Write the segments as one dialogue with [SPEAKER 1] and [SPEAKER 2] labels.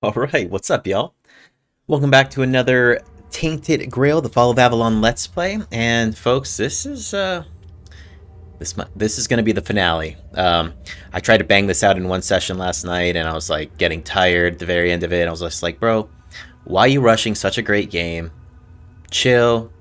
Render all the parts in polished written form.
[SPEAKER 1] Alright, what's up, y'all? Welcome back to another Tainted Grail, the Fall of Avalon Let's Play. And folks, this is going to be the finale. I tried to bang this out in one session last night, and I was like getting tired at the very end of it. I was just like, bro, why are you rushing such a great game? Chill.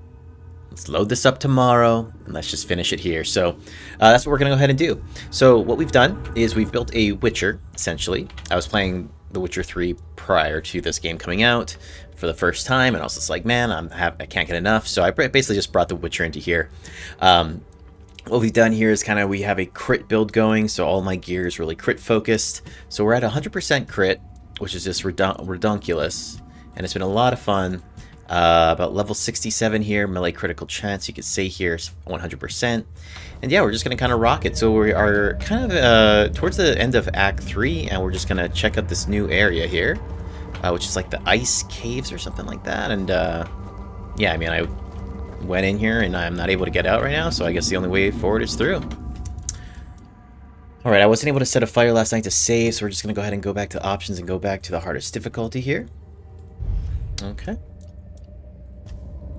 [SPEAKER 1] Let's load this up tomorrow, and let's just finish it here. So that's what we're going to go ahead and do. So what we've done is we've built a Witcher, essentially. I was playing The Witcher 3 prior to this game coming out for the first time, and I was just like, man, I can't get enough. So I basically just brought The Witcher into here. What we've done here is we have a crit build going, so all my gear is really crit focused. So we're at 100% crit, which is just redonkulous, and it's been a lot of fun. About level 67 here, melee critical chance, you could say here, 100%. And yeah, we're just going to kind of rock it. So we are kind of towards the end of Act 3, and we're just going to check out this new area here, which is like the ice caves or something like that. And yeah, I mean, I went in here and I'm not able to get out right now, so I guess the only way forward is through. Alright, I wasn't able to set a fire last night to save, so we're just going to go ahead and go back to options and go back to the hardest difficulty here. Okay.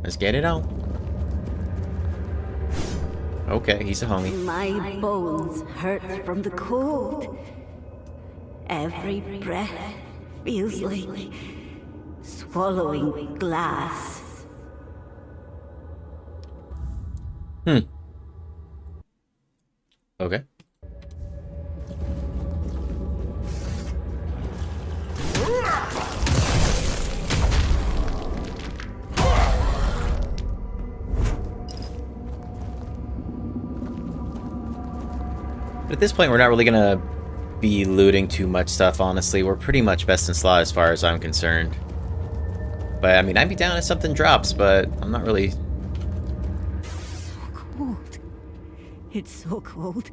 [SPEAKER 1] Let's get it on. Okay, he's a homie.
[SPEAKER 2] My bones hurt from the cold. Every breath feels like swallowing glass.
[SPEAKER 1] Okay. At this point, we're not really gonna be looting too much stuff, honestly. We're pretty much best in slot as far as I'm concerned. But, I mean, I'd be down if something drops, but I'm not really...
[SPEAKER 2] So cold. It's so cold.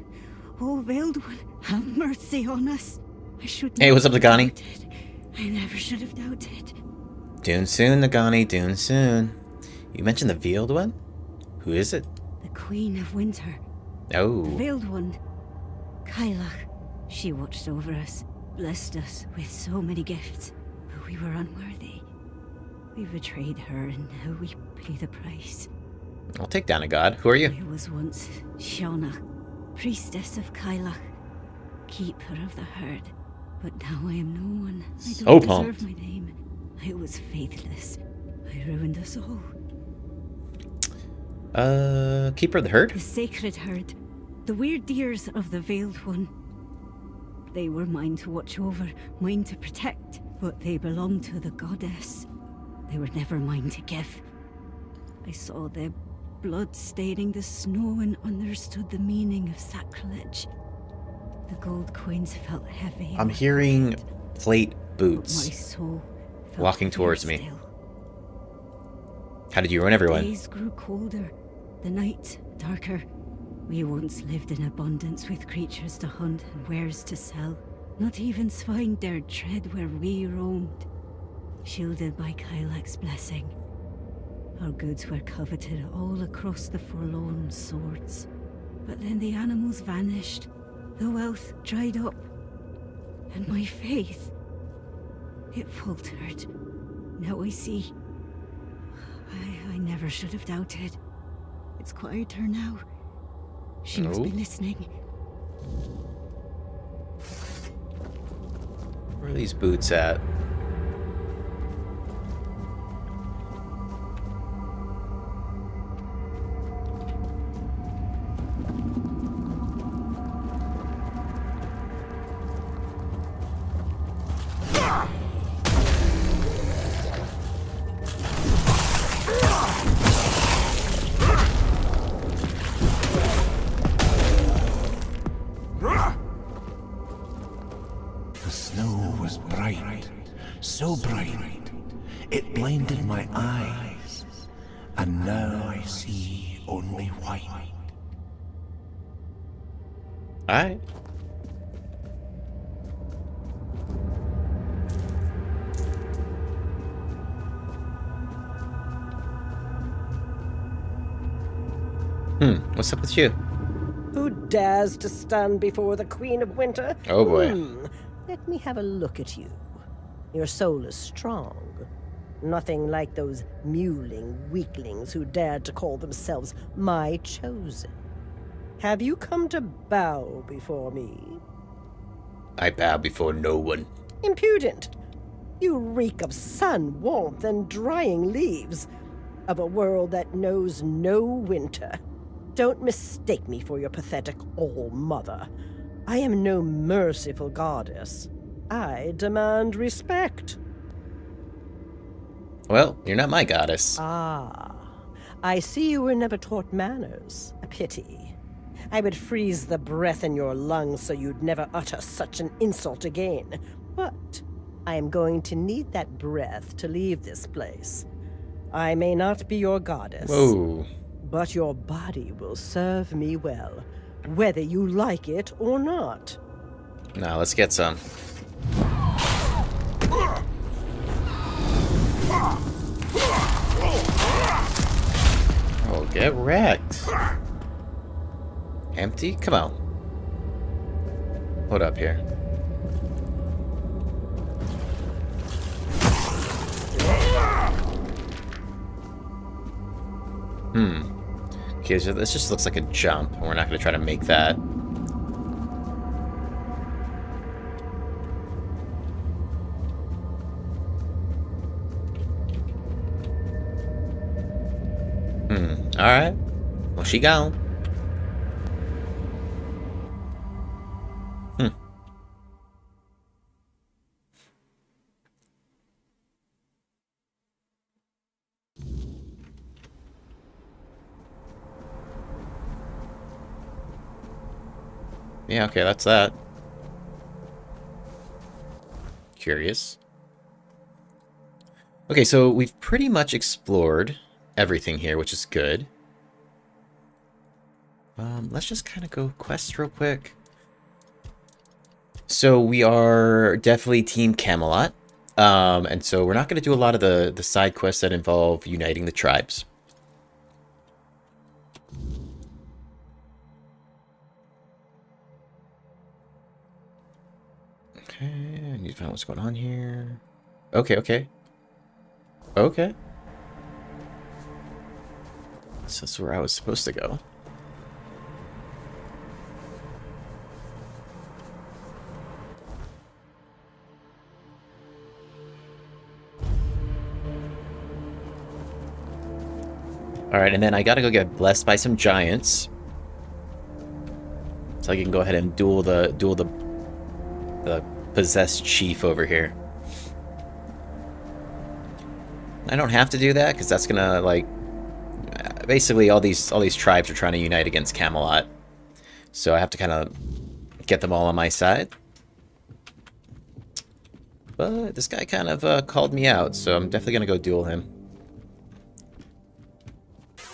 [SPEAKER 2] Oh, Veiled One, have mercy on us. I should
[SPEAKER 1] Hey, what's up, Nagani?
[SPEAKER 2] I never should have doubted.
[SPEAKER 1] Doing soon, Nagani, doing soon. You mentioned the Veiled One? Who is it?
[SPEAKER 2] The Queen of Winter.
[SPEAKER 1] Oh.
[SPEAKER 2] The Veiled One. Cuanacht. She watched over us, blessed us with so many gifts, but we were unworthy. We betrayed her, and now we pay the price.
[SPEAKER 1] I'll take down a god. Who are you?
[SPEAKER 2] I was once Cuanacht, priestess of Cuanacht, keeper of the herd, but now I am no one. I don't deserve my name. I was faithless. I ruined us all.
[SPEAKER 1] Keeper of the herd?
[SPEAKER 2] The sacred herd. The weird deers of the Veiled One. They were mine to watch over, mine to protect, but they belonged to the goddess. They were never mine to give. I saw their blood staining the snow and understood the meaning of sacrilege. The gold coins felt heavy.
[SPEAKER 1] I'm hearing plate boots
[SPEAKER 2] my soul felt
[SPEAKER 1] walking towards me.
[SPEAKER 2] still.
[SPEAKER 1] How did you ruin everyone?
[SPEAKER 2] Days grew colder, the night darker. We once lived in abundance with creatures to hunt and wares to sell. Not even swine dared tread where we roamed. Shielded by Cuanacht's blessing. Our goods were coveted all across the forlorn swords. But then the animals vanished. The wealth dried up. And my faith, it faltered. Now I see. I never should have doubted. It's quieter now. She must be listening.
[SPEAKER 1] Where are these boots at?
[SPEAKER 3] So bright, it blinded my eyes, and now I see only white.
[SPEAKER 1] Alright. What's up with you?
[SPEAKER 4] Who dares to stand before the Queen of Winter?
[SPEAKER 1] Oh boy.
[SPEAKER 4] Let me have a look at you. Your soul is strong. Nothing like those mewling weaklings who dared to call themselves my chosen. Have you come to bow before me?
[SPEAKER 1] I bow before no one.
[SPEAKER 4] Impudent! You reek of sun, warmth, and drying leaves. Of a world that knows no winter. Don't mistake me for your pathetic all-mother. I am no merciful goddess. I demand respect.
[SPEAKER 1] Well, you're not my goddess.
[SPEAKER 4] Ah, I see you were never taught manners. A pity. I would freeze the breath in your lungs so you'd never utter such an insult again. But I am going to need that breath to leave this place. I may not be your goddess.
[SPEAKER 1] Whoa.
[SPEAKER 4] But your body will serve me well, whether you like it or not.
[SPEAKER 1] Now, let's get some. Oh, get wrecked. Empty? Come on. Hold up here. Okay, so this just looks like a jump, and we're not going to try to make that. Alright. Well, she gone. Yeah, okay, that's that. Curious. Okay, so we've pretty much explored everything here, which is good. Let's just kind of go quest real quick. So we are definitely Team Camelot. And so we're not going to do a lot of the side quests that involve uniting the tribes. Okay, I need to find out what's going on here. Okay, okay. Okay. So that's where I was supposed to go. Alright, and then I gotta go get blessed by some giants. So I can go ahead and duel the possessed chief over here. I don't have to do that because that's gonna like basically all these tribes are trying to unite against Camelot. So I have to kind of get them all on my side. But this guy kind of called me out, so I'm definitely gonna go duel him.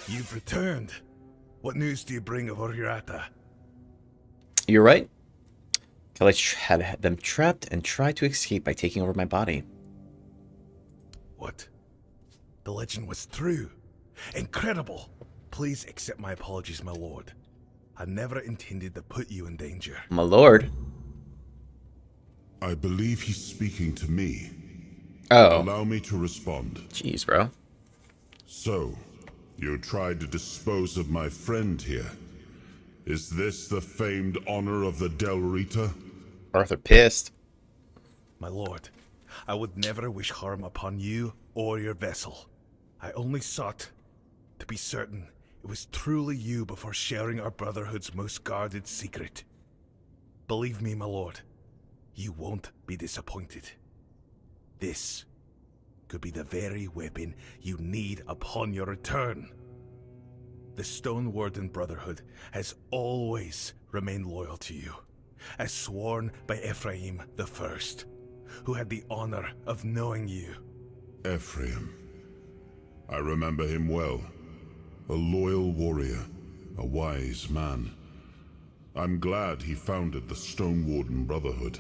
[SPEAKER 5] You've returned. What news do you bring of Oriata?
[SPEAKER 1] You're right. Kellage had them trapped and tried to escape by taking over my body.
[SPEAKER 5] What? The legend was true. Incredible. Please accept my apologies, my lord. I never intended to put you in danger.
[SPEAKER 1] My lord.
[SPEAKER 6] I believe he's speaking to me.
[SPEAKER 1] Oh.
[SPEAKER 6] Allow me to respond.
[SPEAKER 1] Jeez, bro.
[SPEAKER 6] So, you tried to dispose of my friend here. Is this the famed honor of the Del Rita?
[SPEAKER 1] Arthur pissed.
[SPEAKER 5] My lord, I would never wish harm upon you or your vessel. I only sought to be certain it was truly you before sharing our Brotherhood's most guarded secret. Believe me, my lord, you won't be disappointed. This could be the very weapon you need upon your return. The Stone Warden Brotherhood has always remained loyal to you, as sworn by Ephraim the First, who had the honor of knowing you.
[SPEAKER 6] Ephraim. I remember him well. A loyal warrior, a wise man. I'm glad he founded the Stone Warden Brotherhood.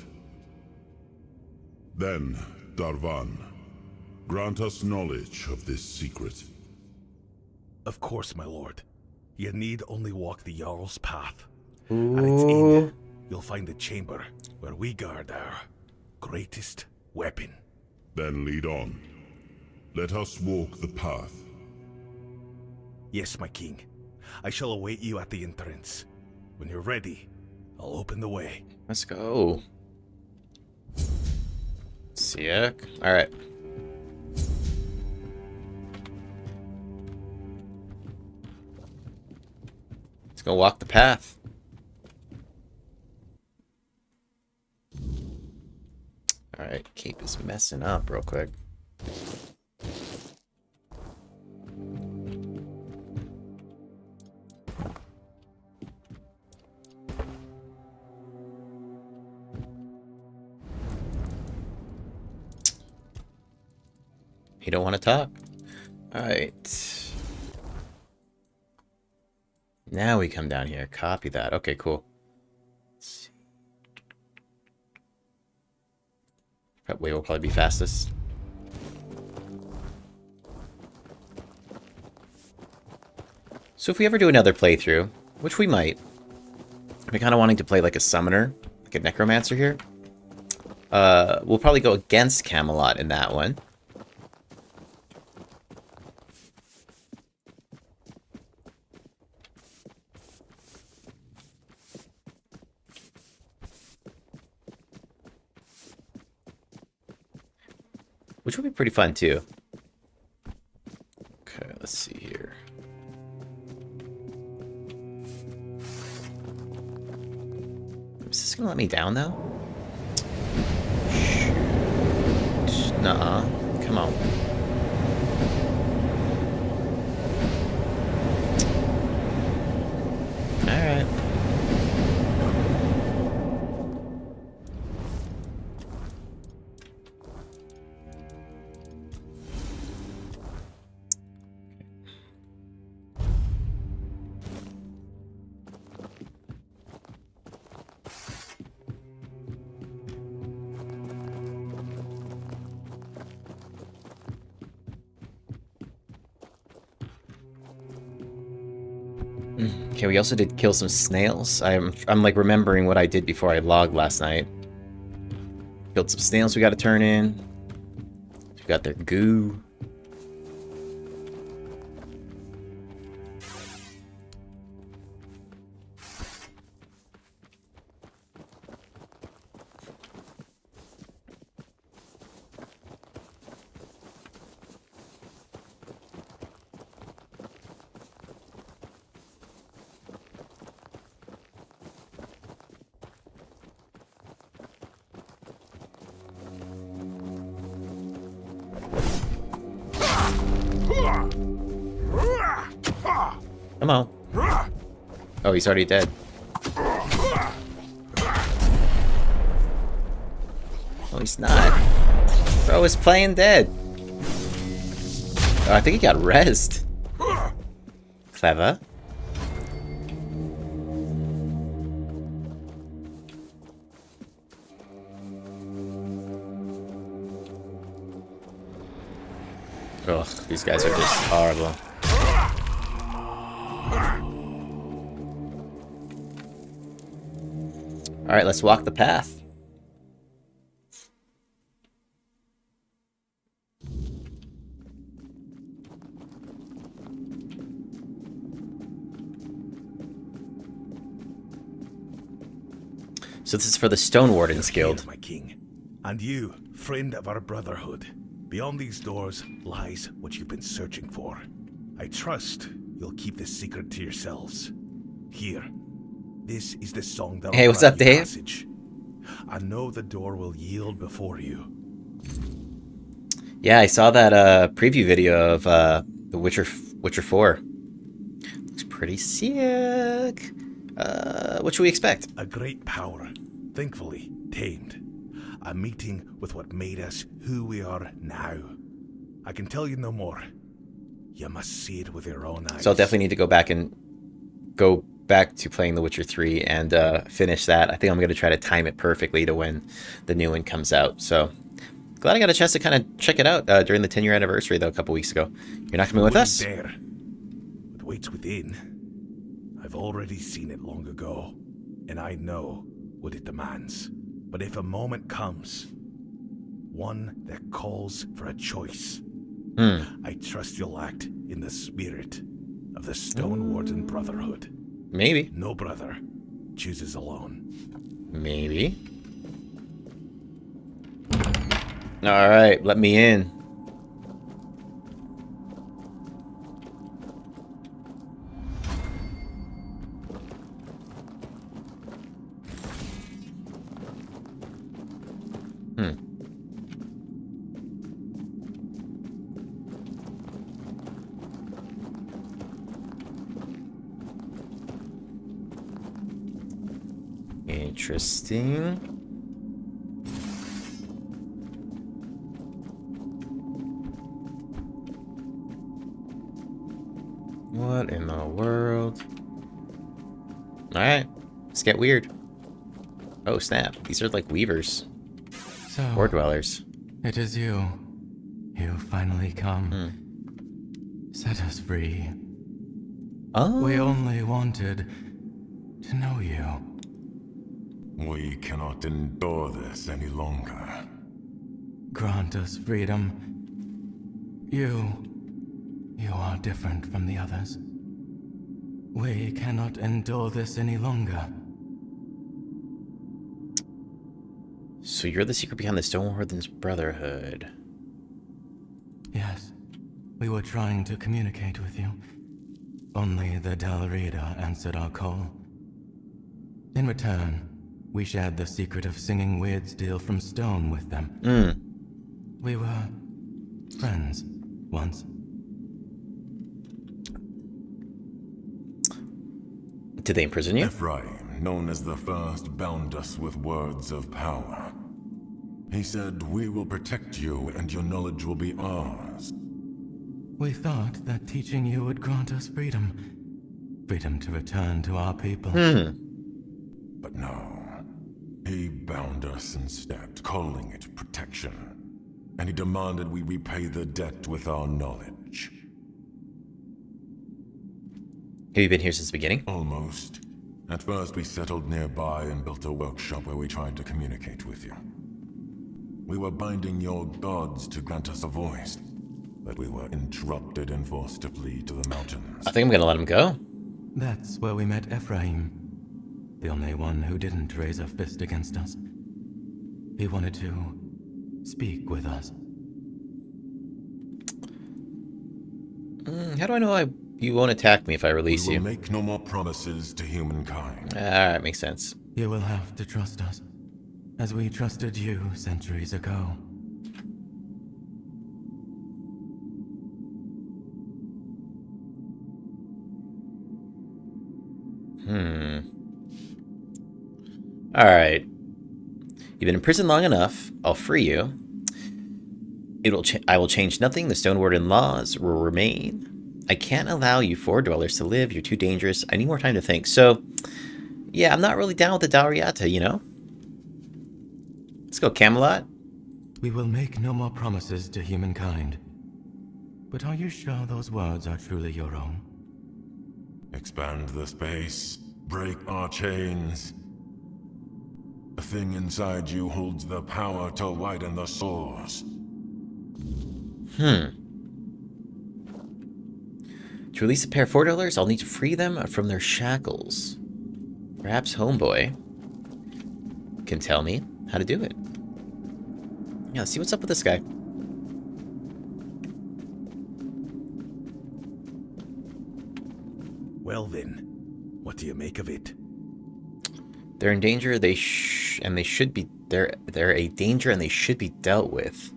[SPEAKER 6] Then, Darvan, grant us knowledge of this secret.
[SPEAKER 5] Of course, my lord. You need only walk the Jarl's path. At its end, you'll find the chamber where we guard our greatest weapon.
[SPEAKER 6] Then lead on. Let us walk the path.
[SPEAKER 5] Yes, my king. I shall await you at the entrance. When you're ready, I'll open the way.
[SPEAKER 1] Let's go. Sick. Alright. Let's go walk the path. Alright, Cape is messing up real quick. You don't want to talk? Alright. Now we come down here. Copy that. Okay, cool. Let's see. That way will probably be fastest. So if we ever do another playthrough, which we might, I'm kind of wanting to play like a summoner, like a necromancer here. We'll probably go against Camelot in that one. Which would be pretty fun, too. Okay, let's see here. Is this gonna let me down, though? Shoot. Nuh-uh. Come on. Alright. Okay, we also did kill some snails. I'm like remembering what I did before I logged last night. Killed some snails we got to turn in. We got their goo. Come on. Oh, he's already dead. Oh, he's not. Bro is playing dead. Oh, I think he got rezzed. Clever. Ugh, these guys are just horrible. Alright, let's walk the path. So this is for the Stone Wardens Guild.
[SPEAKER 5] My king, and you, friend of our brotherhood. Beyond these doors lies what you've been searching for. I trust you'll keep this secret to yourselves. Here, this is the song that.
[SPEAKER 1] Hey, what's up, Dave?
[SPEAKER 5] Passage. I know the door will yield before you.
[SPEAKER 1] Yeah, I saw that preview video of The Witcher 4. Looks pretty sick. What should we expect?
[SPEAKER 5] A great power, thankfully tamed. A meeting with what made us who we are now. I can tell you no more. You must see it with your own eyes.
[SPEAKER 1] So I'll definitely need to go back to playing The Witcher 3 and finish that. I think I'm going to try to time it perfectly to when the new one comes out. So glad I got a chance to kind of check it out during the 10-year anniversary, though, a couple weeks ago. You're not coming with us?
[SPEAKER 5] Dare. What waits within? I've already seen it long ago, and I know what it demands. But if a moment comes, one that calls for a choice. I trust you'll act in the spirit of the Stone Warden Brotherhood.
[SPEAKER 1] Maybe.
[SPEAKER 5] No brother chooses alone.
[SPEAKER 1] Maybe. Alright, let me in. Interesting. What in the world? Alright, let's get weird. Oh snap, these are like weavers.
[SPEAKER 7] So,
[SPEAKER 1] Fore-dwellers.
[SPEAKER 7] it is you. You finally come. Set us free.
[SPEAKER 1] Oh.
[SPEAKER 7] We only wanted to know you.
[SPEAKER 3] We cannot endure this any longer.
[SPEAKER 7] Grant us freedom. You are different from the others. We cannot endure this any longer.
[SPEAKER 1] So you're the secret behind the Stone Warden's Brotherhood.
[SPEAKER 7] Yes, we were trying to communicate with you. Only the Dalrida answered our call. In return, we shared the secret of singing weird steel from stone with them. We were friends once.
[SPEAKER 1] Did they imprison you?
[SPEAKER 3] Ephraim, known as the First, bound us with words of power. He said, "We will protect you and your knowledge will be ours."
[SPEAKER 7] We thought that teaching you would grant us freedom. Freedom to return to our people.
[SPEAKER 3] But no. He bound us instead, calling it protection. And he demanded we repay the debt with our knowledge.
[SPEAKER 1] Have you been here since the beginning?
[SPEAKER 3] Almost. At first we settled nearby and built a workshop where we tried to communicate with you. We were binding your gods to grant us a voice, but we were interrupted and forced to flee to the mountains.
[SPEAKER 1] I think I'm gonna let him go.
[SPEAKER 7] That's where we met Ephraim. The only one who didn't raise a fist against us. He wanted to speak with us.
[SPEAKER 1] How do I know you won't attack me if I release
[SPEAKER 3] We
[SPEAKER 1] you?
[SPEAKER 3] will make no more promises to humankind.
[SPEAKER 1] Alright, makes sense.
[SPEAKER 7] You will have to trust us, as we trusted you centuries ago.
[SPEAKER 1] Alright. You've been in prison long enough. I'll free you. I will change nothing. The Stone Warden laws will remain. I can't allow you fore-dwellers to live. You're too dangerous. I need more time to think. So, yeah, I'm not really down with the Dalriata, you know? Let's go, Camelot.
[SPEAKER 7] We will make no more promises to humankind. But are you sure those words are truly your own?
[SPEAKER 3] Expand the space, break our chains. The thing inside you holds the power to widen the source.
[SPEAKER 1] To release a pair of fore-dwellers, I'll need to free them from their shackles. Perhaps Homeboy can tell me how to do it. Yeah, let's see what's up with this guy.
[SPEAKER 5] Well then, what do you make of it?
[SPEAKER 1] They're in danger. They're a danger, and they should be dealt with.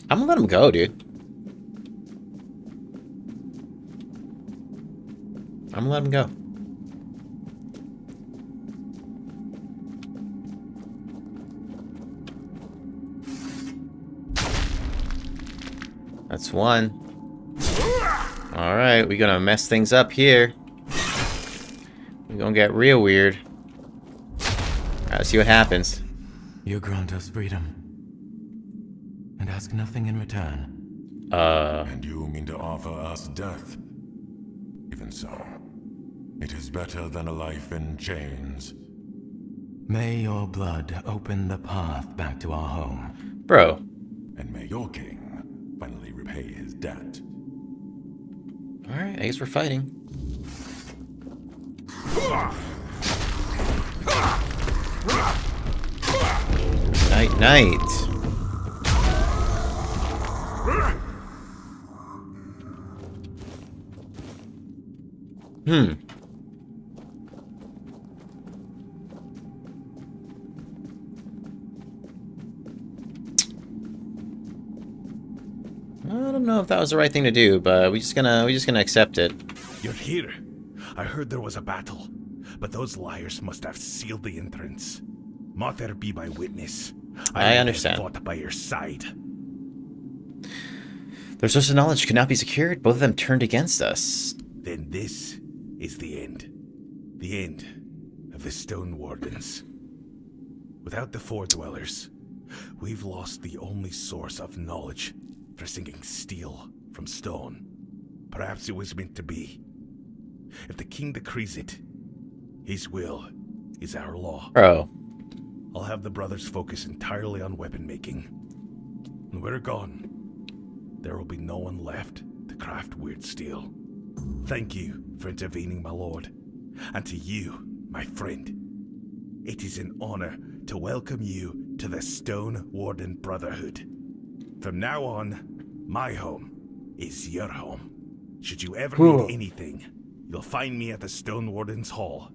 [SPEAKER 1] I'm gonna let him go, dude. I'm gonna let him go. That's one. Alright, we're gonna mess things up here. We're gonna get real weird. Alright, let's see what happens.
[SPEAKER 7] You grant us freedom. And as ask nothing in return.
[SPEAKER 3] And you mean to offer us death? Even so, it is better than a life in chains.
[SPEAKER 7] May your blood open the path back to our home.
[SPEAKER 1] Bro.
[SPEAKER 3] And may your king finally repay his debt.
[SPEAKER 1] Alright, I guess we're fighting. Night, night. I don't know if that was the right thing to do, but we're just gonna accept it.
[SPEAKER 5] You're here. I heard there was a battle, but those liars must have sealed the entrance. Mater be my witness.
[SPEAKER 1] I understand.
[SPEAKER 5] Fought by your side.
[SPEAKER 1] Their source of knowledge could not be secured. Both of them turned against us.
[SPEAKER 5] Then this is the end. The end of the Stone Wardens. Without the fore-dwellers, we've lost the only source of knowledge for sinking steel from stone. Perhaps it was meant to be. If the king decrees it, his will is our law.
[SPEAKER 1] Bro.
[SPEAKER 5] I'll have the brothers focus entirely on weapon making. When we're gone, there will be no one left to craft weird steel. Thank you for intervening, my lord. And to you, my friend. It is an honor to welcome you to the Stone Warden Brotherhood. From now on, my home is your home. Should you ever need anything, you'll find me at the Stone Warden's Hall.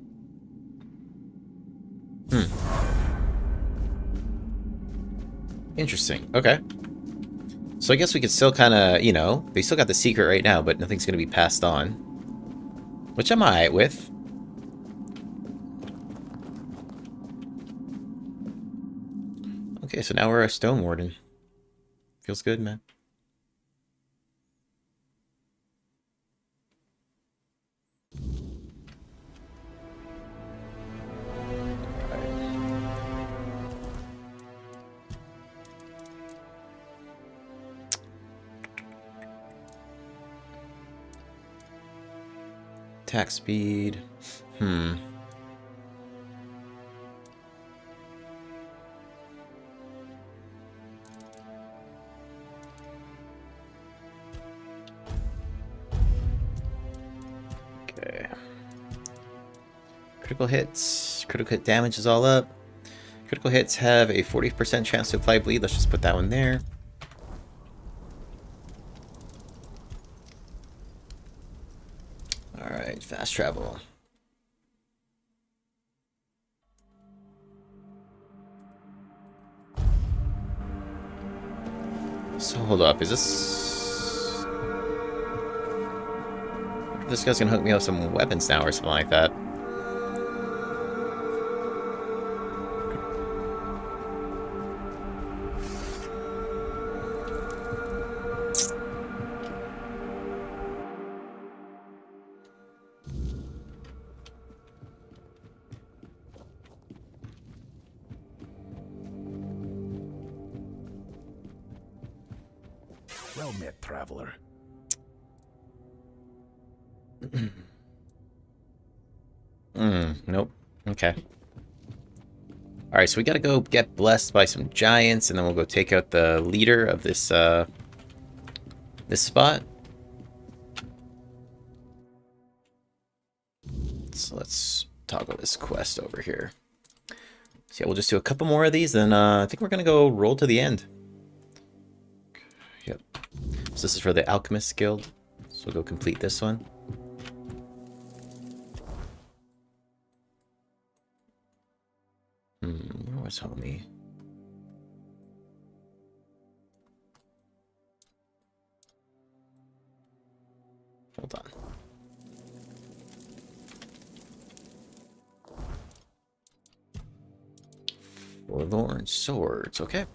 [SPEAKER 1] Interesting. Okay. So I guess we could still kind of, you know, they still got the secret right now, but nothing's going to be passed on. Which I'm alright with. Okay, so now we're a Stone Warden. Feels good, man. Attack speed. Okay. Critical hits. Critical hit damage is all up. Critical hits have a 40% chance to apply bleed. Let's just put that one there. Alright, fast travel. So hold up, is this guy's gonna hook me up with some weapons now or something like that?
[SPEAKER 5] Well met, traveler.
[SPEAKER 1] Nope. Okay. Alright, so we gotta go get blessed by some giants, and then we'll go take out the leader of this, this spot. So let's toggle this quest over here. So yeah, we'll just do a couple more of these, then I think we're gonna go roll to the end. Yep. So this is for the Alchemist Guild. So we'll go complete this one. Where was homie? Hold on. Forlorn swords, okay.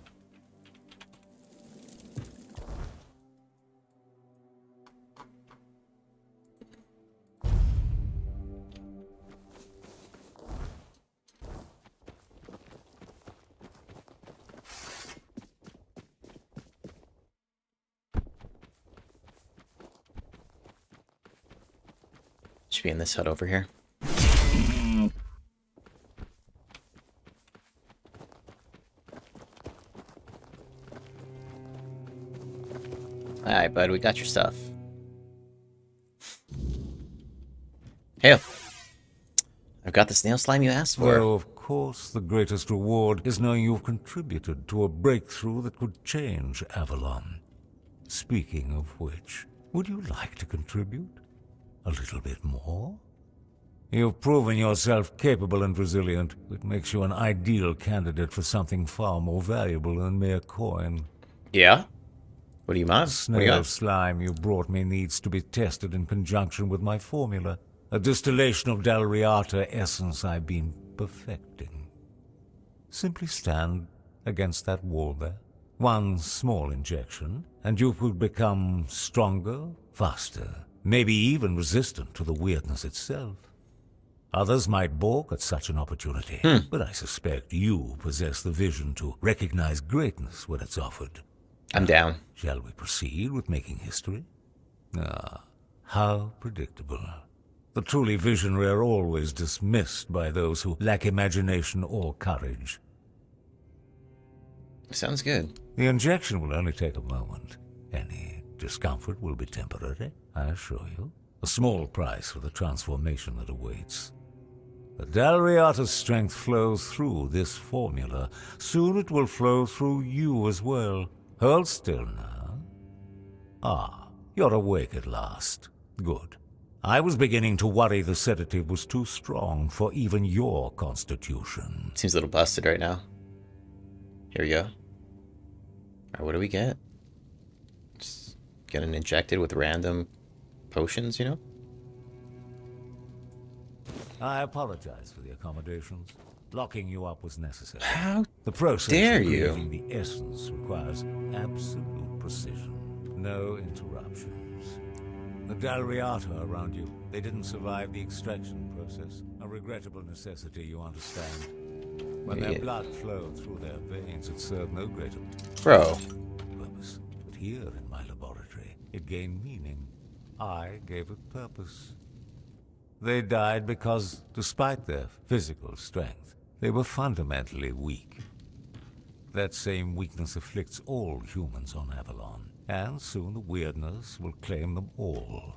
[SPEAKER 1] Should be in this hut over here. Alright, bud, we got your stuff. Hey, I've got the snail slime you asked for.
[SPEAKER 8] Well, of course, the greatest reward is knowing you've contributed to a breakthrough that could change Avalon. Speaking of which, would you like to contribute? A little bit more? You've proven yourself capable and resilient, which makes you an ideal candidate for something far more valuable than mere coin.
[SPEAKER 1] Yeah? What do you mind?
[SPEAKER 8] Snail slime you brought me needs to be tested in conjunction with my formula, a distillation of Dalriata essence I've been perfecting. Simply stand against that wall there. One small injection, and you could become stronger, faster, maybe even resistant to the Wyrdness itself. Others might balk at such an opportunity, but I suspect you possess the vision to recognize greatness when it's offered.
[SPEAKER 1] I'm down.
[SPEAKER 8] Shall we proceed with making history? Ah, how predictable. The truly visionary are always dismissed by those who lack imagination or courage.
[SPEAKER 1] Sounds good.
[SPEAKER 8] The injection will only take a moment. Any discomfort will be temporary, I assure you. A small price for the transformation that awaits. The Dalriata's strength flows through this formula. Soon it will flow through you as well. Hold still now. Ah, you're awake at last. Good. I was beginning to worry the sedative was too strong for even your constitution.
[SPEAKER 1] Seems a little busted right now. Here we go. Alright, what do we get? Just getting injected with random potions, you know?
[SPEAKER 8] I apologize for the accommodations. Locking you up was necessary.
[SPEAKER 1] How
[SPEAKER 8] The process
[SPEAKER 1] dare
[SPEAKER 8] of
[SPEAKER 1] you?
[SPEAKER 8] creating the essence requires absolute precision. No interruptions. The Dalriata around you, they didn't survive the extraction process. A regrettable necessity, you understand. When their
[SPEAKER 1] Yeah.
[SPEAKER 8] blood flowed through their veins, it served no greater
[SPEAKER 1] Bro.
[SPEAKER 8] purpose. But here in my laboratory, it gained meaning. I gave it purpose. They died because, despite their physical strength, they were fundamentally weak. That same weakness afflicts all humans on Avalon, and soon the Wyrdness will claim them all.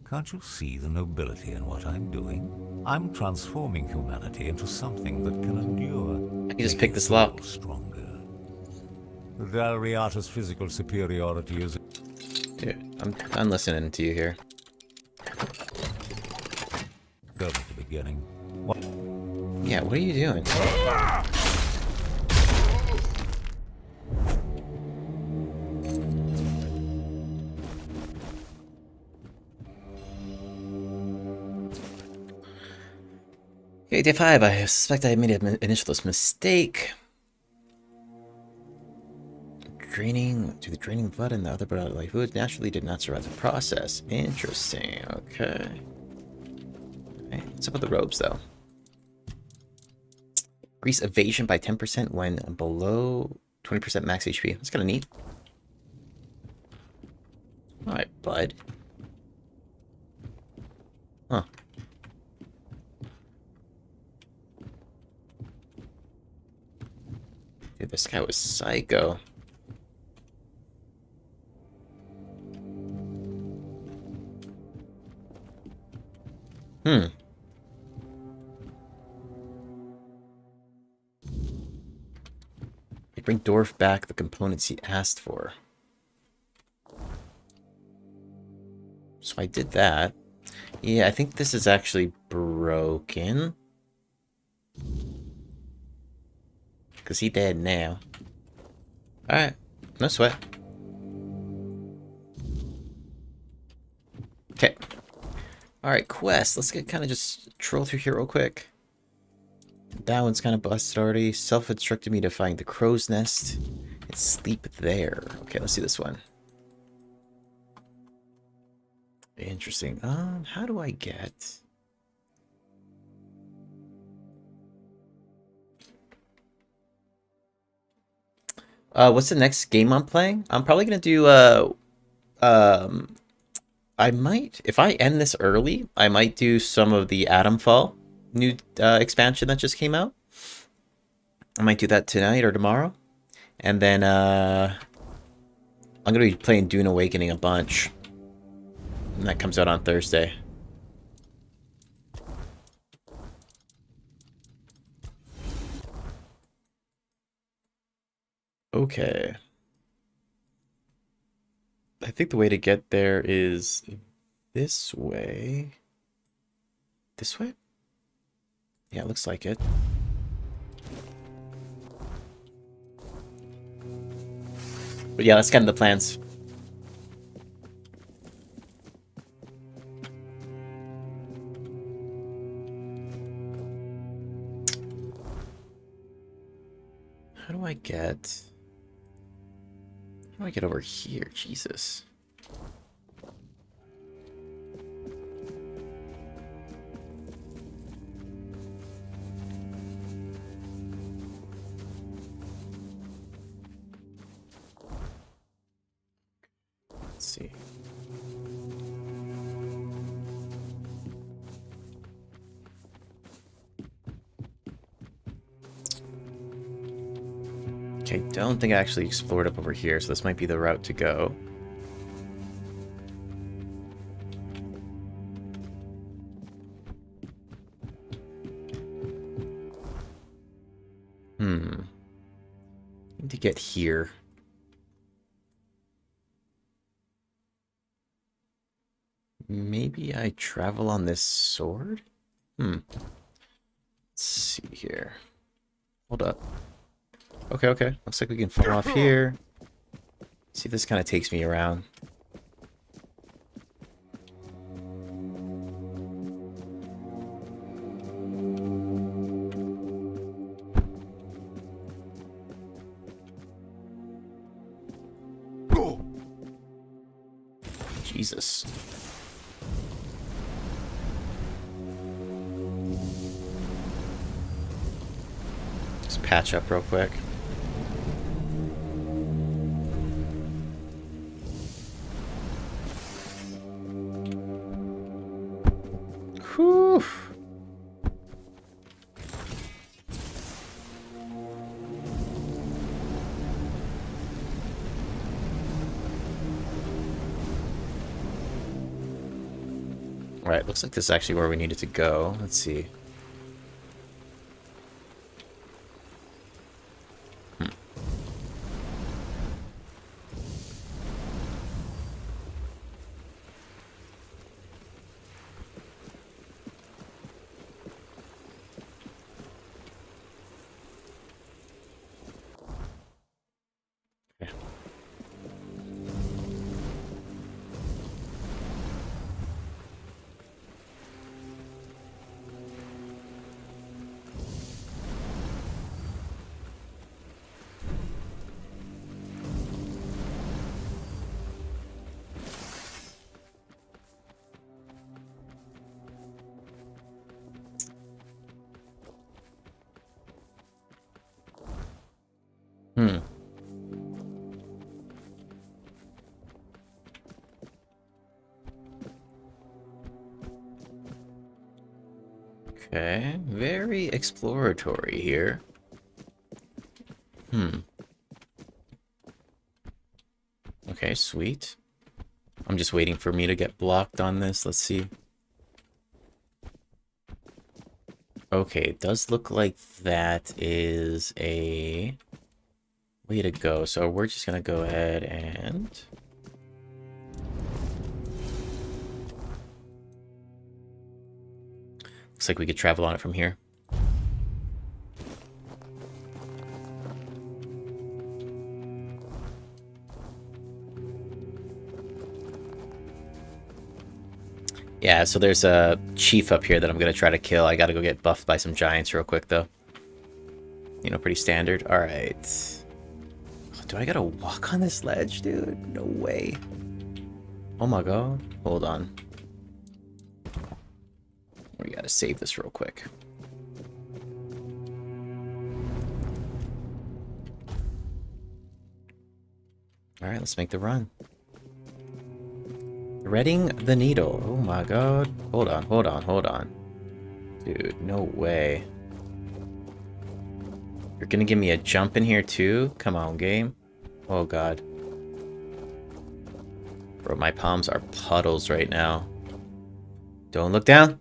[SPEAKER 8] Can't you see the nobility in what I'm doing? I'm transforming humanity into something that can endure.
[SPEAKER 1] I can just pick
[SPEAKER 8] making
[SPEAKER 1] this
[SPEAKER 8] us
[SPEAKER 1] lock.
[SPEAKER 8] all stronger. The Dalriata's physical superiority is...
[SPEAKER 1] Dude, I'm listening to you here.
[SPEAKER 8] Go at the beginning.
[SPEAKER 1] Yeah, what are you doing? Okay, day 5. I suspect I made an initial mistake. Draining blood and the other blood out of life fluid naturally did not survive the process. Interesting. Okay. Alright, what's up with the robes though? Increase evasion by 10% when below 20% max HP. That's kind of neat. Alright, bud. Huh. Dude, this guy was psycho. Hmm. Bring Dorf back the components he asked for. So I did that. Yeah, I think this is actually broken. Because he dead now. Alright, no sweat. Okay. Alright, quest. Let's get kind of just troll through here real quick. That one's kind of busted already. Self-instructed me to find the crow's nest and sleep there. Okay, let's see this one. Interesting. How do I get... what's the next game I'm playing? I'm probably gonna do, I I might, if I end this early, I might do some of the Atomfall new expansion that just came out. I might do that tonight or tomorrow. And then I'm going to be playing Dune Awakening a bunch. And that comes out on Thursday. Okay. I think the way to get there is this way. This way? Yeah, it looks like it. But yeah, that's kind of the plans. How do I get... How do I get over here? Jesus. Let's see. Okay, don't think I actually explored up over here, so this might be the route to go. Need to get here. Maybe I travel on this sword? Let's see here. Hold up. Okay, okay. Looks like we can fall off here. See if this kind of takes me around. Jesus. Just patch up real quick. Whew. Alright, looks like this is actually where we needed to go. Let's see. Okay, very exploratory here. Okay, sweet. I'm just waiting for me to get blocked on this. Let's see. Okay, it does look like that is a way to go. So we're just gonna go ahead and... Looks like we could travel on it from here. Yeah, so there's a chief up here that I'm going to try to kill. I got to go get buffed by some giants real quick, though. You know, pretty standard. Alright. Do I got to walk on this ledge, dude? No way. Oh my god. Hold on. We got to save this real quick. Alright, let's make the run. Threading the needle. Oh my god. Hold on, hold on, hold on. Dude, no way. You're gonna give me a jump in here too? Come on, game. Oh god. Bro, my palms are puddles right now. Don't look down.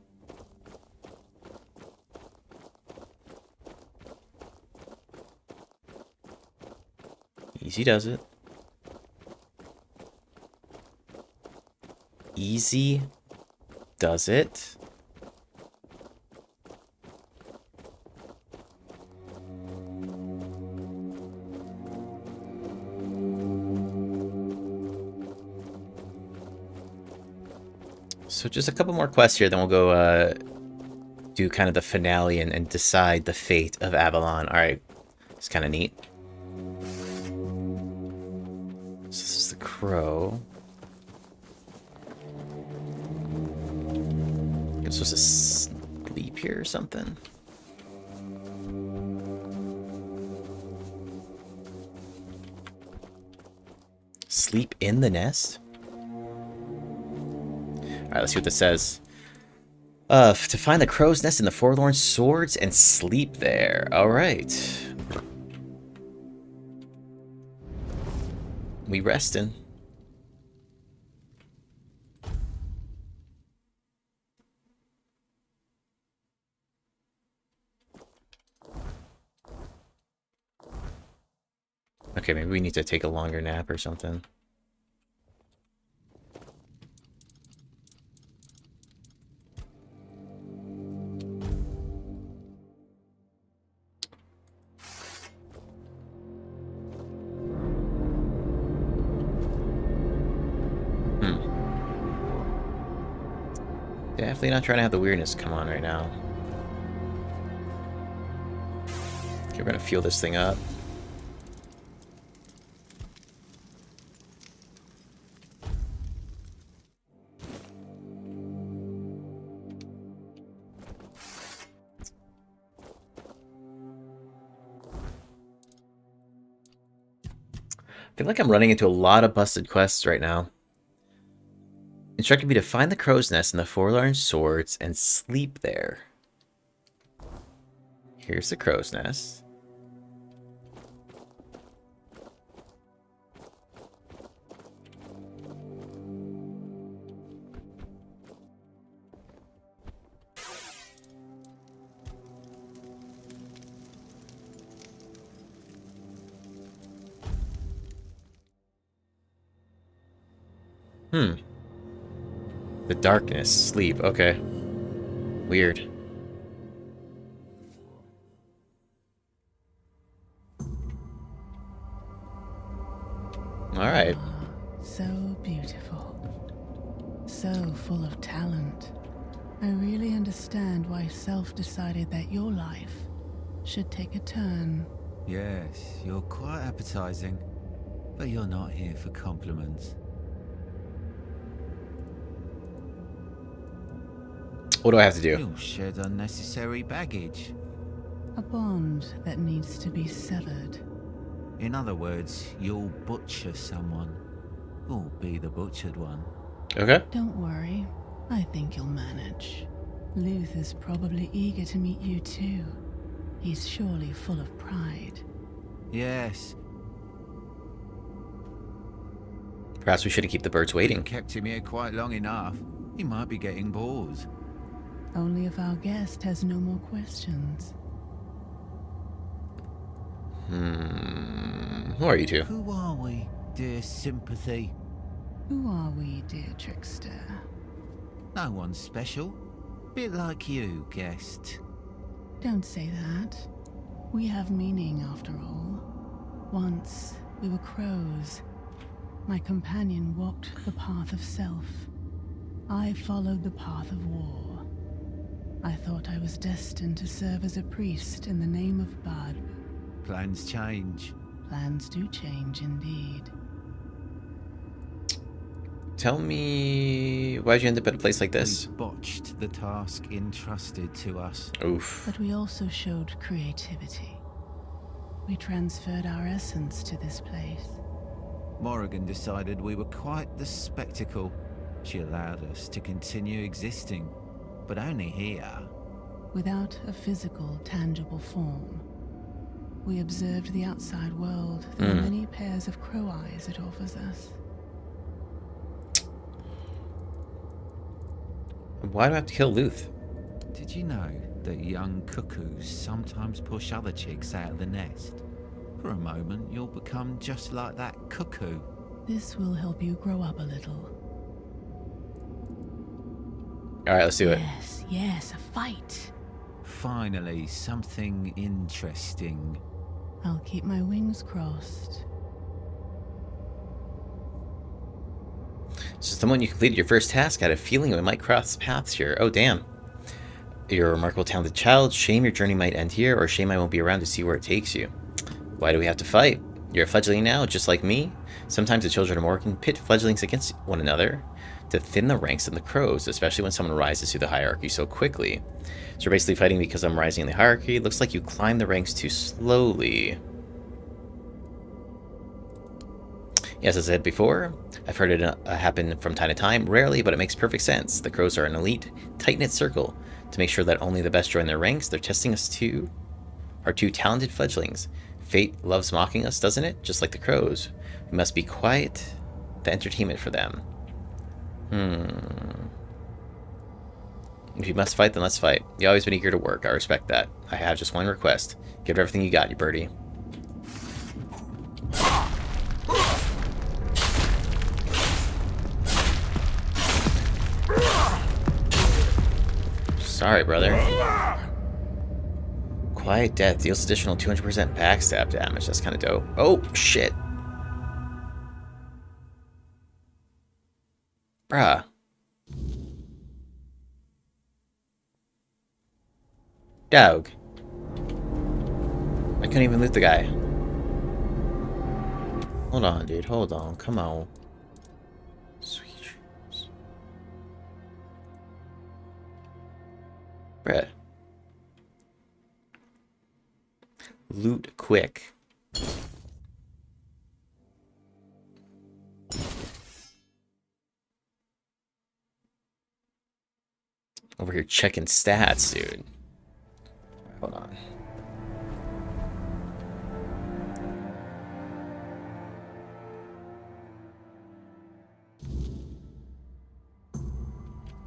[SPEAKER 1] Easy does it. Easy does it. So just a couple more quests here, then we'll go do kind of the finale and decide the fate of Avalon. Alright, it's kind of neat. So this is the crow. I'm supposed to sleep here or something. Sleep in the nest? Alright, let's see what this says. To find the crow's nest in the forlorn swords and sleep there. Alright. We restin'. Okay, maybe we need to take a longer nap or something. Definitely not trying to have the weirdness come on right now. Okay, we're gonna feel this thing up. I feel like I'm running into a lot of busted quests right now. Instructed me to find the crow's nest in the forlorn swords and sleep there. Here's the crow's nest. The darkness, sleep, okay. Weird. Alright.
[SPEAKER 9] So beautiful. So full of talent. I really understand why Self decided that your life should take a turn.
[SPEAKER 10] Yes, you're quite appetizing, but you're not here for compliments.
[SPEAKER 1] What do I have to do?
[SPEAKER 10] You'll shed unnecessary baggage.
[SPEAKER 9] A bond that needs to be severed.
[SPEAKER 10] In other words, you'll butcher someone. Or be the butchered one.
[SPEAKER 1] Okay.
[SPEAKER 9] Don't worry. I think you'll manage. Luth is probably eager to meet you too. He's surely full of pride.
[SPEAKER 10] Yes.
[SPEAKER 1] Perhaps we should keep the birds waiting.
[SPEAKER 10] Kept him here quite long enough. He might be getting bored.
[SPEAKER 9] Only if our guest has no more questions.
[SPEAKER 1] Who are you two?
[SPEAKER 10] Who are we, dear sympathy?
[SPEAKER 9] Who are we, dear trickster?
[SPEAKER 10] No one special. Bit like you, guest.
[SPEAKER 9] Don't say that. We have meaning after all. Once we were crows. My companion walked the path of self. I followed the path of war. I thought I was destined to serve as a priest in the name of Bard.
[SPEAKER 10] Plans change.
[SPEAKER 9] Plans do change indeed.
[SPEAKER 1] Tell me, why'd you end up at a place like this?
[SPEAKER 10] We botched the task entrusted to us.
[SPEAKER 1] Oof.
[SPEAKER 9] But we also showed creativity. We transferred our essence to this place.
[SPEAKER 10] Morrigan decided we were quite the spectacle. She allowed us to continue existing, but only here.
[SPEAKER 9] Without a physical, tangible form, we observed the outside world through the many pairs of crow eyes it offers us.
[SPEAKER 1] Why do I have to kill Luth?
[SPEAKER 10] Did you know that young cuckoos sometimes push other chicks out of the nest? For a moment, you'll become just like that cuckoo.
[SPEAKER 9] This will help you grow up a little.
[SPEAKER 1] Alright, let's do it.
[SPEAKER 9] Yes, yes, a fight.
[SPEAKER 10] Finally, something interesting.
[SPEAKER 9] I'll keep my wings crossed.
[SPEAKER 1] So the moment you completed your first task, I had a feeling we might cross paths here. Oh, damn. You're a remarkable, talented child. Shame your journey might end here, or shame I won't be around to see where it takes you. Why do we have to fight? You're a fledgling now, just like me. Sometimes the children of Morrigan pit fledglings against one another to thin the ranks of the crows, especially when someone rises through the hierarchy so quickly. So you're basically fighting because I'm rising in the hierarchy. It looks like you climb the ranks too slowly. Yes, as I said before, I've heard it happen from time to time, rarely, but it makes perfect sense. The crows are an elite, tight-knit circle. To make sure that only the best join their ranks, they're testing us too. Our two talented fledglings. Fate loves mocking us, doesn't it? Just like the crows. We must be quite the entertainment for them. If you must fight, then let's fight. You've always been eager to work. I respect that. I have just one request. Give it everything you got, you birdie. Sorry, brother. Quiet Death deals additional 200% backstab damage. That's kind of dope. Oh, shit. Bruh. Dog. I couldn't even loot the guy. Hold on, dude. Hold on. Come on. Sweet dreams. Bruh. Loot quick. Over here checking stats, dude. Hold on.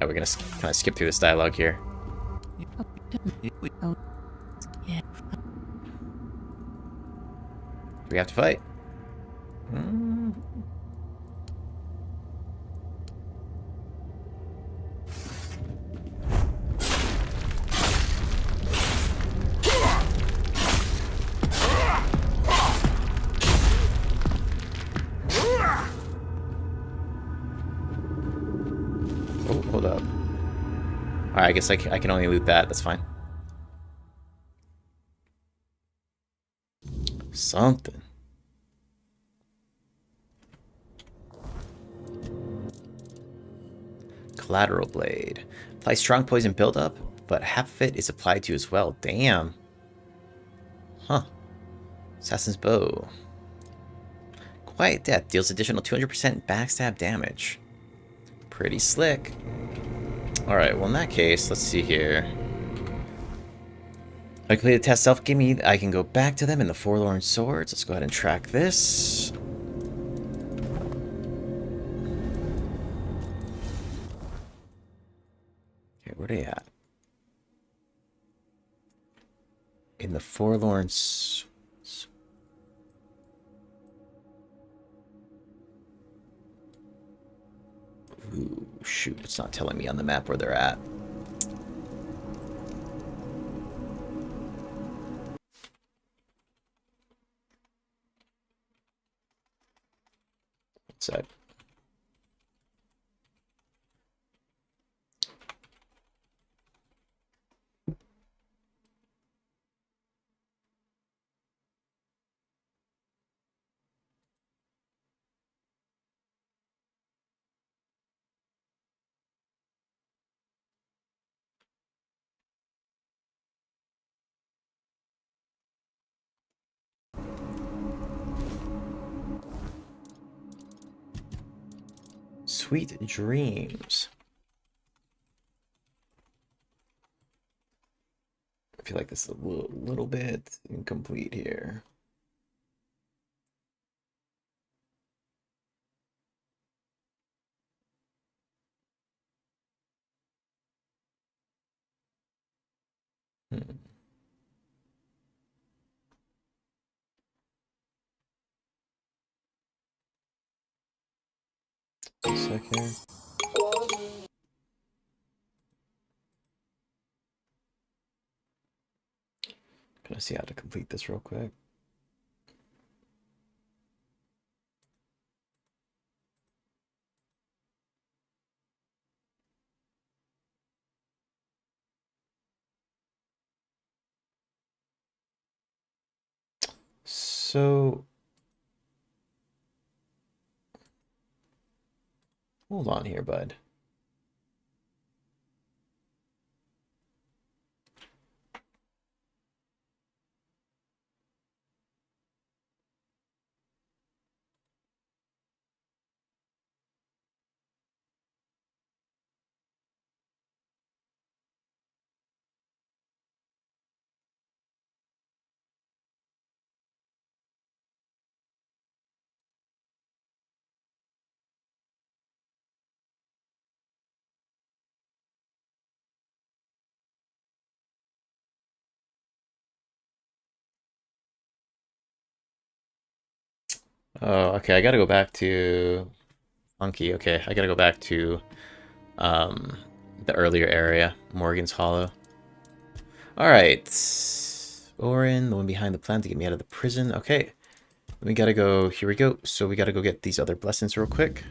[SPEAKER 1] Oh, we're gonna kind of skip through this dialogue here.
[SPEAKER 9] Oh, yeah.
[SPEAKER 1] We have to fight. Oh, hold up. Alright, I guess I can only loot that. That's fine. Something. Collateral blade. Apply strong poison buildup, but half of it is applied to you as well. Damn. Huh. Assassin's bow. Quiet Death deals additional 200% backstab damage. Pretty slick. Alright, well in that case, let's see here. I completed the test self gave me. I can go back to them in the Forlorn Swords. Let's go ahead and track this. Okay, where are they at? In the Forlorn Swords. Ooh, shoot, it's not telling me on the map where they're at. What's that? Sweet dreams. I feel like this is a little bit incomplete here. A second. Gonna see how to complete this real quick. So hold on here, bud. Oh, okay, I gotta go back to Funky. Okay, I gotta go back to the earlier area, Morrigan's Hollow. Alright. Orin, the one behind the plan to get me out of the prison. Okay. We gotta go, here we go. So we gotta go get these other blessings real quick.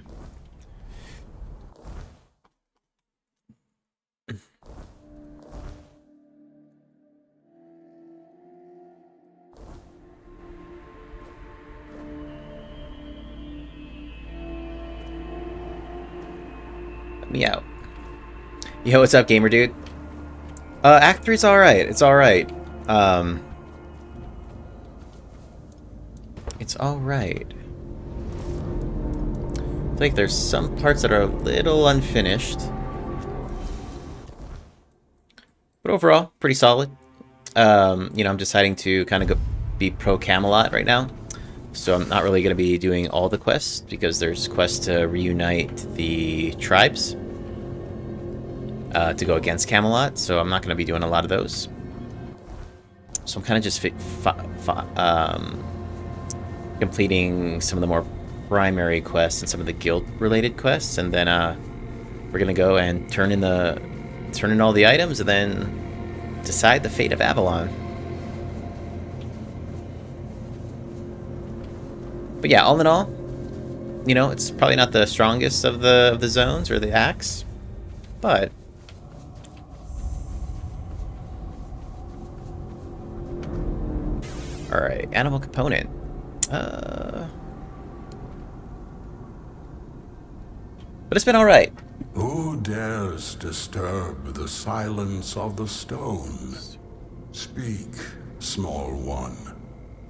[SPEAKER 1] Let me out. Yo, what's up, gamer dude? Act 3's alright. It's alright. It's alright. I think there's some parts that are a little unfinished. But overall, pretty solid. You know, I'm deciding to kind of go be pro Camelot right now. So I'm not really going to be doing all the quests, because there's quests to reunite the tribes to go against Camelot, so I'm not going to be doing a lot of those. So I'm kind of just completing some of the more primary quests and some of the guild-related quests, and then we're going to go and turn in all the items, and then decide the fate of Avalon. But yeah, all in all, you know, it's probably not the strongest of the zones or the acts, but all right, animal component. But it's been all right.
[SPEAKER 11] Who dares disturb the silence of the stones? Speak, small one,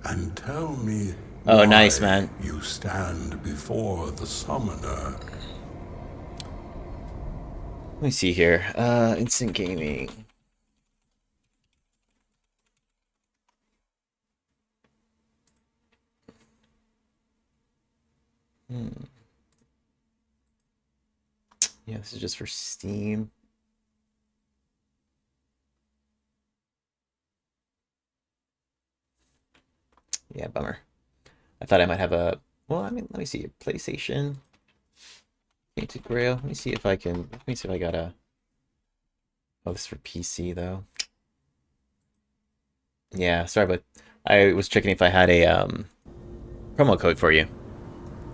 [SPEAKER 11] and tell me.
[SPEAKER 1] Oh, nice, man.
[SPEAKER 11] You stand before the summoner.
[SPEAKER 1] Let me see here. Instant gaming. Yeah, this is just for Steam. Yeah, bummer. I thought I might have a... Well, I mean, let me see. PlayStation. Tainted Grail. Let me see if I can... Let me see if I got a... Oh, this is for PC, though. Yeah, sorry, but I was checking if I had a promo code for you.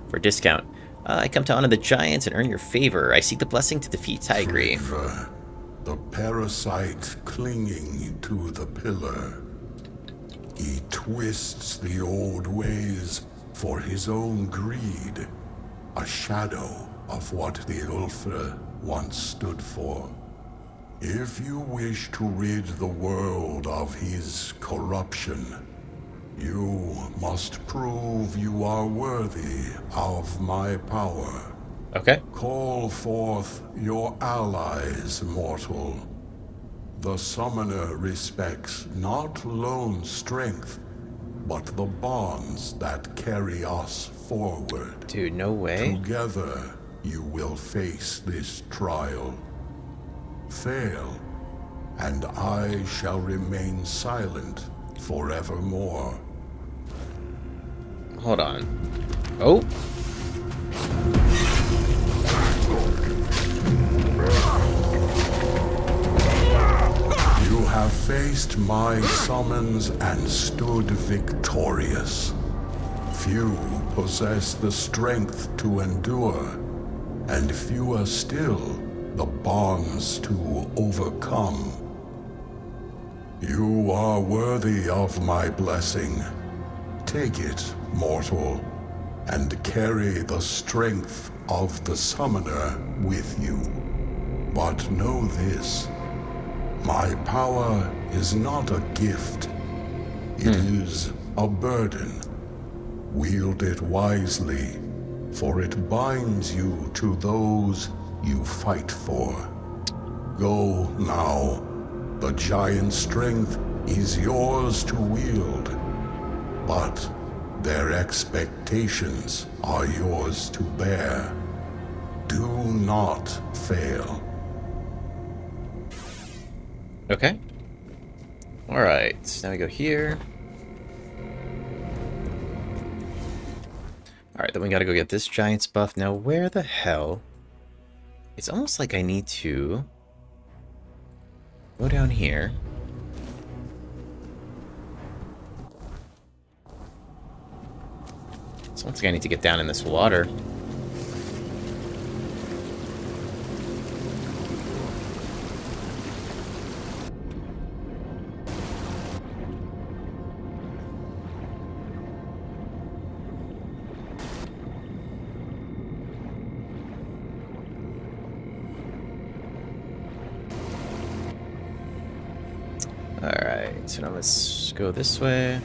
[SPEAKER 1] For discount. I come to honor the giants and earn your favor. I seek the blessing to defeat Tigray.
[SPEAKER 11] The parasite clinging to the pillar. He twists the old ways for his own greed, a shadow of what the Ulfr once stood for. If you wish to rid the world of his corruption, you must prove you are worthy of my power.
[SPEAKER 1] Okay.
[SPEAKER 11] Call forth your allies, mortal. The summoner respects not lone strength, but the bonds that carry us forward.
[SPEAKER 1] Dude, no way.
[SPEAKER 11] Together, you will face this trial. Fail, and I shall remain silent forevermore.
[SPEAKER 1] Hold on. Oh.
[SPEAKER 11] You have faced my summons and stood victorious. Few possess the strength to endure, and fewer still the bonds to overcome. You are worthy of my blessing. Take it, mortal, and carry the strength of the summoner with you. But know this. My power is not a gift. It is a burden. Wield it wisely, for it binds you to those you fight for. Go now. The giant strength is yours to wield, but their expectations are yours to bear. Do not fail.
[SPEAKER 1] Okay. Alright, so now we go here. Alright, then we gotta go get this giant's buff. Now, where the hell? It's almost like I need to go down here. It's almost like I need to get down in this water. Alright, so now let's go this way.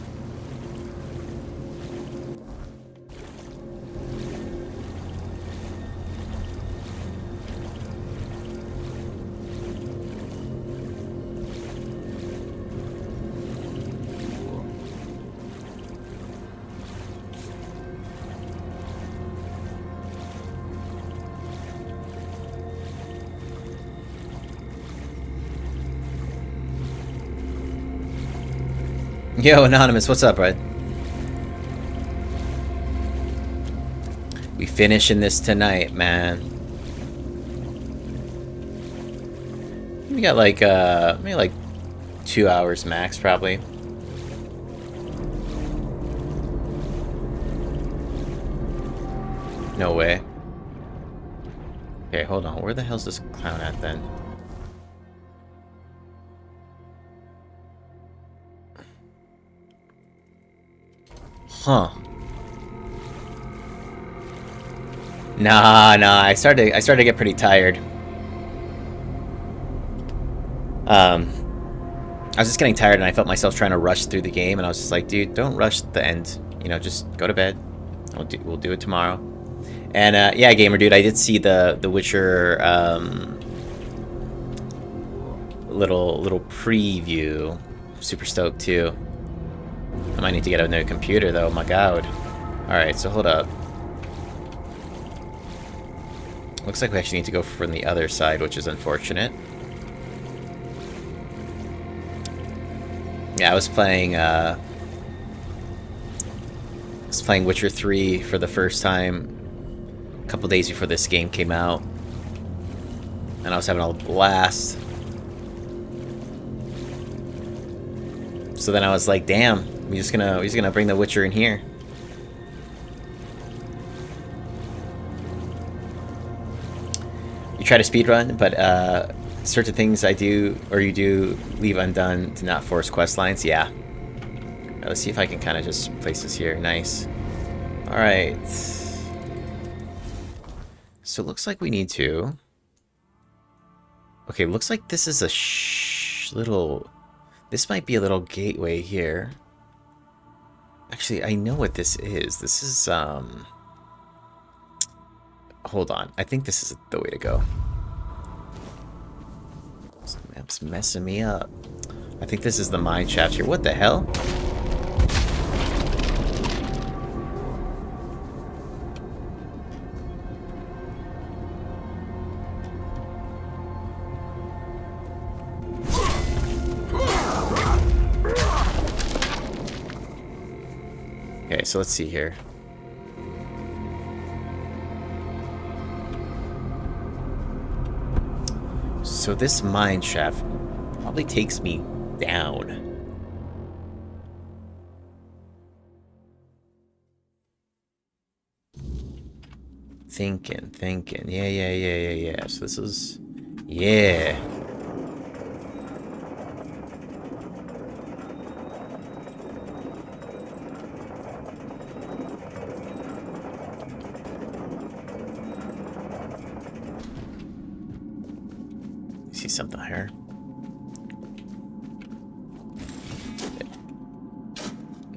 [SPEAKER 1] Yo, Anonymous, what's up, bud? We finishing this tonight, man. We got like, maybe like 2 hours max, probably. No way. Okay, hold on. Where the hell's this clown at, then? Huh. Nah, I started to get pretty tired. I was just getting tired and I felt myself trying to rush through the game, and I was just like, dude, don't rush the end. You know, just go to bed. We'll do it tomorrow. And yeah, gamer dude, I did see the Witcher little preview. Super stoked too. I might need to get a new computer though, my god. Alright, so hold up. Looks like we actually need to go from the other side, which is unfortunate. Yeah, I was playing Witcher 3 for the first time a couple days before this game came out. And I was having a blast. So then I was like, damn. We're just gonna bring the Witcher in here. You try to speedrun, but certain things you do leave undone to not force quest lines. Yeah. Let's see if I can kind of just place this here. Nice. All right. So it looks like we need to. Okay, looks like this is a little. This might be a little gateway here. Actually, I know what this is. This is, Hold on. I think this is the way to go. This map's messing me up. I think this is the mine shaft here. What the hell? Okay, so let's see here. So this mine shaft probably takes me down. Thinking. Yeah. So this is... Yeah. See something here.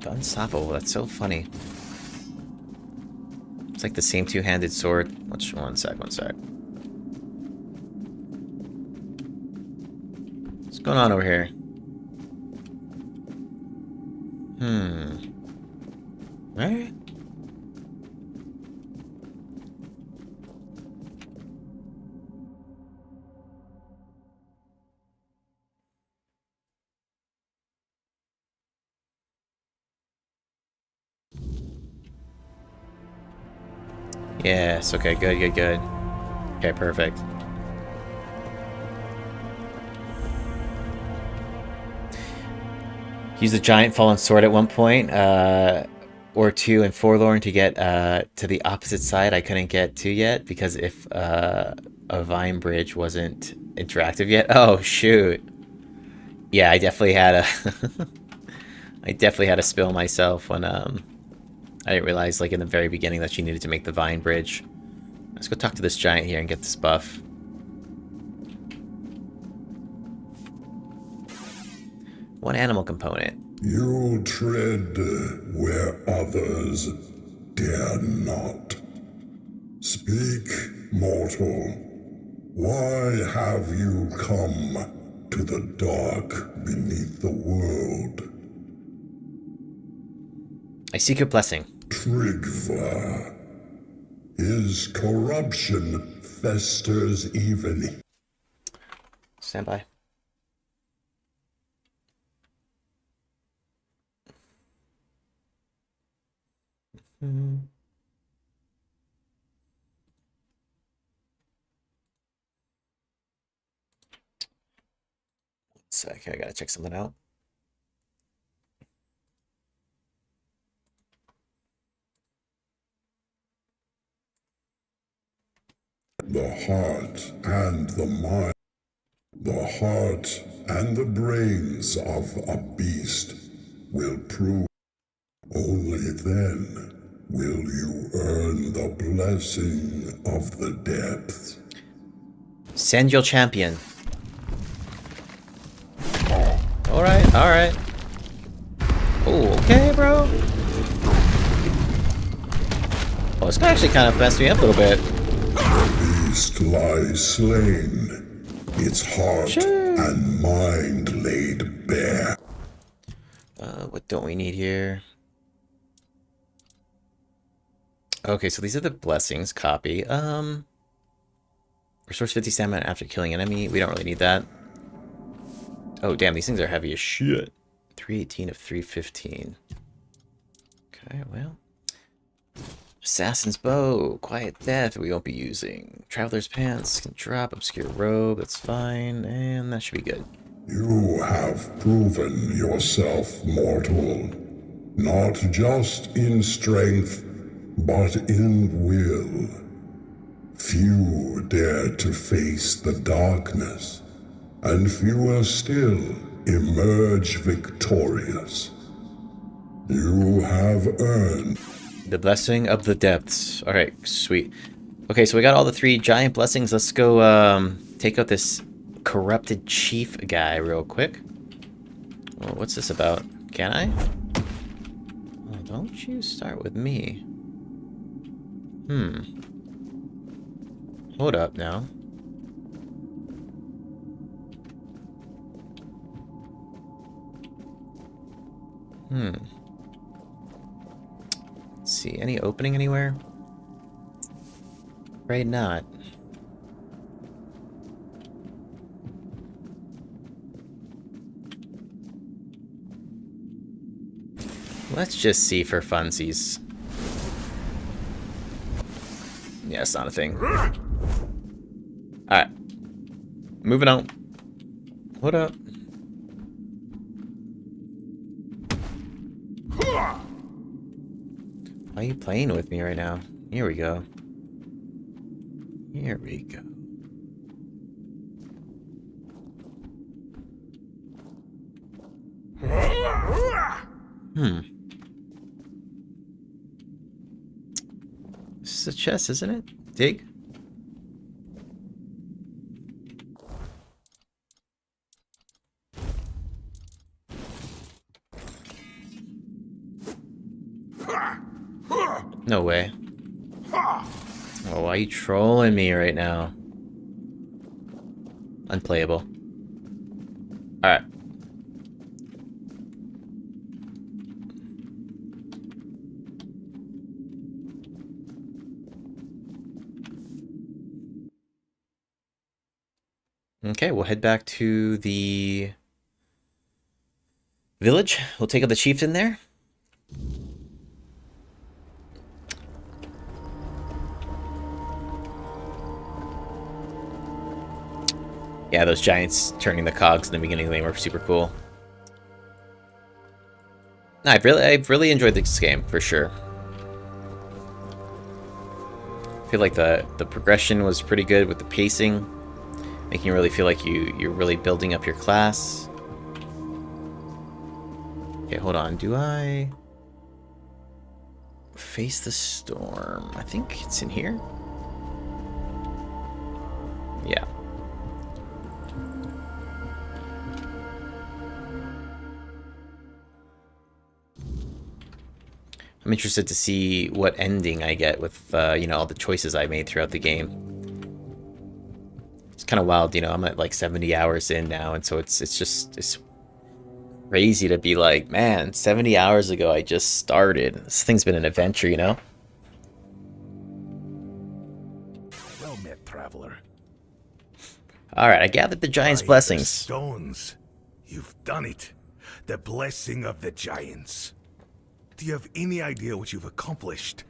[SPEAKER 1] Unstoppable. That's so funny. It's like the same two-handed sword. One sec. What's going on over here? Alright. Yes, okay, good. Okay, perfect. Use the giant fallen sword at one point, or two in Forlorn to get to the opposite side I couldn't get to yet, because if a vine bridge wasn't interactive yet. Oh, shoot. Yeah, I definitely had a... I definitely had to spill myself when, I didn't realize, like, in the very beginning that you needed to make the vine bridge. Let's go talk to this giant here and get this buff. One animal component.
[SPEAKER 11] You tread where others dare not. Speak, mortal. Why have you come to the dark beneath the world?
[SPEAKER 1] I seek your blessing.
[SPEAKER 11] Trigva. His corruption festers even.
[SPEAKER 1] Stand by. One sec, I gotta check something out.
[SPEAKER 11] The heart and the mind. The heart and the brains of a beast will prove. Only then will you earn the blessing of the depths.
[SPEAKER 1] Send your champion. Alright. Oh, okay, bro. Oh, this guy actually kind of messed me up a little bit.
[SPEAKER 11] The beast lies slain, its heart and mind laid bare.
[SPEAKER 1] What don't we need here? Okay, so these are the blessings. Copy. Restores 50 stamina after killing enemy. We don't really need that. Oh, damn, these things are heavy as shit. 318 of 315. Okay, well. Assassin's Bow. Quiet Death we won't be using. Traveler's Pants can drop. Obscure Robe, that's fine. And that should be good.
[SPEAKER 11] You have proven yourself mortal. Not just in strength, but in will. Few dare to face the darkness, and fewer still emerge victorious. You have earned
[SPEAKER 1] the blessing of the depths. Alright, sweet. Okay, so we got all the 3 giant blessings. Let's go take out this corrupted chief guy real quick. Well, what's this about? Can I? Oh, don't you start with me. Hold up now. Let's see, any opening anywhere? Right, not. Let's just see for funsies. Yeah, it's not a thing. Alright. Moving on. What up? Why are you playing with me right now? Here we go. Here we go. This is a chest, isn't it? Dig? No way. Oh, why are you trolling me right now? Unplayable. Alright. Okay, we'll head back to the village. We'll take out the chieftain there. Yeah, those giants turning the cogs in the beginning of the game were super cool. No, I've really enjoyed this game for sure. I feel like the progression was pretty good with the pacing, making you really feel like you're really building up your class. Okay, hold on. Do I face the storm? I think it's in here. Yeah. I'm interested to see what ending I get with, you know, all the choices I made throughout the game. It's kind of wild, you know, I'm at like 70 hours in now, and so it's crazy to be like, man, 70 hours ago I just started. This thing's been an adventure, you know?
[SPEAKER 5] Well met, traveler.
[SPEAKER 1] Alright, I gathered the giant's blessings.
[SPEAKER 5] Stones. You've done it. The blessing of the giants. Do you have any idea what you've accomplished?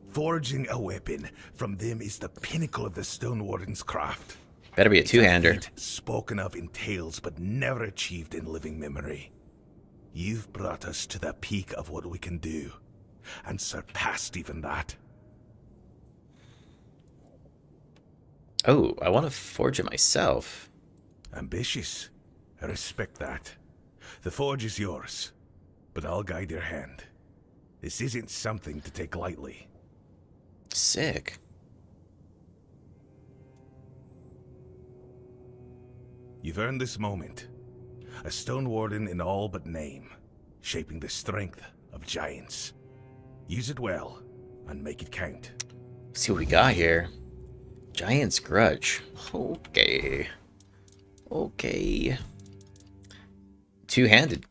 [SPEAKER 5] Forging a weapon from them is the pinnacle of the Stone Warden's craft.
[SPEAKER 1] Better be a two-hander.
[SPEAKER 5] Spoken of in tales, but never achieved in living memory. You've brought us to the peak of what we can do, and surpassed even that.
[SPEAKER 1] Oh, I want to forge it myself.
[SPEAKER 5] Ambitious. I respect that. The forge is yours, but I'll guide your hand. This isn't something to take lightly.
[SPEAKER 1] Sick.
[SPEAKER 5] You've earned this moment. A Stone Warden in all but name, shaping the strength of giants. Use it well, and make it count.
[SPEAKER 1] Let's see what we got here. Giant's Grudge. Okay. Okay. Two-handed.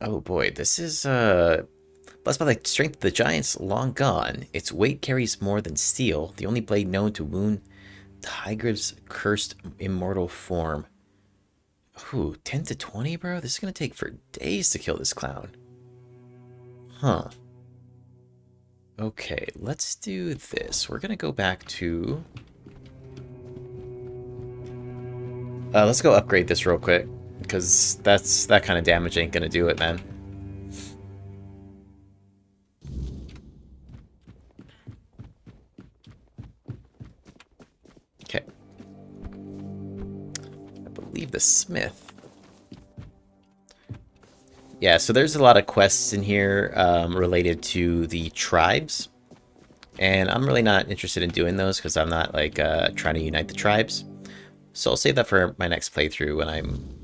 [SPEAKER 1] Oh boy, this is, blessed by the strength of the giants, long gone. Its weight carries more than steel, the only blade known to wound Tigre's cursed immortal form. Ooh, 10 to 20, bro? This is gonna take for days to kill this clown. Huh. Okay, let's do this. We're gonna go back to... let's go upgrade this real quick, because that kind of damage ain't gonna do it, man. Okay. I believe the smith. Yeah, so there's a lot of quests in here related to the tribes. And I'm really not interested in doing those because I'm not like trying to unite the tribes. So I'll save that for my next playthrough when I'm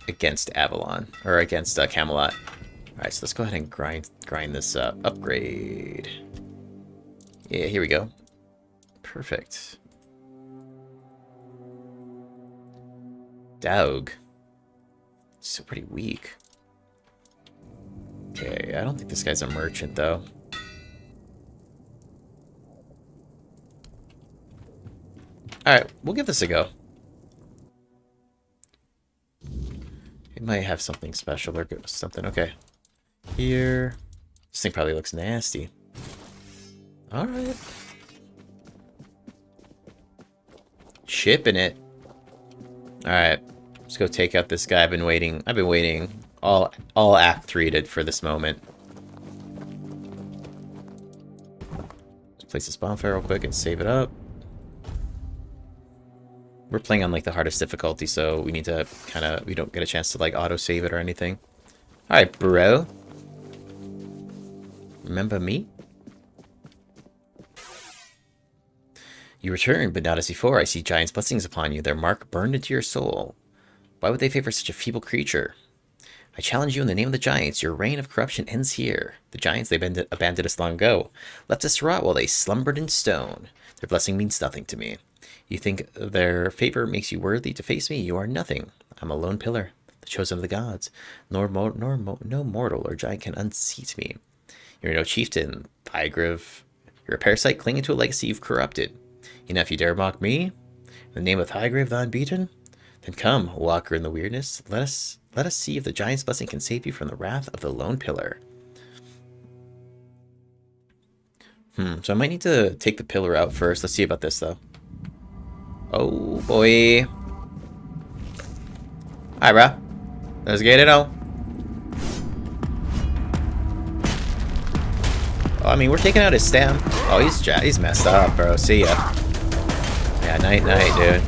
[SPEAKER 1] against Avalon, or against Camelot. Alright, so let's go ahead and grind this up. Upgrade. Yeah, here we go. Perfect. Daug. Still pretty weak. Okay, I don't think this guy's a merchant, though. Alright, we'll give this a go. It might have something special or something. Okay. Here. This thing probably looks nasty. Alright. Shipping it. Alright. Let's go take out this guy. I've been waiting all Act 3 for this moment. Let's place this bonfire real quick and save it up. We're playing on like the hardest difficulty, so we need to we don't get a chance to like auto save it or anything. Alright, bro. Remember me? You return, but not as before. I see giants' blessings upon you, their mark burned into your soul. Why would they favor such a feeble creature? I challenge you in the name of the giants. Your reign of corruption ends here. The giants, they abandoned us long ago, left us to rot while they slumbered in stone. Their blessing means nothing to me. You think their favor makes you worthy to face me? You are nothing. I'm a lone pillar, the chosen of the gods. No mortal or giant can unseat me. You're no chieftain, Thygriv. You're a parasite clinging to a legacy you've corrupted. You know, if you dare mock me, in the name of Thygriv the unbeaten, then come, walker in the Wyrdness. Let us see if the giant's blessing can save you from the wrath of the lone pillar. So I might need to take the pillar out first. Let's see about this, though. Oh, boy. Hi, bro. Let's get it on. Oh, I mean, we're taking out his stem. Oh, he's messed up, bro. See ya. Yeah, night, dude.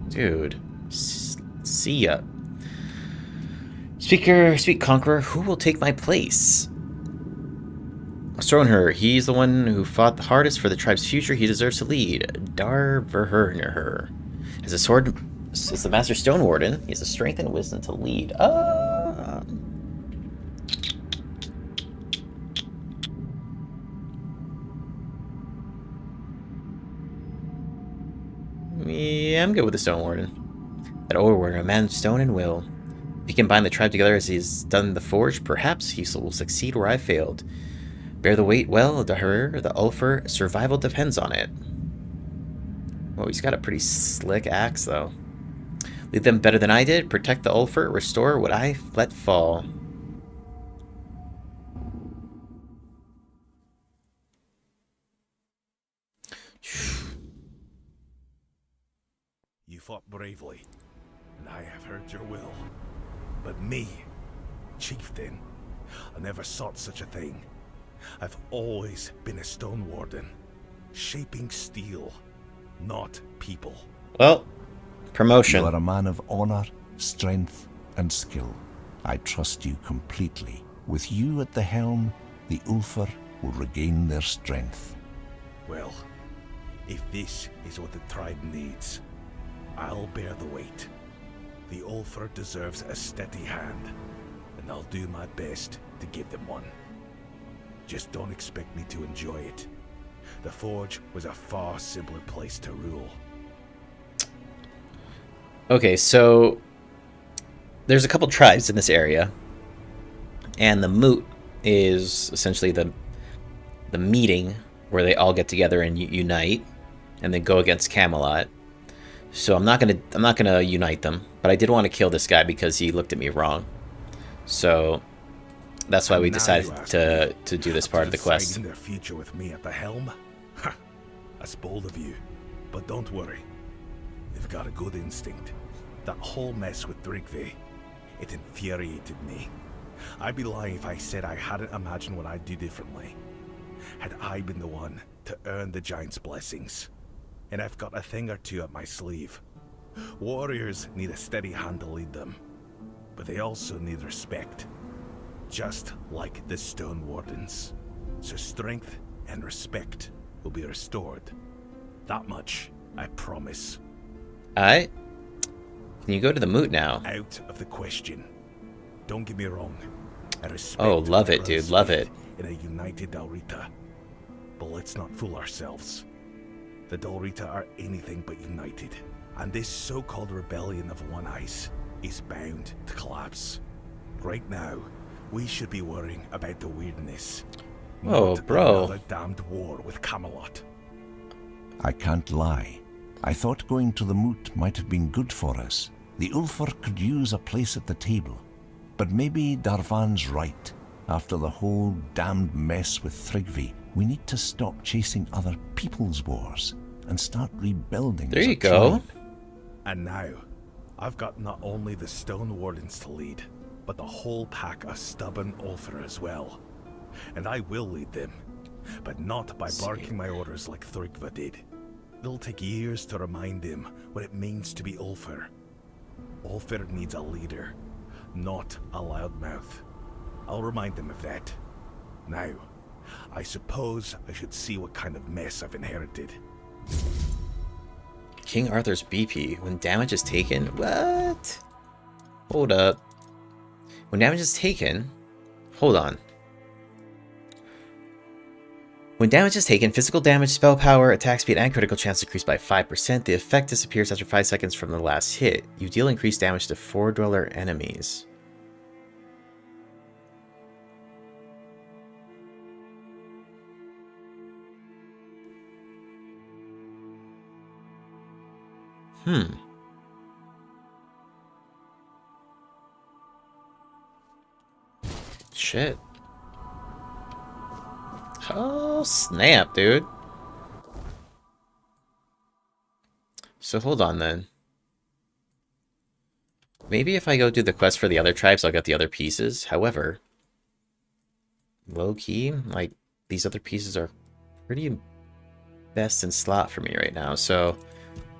[SPEAKER 1] Dude. See ya. Speak Conqueror, who will take my place? Stronher, he's the one who fought the hardest for the tribe's future. He deserves to lead. Darverherner. As the Master Stone Warden, he has the strength and wisdom to lead. Yeah, I'm good with the Stone Warden. That old warden, a man of stone and will. If he can bind the tribe together as he's done the Forge, perhaps he will succeed where I failed. Bear the weight well, the Ulfer. Survival depends on it. Well, he's got a pretty slick axe, though. Lead them better than I did. Protect the Ulfer. Restore what I let fall.
[SPEAKER 5] You fought bravely, and I have heard your will. But me, chieftain, I never sought such a thing. I've always been a stone warden, shaping steel, not people.
[SPEAKER 1] Well, promotion.
[SPEAKER 12] You are a man of honor, strength, and skill. I trust you completely. With you at the helm, the Ulfer will regain their strength.
[SPEAKER 5] Well, if this is what the tribe needs, I'll bear the weight. The Ulfer deserves a steady hand, and I'll do my best to give them one. Just don't expect me to enjoy it. The Forge was a far simpler place to rule.
[SPEAKER 1] Okay, so there's a couple tribes in this area, and the moot is essentially the meeting where they all get together and unite, and then go against Camelot. So I'm not gonna unite them, but I did want to kill this guy because he looked at me wrong. So that's why we decided to do this part of the quest.
[SPEAKER 5] Their future with me at the helm? Ha! That's bold of you, but don't worry. They've got a good instinct. That whole mess with Drigve, it infuriated me. I'd be lying if I said I hadn't imagined what I'd do differently. Had I been the one to earn the giant's blessings. And I've got a thing or two up my sleeve. Warriors need a steady hand to lead them, but they also need respect. Just like the Stone Wardens. So strength and respect will be restored. That much, I promise.
[SPEAKER 1] Alright. Can you go to the moot now?
[SPEAKER 5] Out of the question. Don't get me wrong. I respect.
[SPEAKER 1] Oh, love it, dude. Love it.
[SPEAKER 5] In a united Alrita. But let's not fool ourselves. The Dalrita are anything but united, and this so-called rebellion of One Ice is bound to collapse. Right now, we should be worrying about the Wyrdness.
[SPEAKER 1] Oh,
[SPEAKER 5] not
[SPEAKER 1] bro.
[SPEAKER 5] another damned war with Camelot.
[SPEAKER 12] I can't lie. I thought going to the moot might have been good for us. The Ulfr could use a place at the table. But maybe Darvan's right. After the whole damned mess with Thrigvi, we need to stop chasing other people's wars and start rebuilding.
[SPEAKER 1] There
[SPEAKER 12] as a
[SPEAKER 1] you go.
[SPEAKER 12] tribe.
[SPEAKER 5] And now, I've got not only the Stone Wardens to lead, but the whole pack of stubborn Ulfr as well. And I will lead them, but not by barking my orders like Thrigva did. It'll take years to remind them what it means to be Ulfr. Ulfr needs a leader, not a loudmouth. I'll remind them of that. Now, I suppose I should see what kind of mess I've inherited.
[SPEAKER 1] King Arthur's BP. When damage is taken? What? Hold up. When damage is taken... Hold on. When damage is taken, physical damage, spell power, attack speed, and critical chance decrease by 5%. The effect disappears after 5 seconds from the last hit. You deal increased damage to fore-dweller enemies. Shit. Oh, snap, dude. So hold on then. Maybe if I go do the quest for the other tribes, I'll get the other pieces. However, low key, like, these other pieces are pretty best in slot for me right now. So,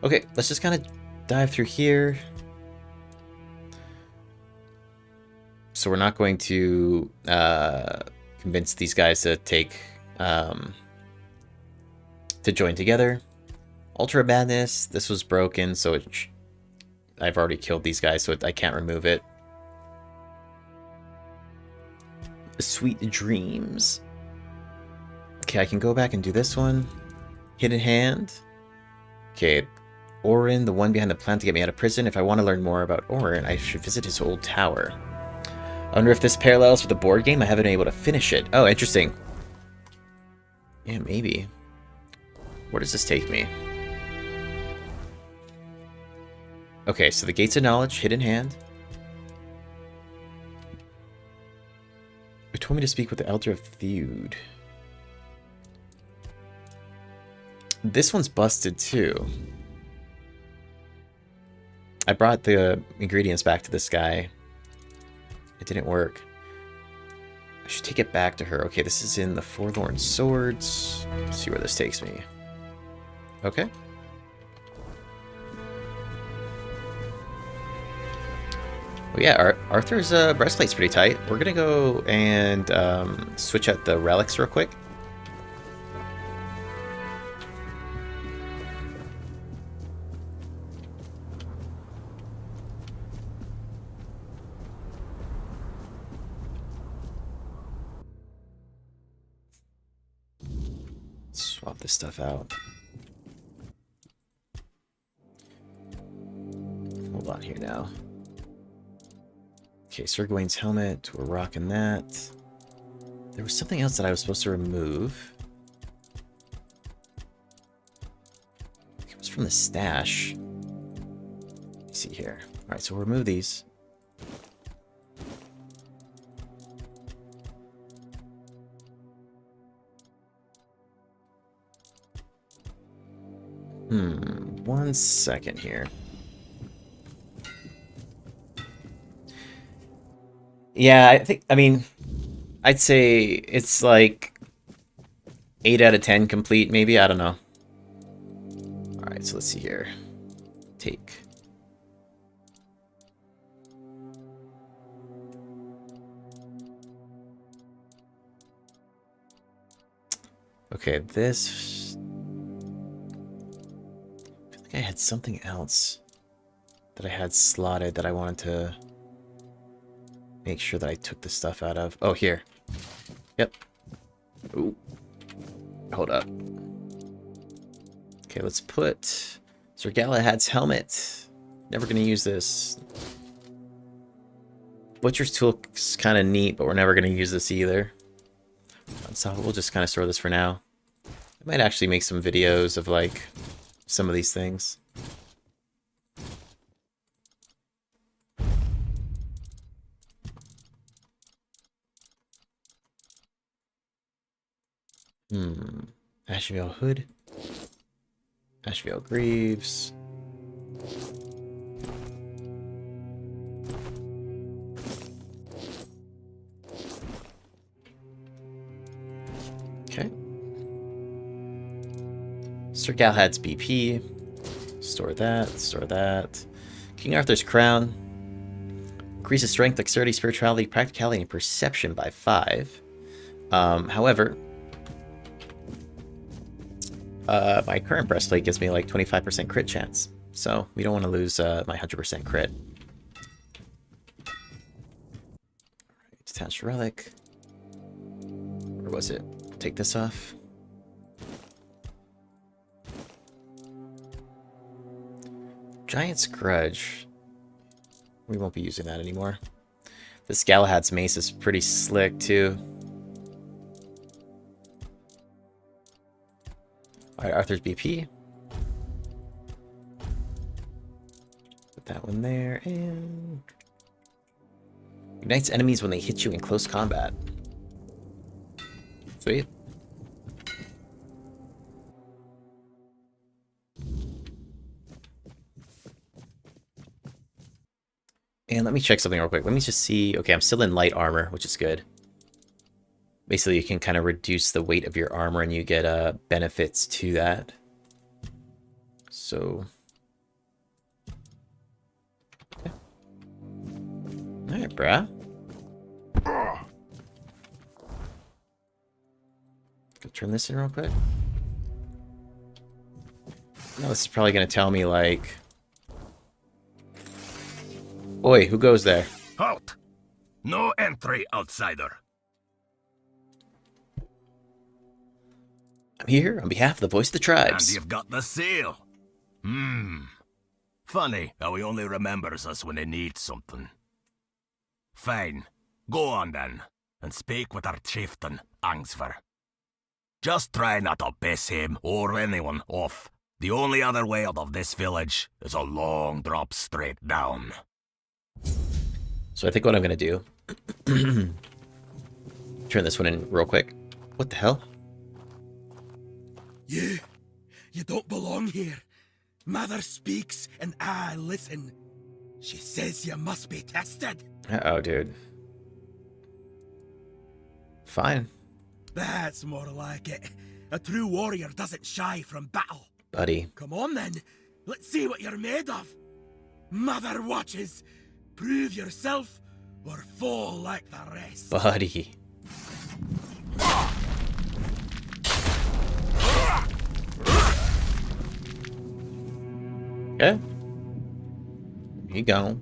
[SPEAKER 1] okay, let's just kind of dive through here. So we're not going to convince these guys to take to join together. Ultra Badness, this was broken, so I've already killed these guys, so I can't remove it. Sweet Dreams. Okay, I can go back and do this one. Hidden Hand. Okay, Orin, the one behind the plan to get me out of prison. If I want to learn more about Orin, I should visit his old tower. I wonder if this parallels with the board game. I haven't been able to finish it. Oh, interesting. Yeah, maybe. Where does this take me? Okay, so the Gates of Knowledge, Hidden Hand. It told me to speak with the Elder of Theud. This one's busted too. I brought the ingredients back to this guy. It didn't work. I should take it back to her. Okay, this is in the Forlorn Swords. Let's see where this takes me. Okay. Well, yeah, Arthur's breastplate's pretty tight. We're gonna go and switch out the relics real quick. Swap this stuff out. Hold on here now. Okay, Sir Gawain's helmet. We're rocking that. There was something else that I was supposed to remove. It was from the stash. Let me see here. Alright, so we'll remove these. One second here. Yeah, I'd say it's like 8 out of 10 complete, maybe. I don't know. Alright, so let's see here. Take. Okay, this... I had something else that I had slotted that I wanted to make sure that I took the stuff out of. Oh, here. Yep. Ooh. Hold up. Okay, let's put Sir Galahad's helmet. Never gonna use this. Butcher's tool's kind of neat, but we're never gonna use this either. So we'll just kind of store this for now. I might actually make some videos of like some of these things. Ashvale Hood. Ashvale Greaves. Okay. Sir Galahad's BP. Store that, store that. King Arthur's Crown. Increases strength, dexterity, spirituality, practicality, and perception by 5. However, my current breastplate gives me like 25% crit chance. So we don't want to lose my 100% crit. Alright, detached relic. Where was it? Take this off. Giant's Grudge. We won't be using that anymore. This Galahad's mace is pretty slick too. Alright, Arthur's BP. Put that one there, and... Ignites enemies when they hit you in close combat. Sweet. And let me check something real quick. Let me just see... Okay, I'm still in light armor, which is good. Basically, you can kind of reduce the weight of your armor and you get benefits to that. So... Okay. Alright, bruh. Go turn this in real quick. No, this is probably going to tell me, like... Oi, who goes there?
[SPEAKER 13] Halt! No entry, outsider.
[SPEAKER 1] I'm here on behalf of the voice of the tribes.
[SPEAKER 13] And you've got the seal. Funny how he only remembers us when he needs something. Fine. Go on then, and speak with our chieftain, Angsver. Just try not to piss him or anyone off. The only other way out of this village is a long drop straight down.
[SPEAKER 1] So I think what I'm going to do... turn this one in real quick. What the hell?
[SPEAKER 14] You don't belong here. Mother speaks and I listen. She says you must be tested.
[SPEAKER 1] Uh-oh, dude. Fine.
[SPEAKER 14] That's more like it. A true warrior doesn't shy from battle.
[SPEAKER 1] Buddy.
[SPEAKER 14] Come on then. Let's see what you're made of. Mother watches. Prove yourself or fall like the rest.
[SPEAKER 1] Buddy. Okay. Here you go.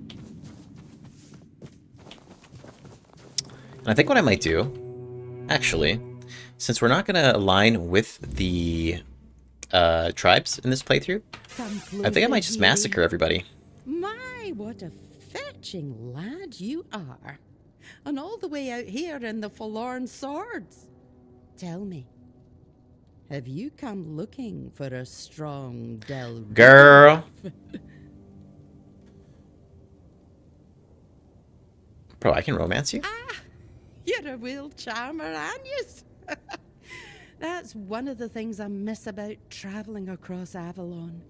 [SPEAKER 1] And I think what I might do, actually, since we're not going to align with the tribes in this playthrough, I think I might just massacre everybody.
[SPEAKER 15] My, what a fetching lad you are. And all the way out here in the forlorn swords. Tell me, have you come looking for a strong Del
[SPEAKER 1] Girl. Bro, I can romance you?
[SPEAKER 15] Ah, you're a real charmer, aren't you? That's one of the things I miss about traveling across Avalon.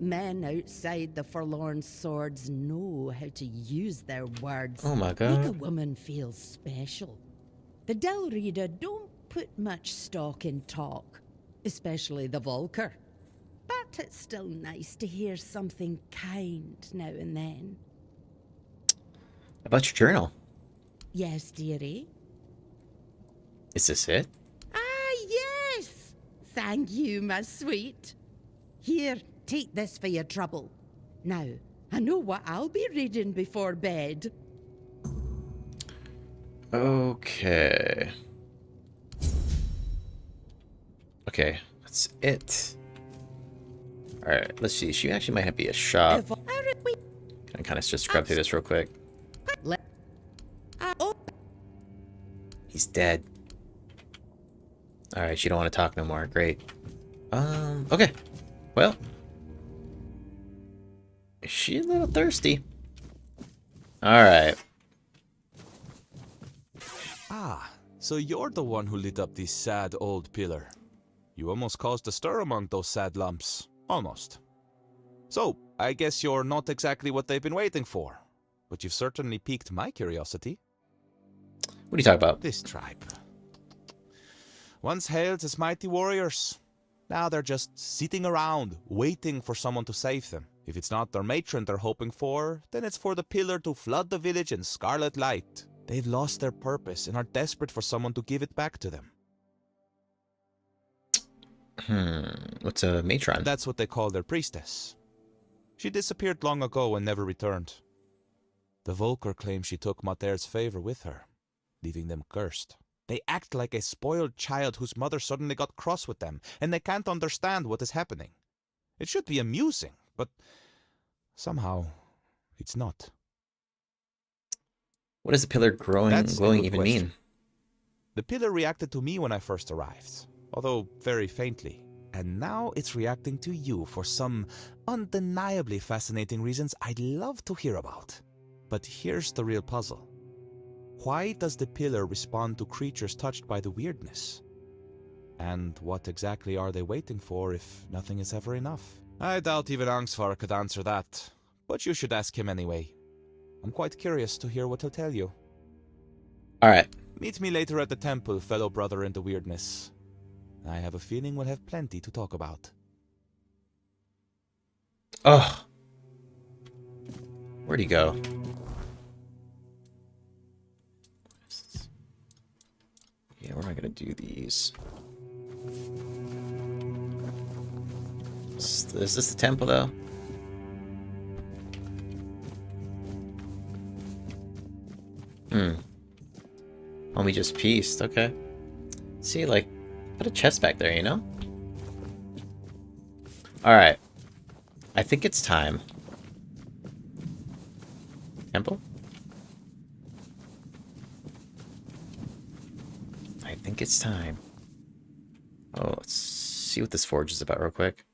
[SPEAKER 15] Men outside the forlorn swords know how to use their words.
[SPEAKER 1] Oh my god.
[SPEAKER 15] Make a woman feel special. The Del Reader don't put much stock in talk, especially the Volker. But it's still nice to hear something kind now and then.
[SPEAKER 1] About your journal.
[SPEAKER 15] Yes, dearie?
[SPEAKER 1] Is this it?
[SPEAKER 15] Ah, yes! Thank you, my sweet. Here, take this for your trouble. Now, I know what I'll be reading before bed.
[SPEAKER 1] Okay. Okay, that's it. Alright, let's see. She actually might be a shop. Can I kind of just scrub through this real quick? He's dead. Alright, she don't want to talk no more. Great. Okay. Well. Is she a little thirsty? Alright.
[SPEAKER 16] Ah, so you're the one who lit up this sad old pillar. You almost caused a stir among those sad lumps. Almost. So, I guess you're not exactly what they've been waiting for. But you've certainly piqued my curiosity.
[SPEAKER 1] What are you talking about?
[SPEAKER 16] This tribe. Once hailed as mighty warriors. Now they're just sitting around, waiting for someone to save them. If it's not their matron they're hoping for, then it's for the pillar to flood the village in scarlet light. They've lost their purpose and are desperate for someone to give it back to them.
[SPEAKER 1] What's a matron?
[SPEAKER 16] That's what they call their priestess. She disappeared long ago and never returned. The Volker claim she took Mater's favor with her, leaving them cursed. They act like a spoiled child whose mother suddenly got cross with them, and they can't understand what is happening. It should be amusing, but somehow it's not.
[SPEAKER 1] What does the pillar glowing even
[SPEAKER 16] question.
[SPEAKER 1] mean?
[SPEAKER 16] The pillar reacted to me when I first arrived, although very faintly. And now it's reacting to you for some undeniably fascinating reasons I'd love to hear about. But here's the real puzzle. Why does the pillar respond to creatures touched by the Wyrdness? And what exactly are they waiting for if nothing is ever enough? I doubt even Angsvar could answer that, but you should ask him anyway. I'm quite curious to hear what he'll tell you.
[SPEAKER 1] Alright.
[SPEAKER 16] Meet me later at the temple, fellow brother in the Wyrdness. I have a feeling we'll have plenty to talk about.
[SPEAKER 1] Oh. Where'd he go? Yeah, we're not gonna do these. Is this the temple, though? Homie just pieced. Okay. See, like, put a chest back there, you know? Alright. I think it's time. Temple? I think it's time. Oh, let's see what this forge is about real quick.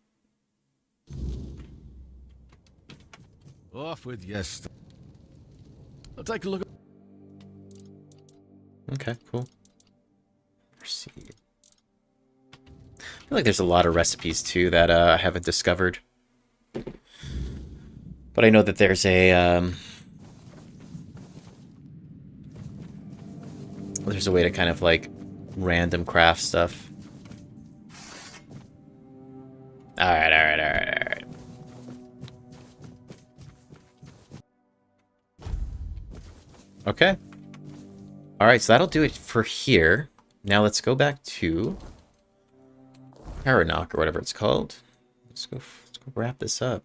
[SPEAKER 14] Off with yes. I'll take a look.
[SPEAKER 1] Okay, cool. Proceed. I feel like there's a lot of recipes too that I haven't discovered. But I know that there's a there's a way to kind of like random craft stuff. Alright. Okay. Alright, so that'll do it for here. Now let's go back to Cuanacht, or whatever it's called. Let's go wrap this up.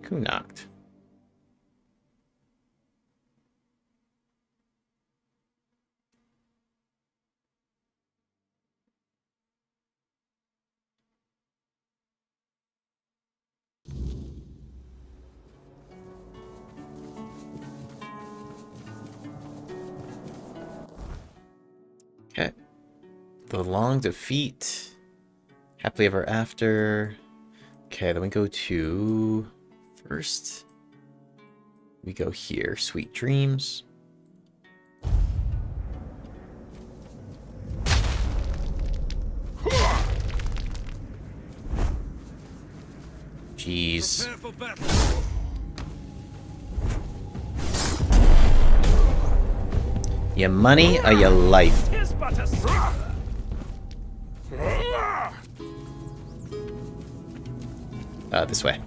[SPEAKER 1] Cuanacht. Okay. The long defeat. Happily ever after. Okay, then we go to... First, we go here. Sweet dreams. Jeez. Your money or your life? This way.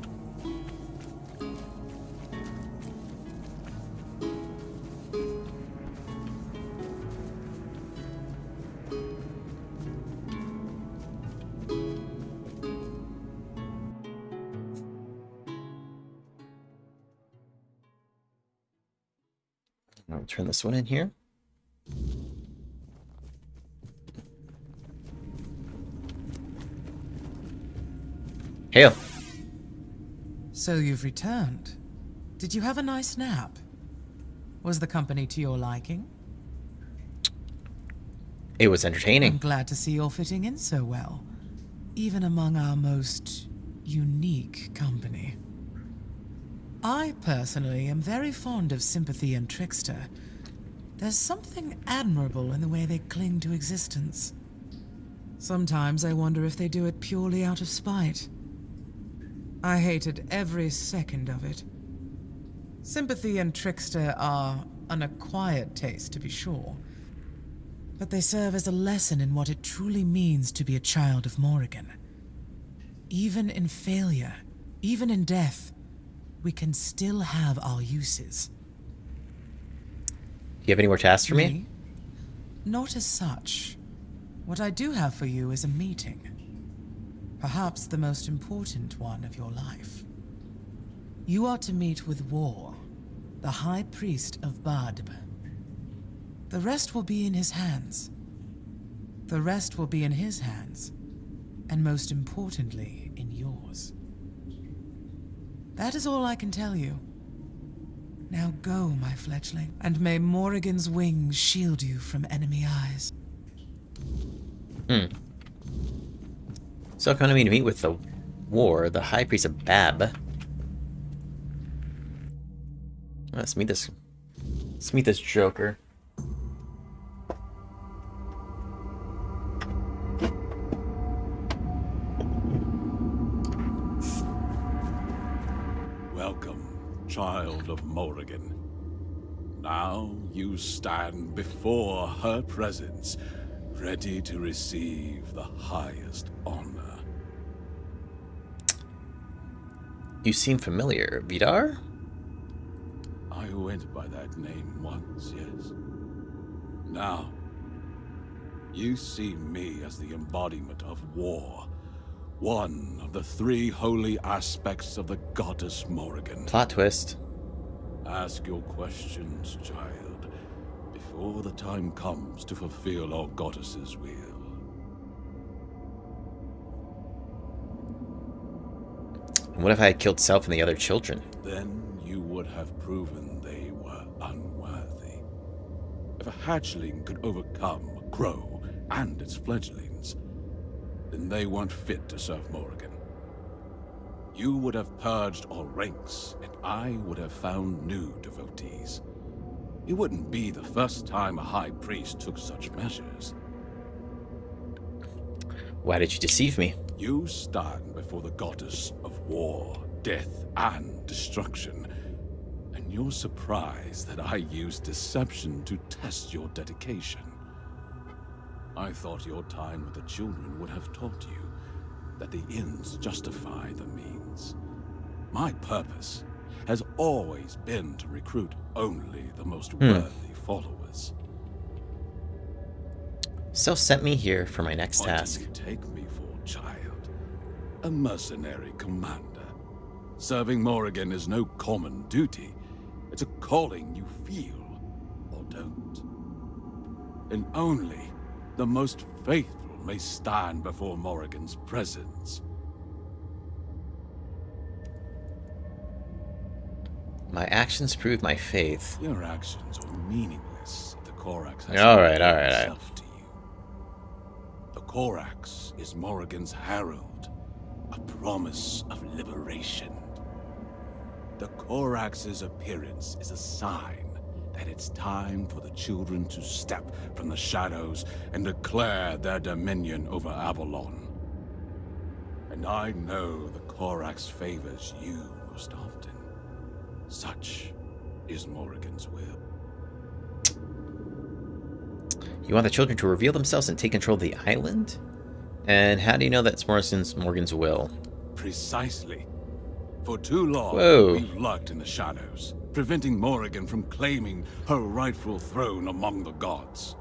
[SPEAKER 1] I'll turn this one in here. Hail.
[SPEAKER 17] So you've returned. Did you have a nice nap? Was the company to your liking?
[SPEAKER 1] It was entertaining.
[SPEAKER 17] I'm glad to see you're fitting in so well, even among our most unique company. I personally am very fond of Sympathy and Trickster. There's something admirable in the way they cling to existence. Sometimes I wonder if they do it purely out of spite. I hated every second of it. Sympathy and Trickster are an acquired taste, to be sure, but they serve as a lesson in what it truly means to be a child of Morrigan. Even in failure, even in death, we can still have our uses.
[SPEAKER 1] Do you have any more tasks for me?
[SPEAKER 17] Not as such. What I do have for you is a meeting. Perhaps the most important one of your life. You are to meet with War, the High Priest of Bardb. The rest will be in his hands. The rest will be in his hands, and most importantly, in yours. That is all I can tell you. Now go, my fledgling, and may Morrigan's wings shield you from enemy eyes.
[SPEAKER 1] So come to me to meet with the War, the High Priest of Bab. Let's meet this Joker.
[SPEAKER 18] Welcome, child of Morrigan. Now you stand before her presence, ready to receive the highest honor.
[SPEAKER 1] You seem familiar, Vidar?
[SPEAKER 18] I went by that name once, yes. Now, you see me as the embodiment of war, one of the three holy aspects of the goddess Morrigan.
[SPEAKER 1] Plot twist.
[SPEAKER 18] Ask your questions, child, before the time comes to fulfill our goddess's will.
[SPEAKER 1] And what if I had killed Self and the other children?
[SPEAKER 18] Then you would have proven they were unworthy. If a hatchling could overcome a crow and its fledglings, then they weren't fit to serve Morrigan. You would have purged our ranks, and I would have found new devotees. It wouldn't be the first time a high priest took such measures.
[SPEAKER 1] Why did you deceive me?
[SPEAKER 18] You stand before the goddess of war, death, and destruction, and you're surprised that I used deception to test your dedication. I thought your time with the children would have taught you that the ends justify the means. My purpose has always been to recruit only the most worthy followers.
[SPEAKER 1] Self sent me here for my next task.
[SPEAKER 18] What do you take me for, child? A mercenary commander. Serving Morrigan is no common duty. It's a calling you feel or don't. And only the most faithful may stand before Morrigan's presence.
[SPEAKER 1] My actions prove my faith.
[SPEAKER 18] Your actions are meaningless if the Corax has
[SPEAKER 1] Alright.
[SPEAKER 18] itself to you. The Corax is Morrigan's herald, a promise of liberation. The Corax's appearance is a sign that it's time for the children to step from the shadows and declare their dominion over Avalon. And I know the Corax favors you most often. Such is Morrigan's will.
[SPEAKER 1] You want the children to reveal themselves and take control of the island? And how do you know that's Morgan's will?
[SPEAKER 18] Precisely. For too long, we've lurked in the shadows, preventing Morrigan from claiming her rightful throne among the gods.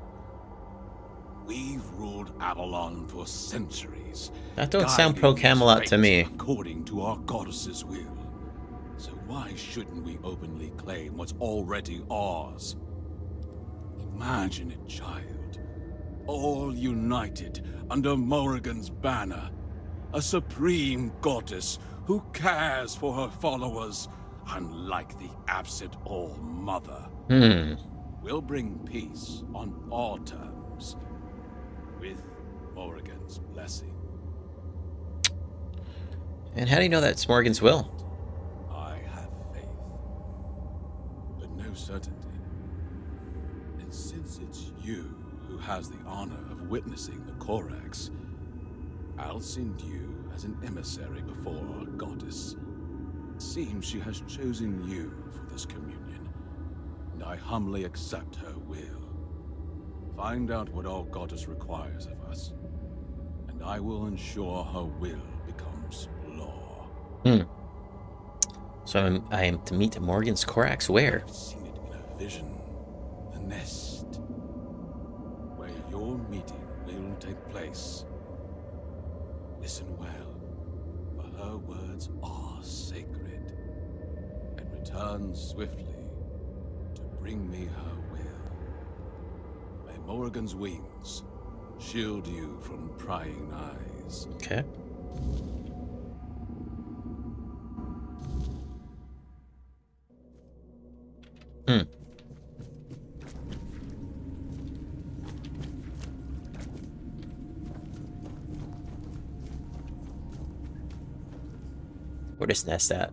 [SPEAKER 18] We've ruled Avalon for centuries.
[SPEAKER 1] That don't sound pro-Camelot to me.
[SPEAKER 18] According to our goddess's will. So why shouldn't we openly claim what's already ours? Imagine it, child. All united under Morrigan's banner. A supreme goddess who cares for her followers, unlike the absent All-Mother. We'll bring peace on our terms, with Morrigan's blessing.
[SPEAKER 1] And how do you know that's Morrigan's will?
[SPEAKER 18] I have faith, but no certainty. And since it's you who has the honor of witnessing the Corax, I'll send you as an emissary before our goddess. It seems she has chosen you for this communion, and I humbly accept her will. Find out what our goddess requires of us, and I will ensure her will becomes law.
[SPEAKER 1] So I am to meet Morrigan's Corax where?
[SPEAKER 18] I've seen it in a vision. The nest. Where your meeting will take place. Listen well, for her words are sacred. And return swiftly to bring me her will. May Morrigan's wings shield you from prying eyes.
[SPEAKER 1] Okay. Where is Nest at?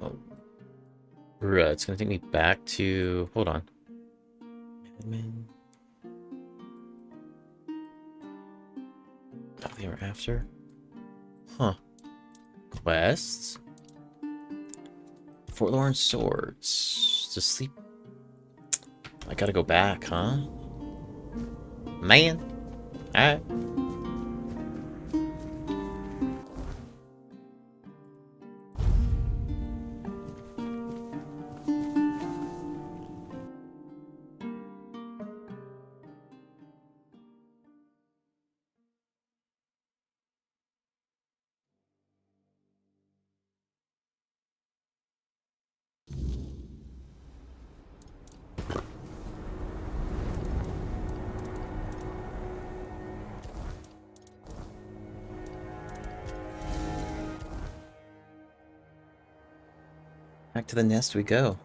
[SPEAKER 1] Oh. It's gonna take me back to... Hold on. Admin. Oh, they were after? Huh. Quests? Forlorn Swords. To sleep. I gotta go back, huh? Man. Alright. Back to the nest we go.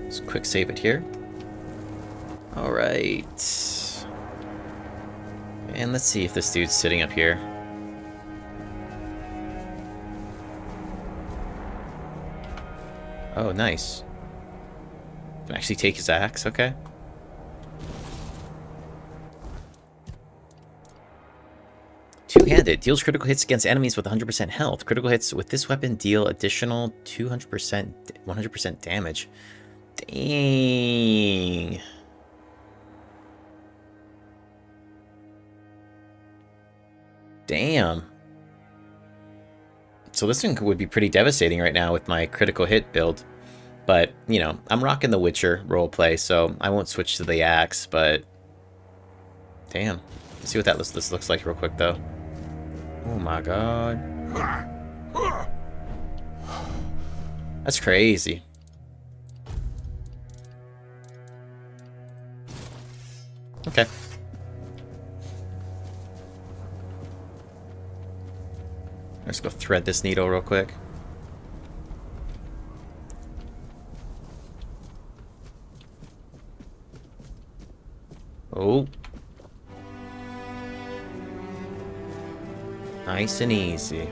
[SPEAKER 1] Let's quick save it here. Alright. And let's see if this dude's sitting up here. Oh, nice. Can actually take his axe, okay. Two-handed. Deals critical hits against enemies with 100% health. Critical hits with this weapon deal additional 100% damage. Dang. Damn. So this thing would be pretty devastating right now with my critical hit build. But, you know, I'm rocking the Witcher roleplay, so I won't switch to the axe, but... Damn. Let's see what this looks like real quick, though. Oh my god. That's crazy. Okay. Let's go thread this needle real quick. Oh. Nice and easy.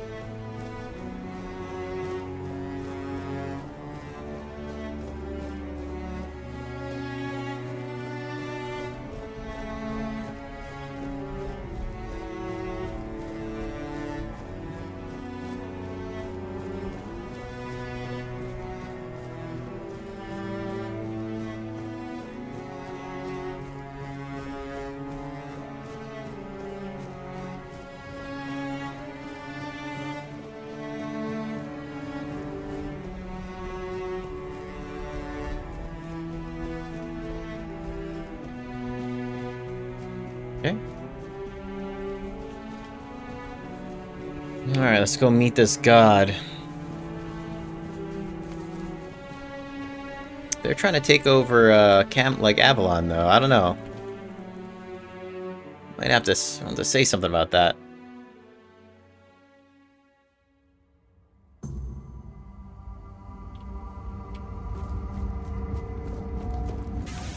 [SPEAKER 1] Alright, let's go meet this god. They're trying to take over Avalon, though. I don't know. Might have to say something about that.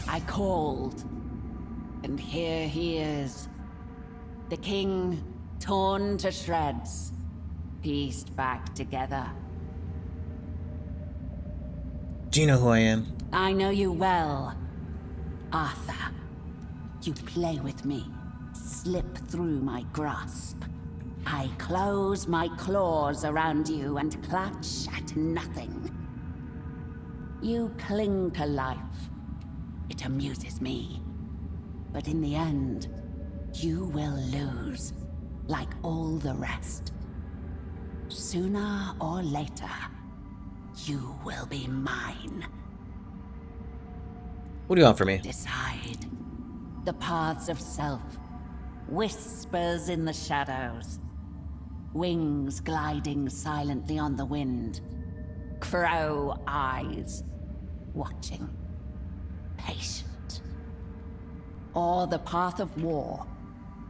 [SPEAKER 19] I called, and here he is. The king, torn to shreds, pieced back together.
[SPEAKER 1] Do you know who I am?
[SPEAKER 19] I know you well, Arthur. You play with me, slip through my grasp. I close my claws around you and clutch at nothing. You cling to life. It amuses me. But in the end, you will lose, like all the rest. Sooner or later, you will be mine.
[SPEAKER 1] What do you want from me?
[SPEAKER 19] Decide. The paths of self. Whispers in the shadows. Wings gliding silently on the wind. Crow eyes. Watching. Patient. Or the path of war.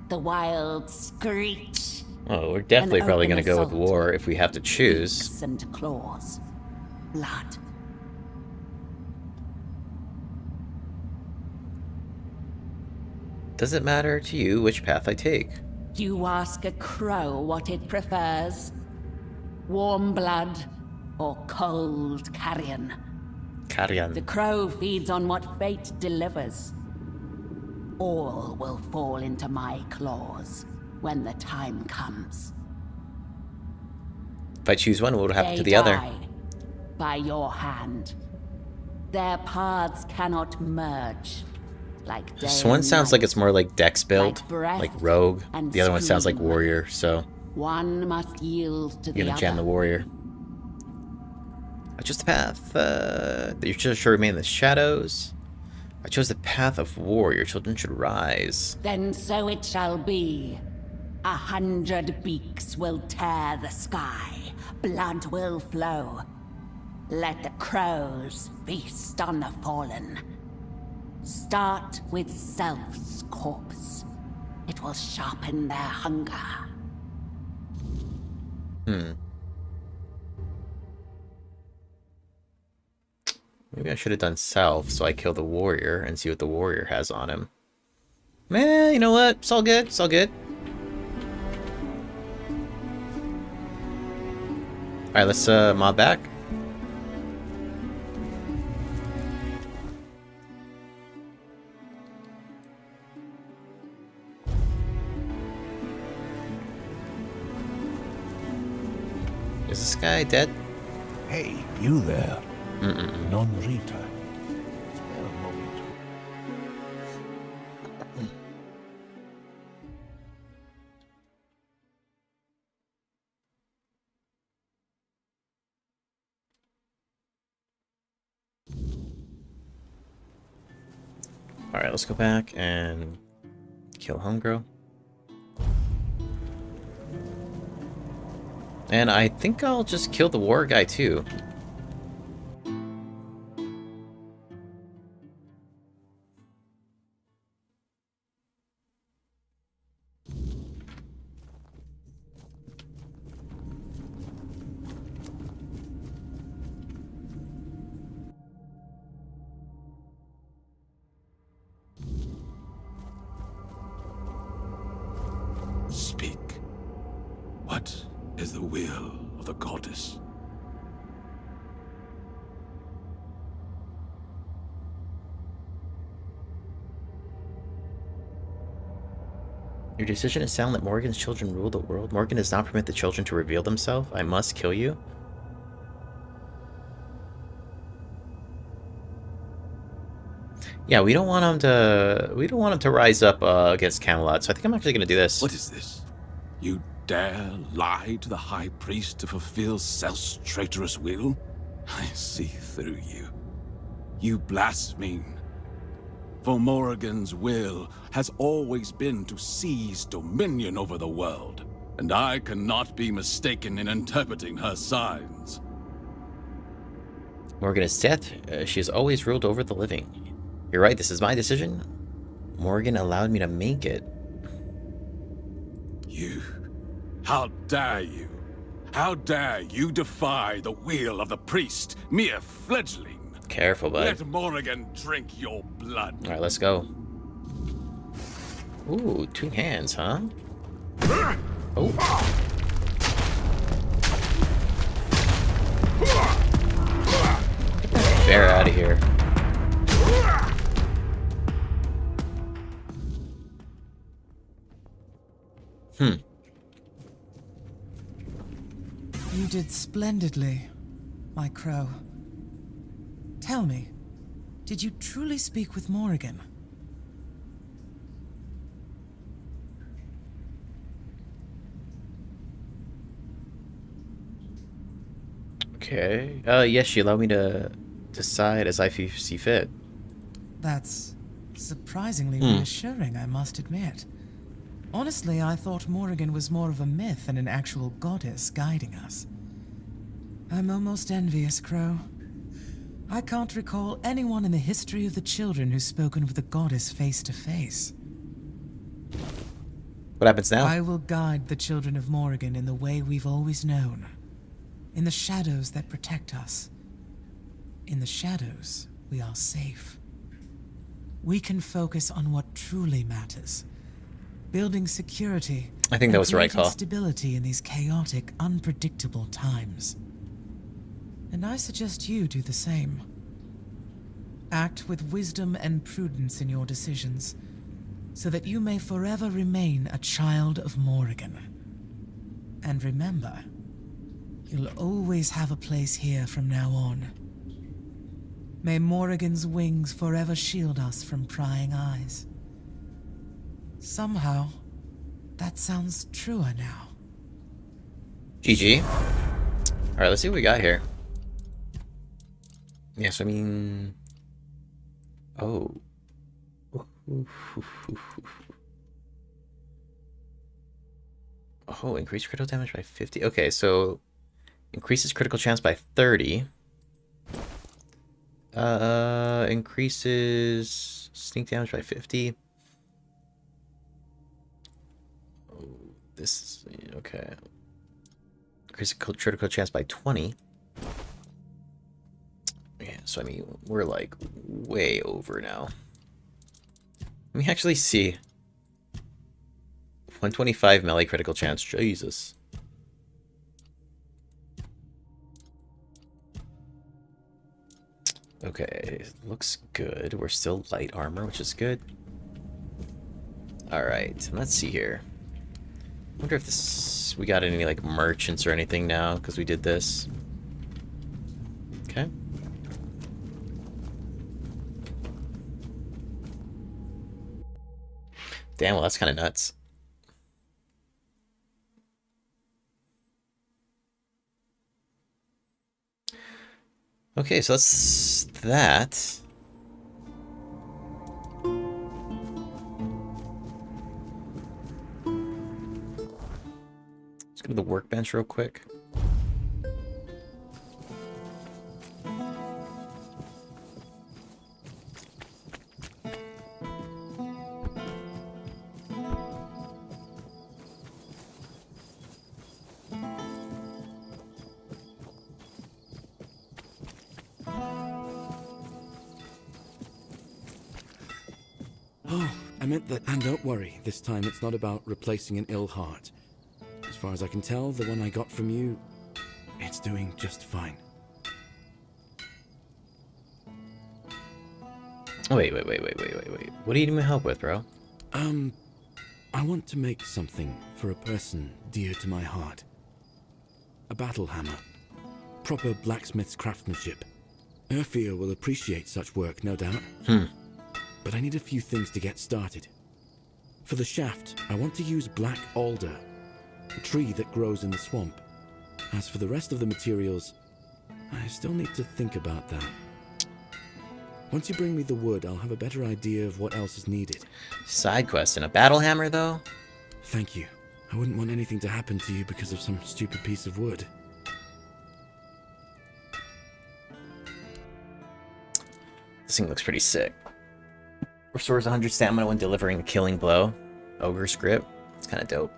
[SPEAKER 19] The wild screech.
[SPEAKER 1] Oh, we're definitely probably going to go with war if we have to choose.
[SPEAKER 19] Beaks and claws. Blood.
[SPEAKER 1] Does it matter to you which path I take?
[SPEAKER 19] You ask a crow what it prefers. Warm blood or cold carrion.
[SPEAKER 1] Carrion.
[SPEAKER 19] The crow feeds on what fate delivers. All will fall into my claws when the time comes.
[SPEAKER 1] If I choose one, what would happen to the
[SPEAKER 19] They
[SPEAKER 1] other?
[SPEAKER 19] die by your hand. Their paths cannot merge. Like
[SPEAKER 1] This one sounds like it's more like Dex build,
[SPEAKER 19] Like breath
[SPEAKER 1] like Rogue.
[SPEAKER 19] and
[SPEAKER 1] The other one sounds like
[SPEAKER 19] scream.
[SPEAKER 1] Warrior, so
[SPEAKER 19] One must yield to
[SPEAKER 1] I'm
[SPEAKER 19] the
[SPEAKER 1] gonna jam the
[SPEAKER 19] other.
[SPEAKER 1] Warrior. I chose the path that your children should remain in the shadows. I chose the path of war. Your children should rise.
[SPEAKER 19] Then so it shall be. 100 beaks will tear the sky. Blood will flow. Let the crows feast on the fallen. Start with self's corpse. It will sharpen their hunger.
[SPEAKER 1] Maybe I should have done self, so I kill the warrior and see what the warrior has on him. Man, you know what? It's all good. It's all good. Alright, let's mob back. Is this guy dead?
[SPEAKER 12] Hey, you there. Non Rita.
[SPEAKER 1] Alright, let's go back and kill Homegirl. And I think I'll just kill the war guy too.
[SPEAKER 18] Speak. What is the will of the goddess?
[SPEAKER 1] Your decision is sound. Let Morrigan's children rule the world. Morrigan does not permit the children to reveal themselves. I must kill you. Yeah, we don't want him to. We don't want him to rise up against Camelot. So I think I'm actually going to do this.
[SPEAKER 18] What is this? You dare lie to the High Priest to fulfill Self's traitorous will? I see through you. You blaspheme. For Morrigan's will has always been to seize dominion over the world. and I cannot be mistaken in interpreting her signs.
[SPEAKER 1] Morrigan is dead. She has always ruled over the living. You're right, this is my decision. Morrigan allowed me to make it.
[SPEAKER 18] You. How dare you? How dare you defy the will of the priest, mere fledgling?
[SPEAKER 1] Careful, bud.
[SPEAKER 18] Let Morrigan drink your blood.
[SPEAKER 1] Alright, let's go. Ooh, 2 hands, huh? Oh. Get that bear out of here.
[SPEAKER 17] You did splendidly, my crow. Tell me, did you truly speak with Morrigan?
[SPEAKER 1] Okay. Yes, she allowed me to decide as I see fit.
[SPEAKER 17] That's surprisingly reassuring, I must admit. Honestly, I thought Morrigan was more of a myth than an actual goddess guiding us. I'm almost envious, Crow. I can't recall anyone in the history of the children who's spoken with the goddess face to face.
[SPEAKER 1] What happens now?
[SPEAKER 17] I will guide the children of Morrigan in the way we've always known. In the shadows that protect us. In the shadows, we are safe. We can focus on what truly matters. Building security.
[SPEAKER 1] I think that was the right call.
[SPEAKER 17] Stability in these chaotic, unpredictable times. And I suggest you do the same. Act with wisdom and prudence in your decisions, so that you may forever remain a child of Morrigan. And remember, you'll always have a place here from now on. May Morrigan's wings forever shield us from prying eyes. Somehow, that sounds truer now.
[SPEAKER 1] GG. Alright, let's see what we got here. Yes, I mean... Oh. Oh, increase critical damage by 50. Okay, so... Increases critical chance by 30. Increases sneak damage by 50. Oh, this is... Okay. Increases critical chance by 20. Yeah, so I mean, we're like way over now. Let me actually see. 125 melee critical chance. Jesus. Okay, looks good. We're still light armor, which is good. Alright, let's see here. I wonder if this... We got any, like, merchants or anything now, because we did this. Okay. Damn, well, that's kind of nuts. Okay, so that's that. Let's go to the workbench real quick.
[SPEAKER 20] I meant that, and don't worry, this time it's not about replacing an ill heart. As far as I can tell, the one I got from you, it's doing just fine.
[SPEAKER 1] Wait. What do you need my help with, bro?
[SPEAKER 20] I want to make something for a person dear to my heart. A battle hammer. Proper blacksmith's craftsmanship. Urfia will appreciate such work, no doubt. But I need a few things to get started. For the shaft, I want to use black alder, a tree that grows in the swamp. As for the rest of the materials, I still need to think about that. Once you bring me the wood, I'll have a better idea of what else is needed.
[SPEAKER 1] Side quest and a battle hammer, though?
[SPEAKER 20] Thank you. I wouldn't want anything to happen to you because of some stupid piece of wood.
[SPEAKER 1] This thing looks pretty sick. Restores 100 stamina when delivering a killing blow. Ogre's Grip. It's kind of dope.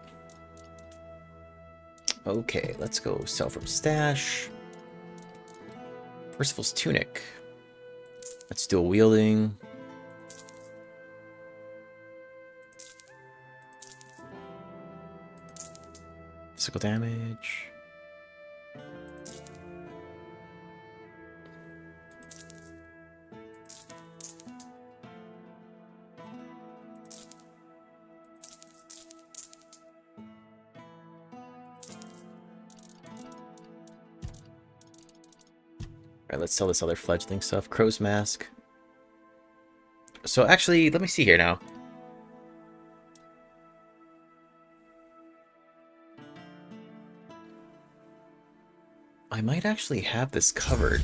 [SPEAKER 1] Okay, let's go sell from stash. Percival's Tunic. That's dual wielding. Physical damage. Alright, let's sell this other fledgling stuff. Crow's Mask. So actually, let me see here now. I might actually have this covered.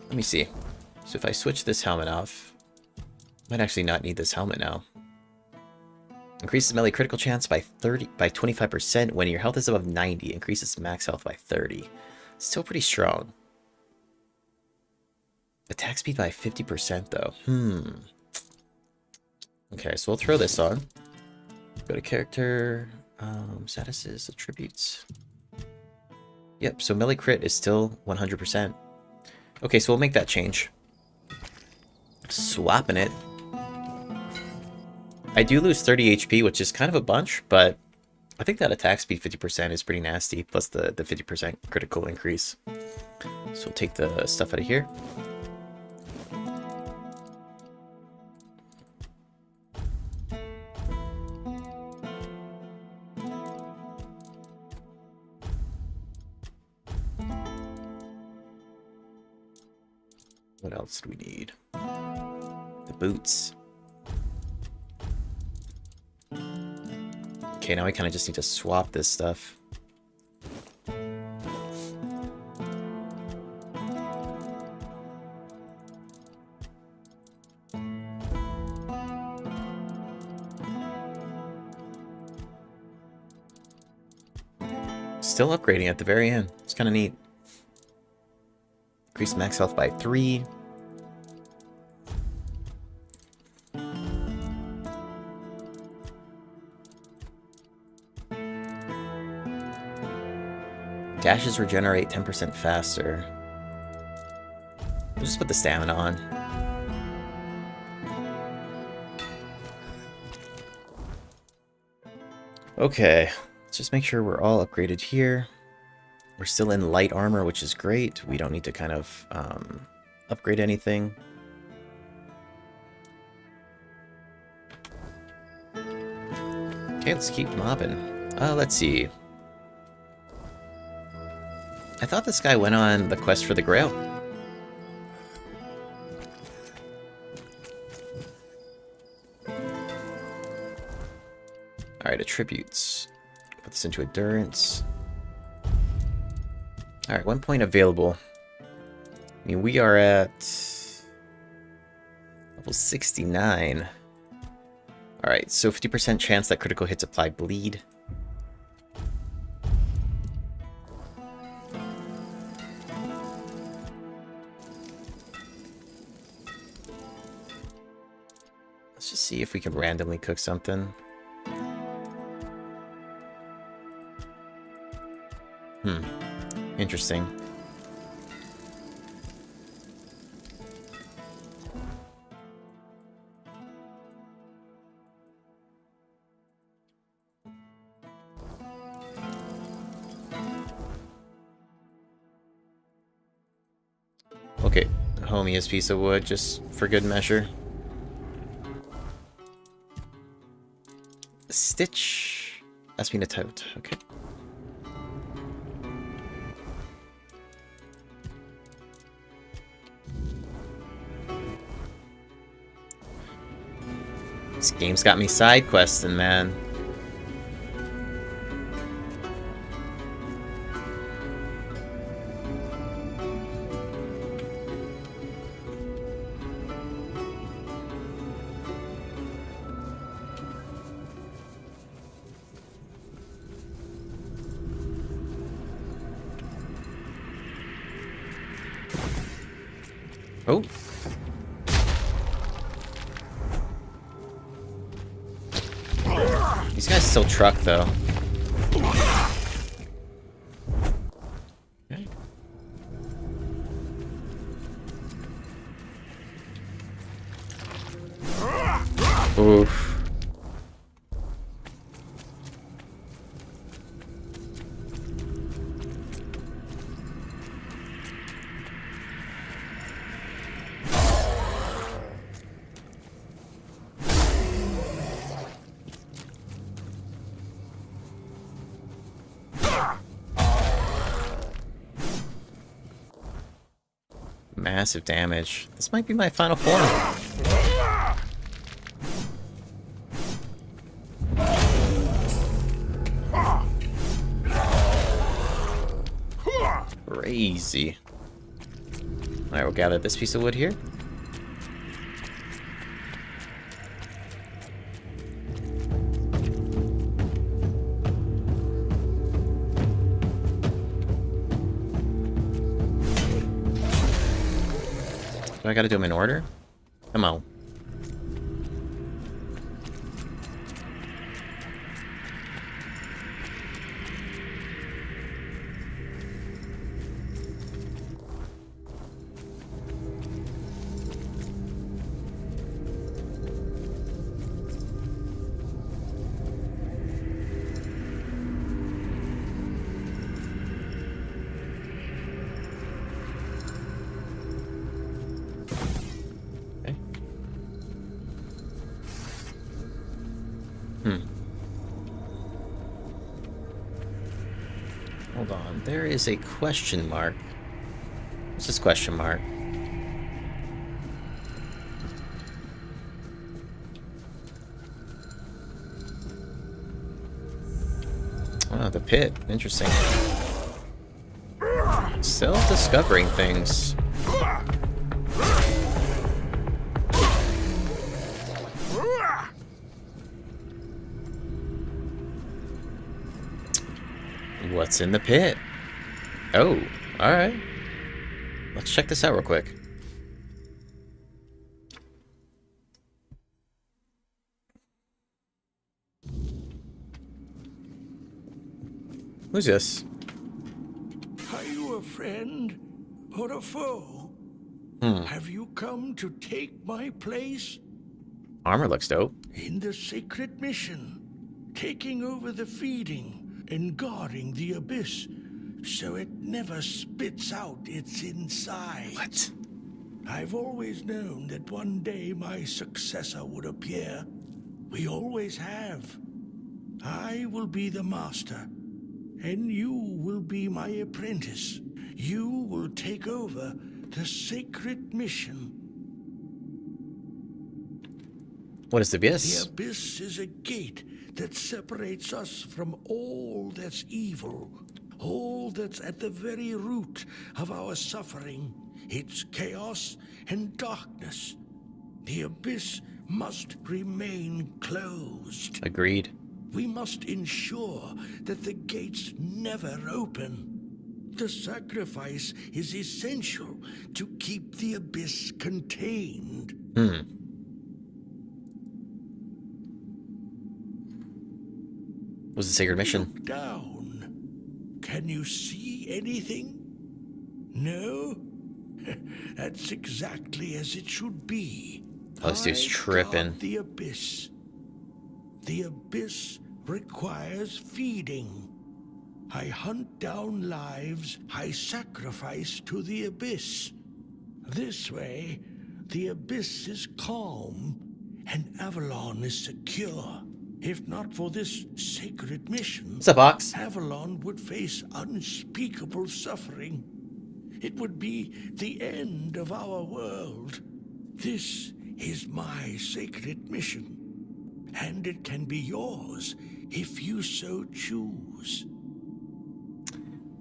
[SPEAKER 1] Let me see. So if I switch this helmet off, I might actually not need this helmet now. Increases melee critical chance by 25% when your health is above 90. Increases max health by 30. Still pretty strong. Attack speed by 50% though. Okay, so we'll throw this on. Go to character, statuses, attributes. Yep, so melee crit is still 100%. Okay, so we'll make that change. Swapping it. I do lose 30 HP, which is kind of a bunch, but I think that attack speed 50% is pretty nasty, plus the 50% critical increase. So we'll take the stuff out of here. What else do we need? The boots. Okay, now I kind of just need to swap this stuff. Still upgrading at the very end. It's kind of neat. Increase max health by 3. Dashes regenerate 10% faster. We'll just put the stamina on. Okay, let's just make sure we're all upgraded here. We're still in light armor, which is great. We don't need to kind of upgrade anything. Okay, let's keep mobbing. Let's see. I thought this guy went on the quest for the Grail. Alright, attributes. Put this into endurance. Alright, 1 point available. I mean, we are at level 69. Alright, so 50% chance that critical hits apply bleed. Let's just see if we can randomly cook something. Interesting. Okay, homiest piece of wood, just for good measure. Stitch. That's been a tote. Okay. This game's got me side questing, man. Oh. These guys still truck, though. Okay. Oof. Massive damage. This might be my final form. Crazy. Alright, we'll gather this piece of wood here. Do I gotta do them in order? Come on. Hold on, there is a question mark. What's this question mark? Oh, the pit. Interesting. Still discovering things. What's in the pit? Oh, alright. Let's check this out real quick. Who's this?
[SPEAKER 21] Are you a friend or a foe? Have you come to take my place?
[SPEAKER 1] Armor looks dope.
[SPEAKER 21] In the sacred mission, taking over the feeding and guarding the abyss so it never spits out its inside.
[SPEAKER 1] What?
[SPEAKER 21] I've always known that one day my successor would appear. We always have. I will be the master, and you will be my apprentice. You will take over the sacred mission.
[SPEAKER 1] What is the abyss?
[SPEAKER 21] The abyss is a gate that separates us from all that's evil, all that's at the very root of our suffering. It's chaos and darkness. The abyss must remain closed.
[SPEAKER 1] Agreed.
[SPEAKER 21] We must ensure that the gates never open. The sacrifice is essential to keep the abyss contained.
[SPEAKER 1] What's the sacred mission?
[SPEAKER 21] Look down. Can you see anything? No? That's exactly as it should be.
[SPEAKER 1] Oh, this dude's tripping.
[SPEAKER 21] The abyss. The abyss requires feeding. I hunt down lives I sacrifice to the abyss. This way, the abyss is calm and Avalon is secure. If not for this sacred mission,
[SPEAKER 1] what's up, Box?
[SPEAKER 21] Avalon would face unspeakable suffering. It would be the end of our world. This is my sacred mission, and it can be yours if you so choose.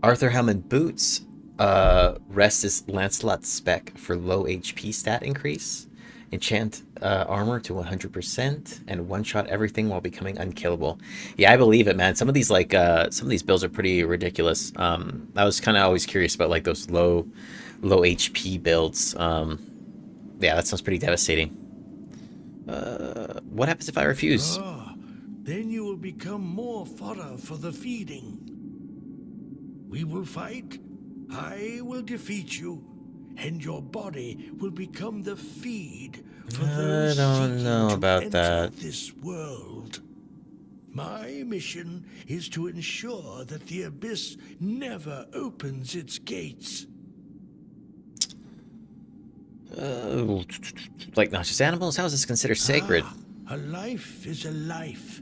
[SPEAKER 1] Arthur Hammond boots. Rest is Lancelot's spec for low HP stat increase. Enchant armor to 100% and one-shot everything while becoming unkillable. Yeah, I believe it, man. Some of these builds are pretty ridiculous. I was kind of always curious about like those low HP builds. Yeah, that sounds pretty devastating. What happens if I refuse?
[SPEAKER 21] Then you will become more fodder for the feeding. We will fight. I will defeat you, and your body will become the feed for those
[SPEAKER 1] I don't know about that.
[SPEAKER 21] this world. My mission is to ensure that the Abyss never opens its gates.
[SPEAKER 1] Like not just animals? How is this considered sacred?
[SPEAKER 21] A life is a life.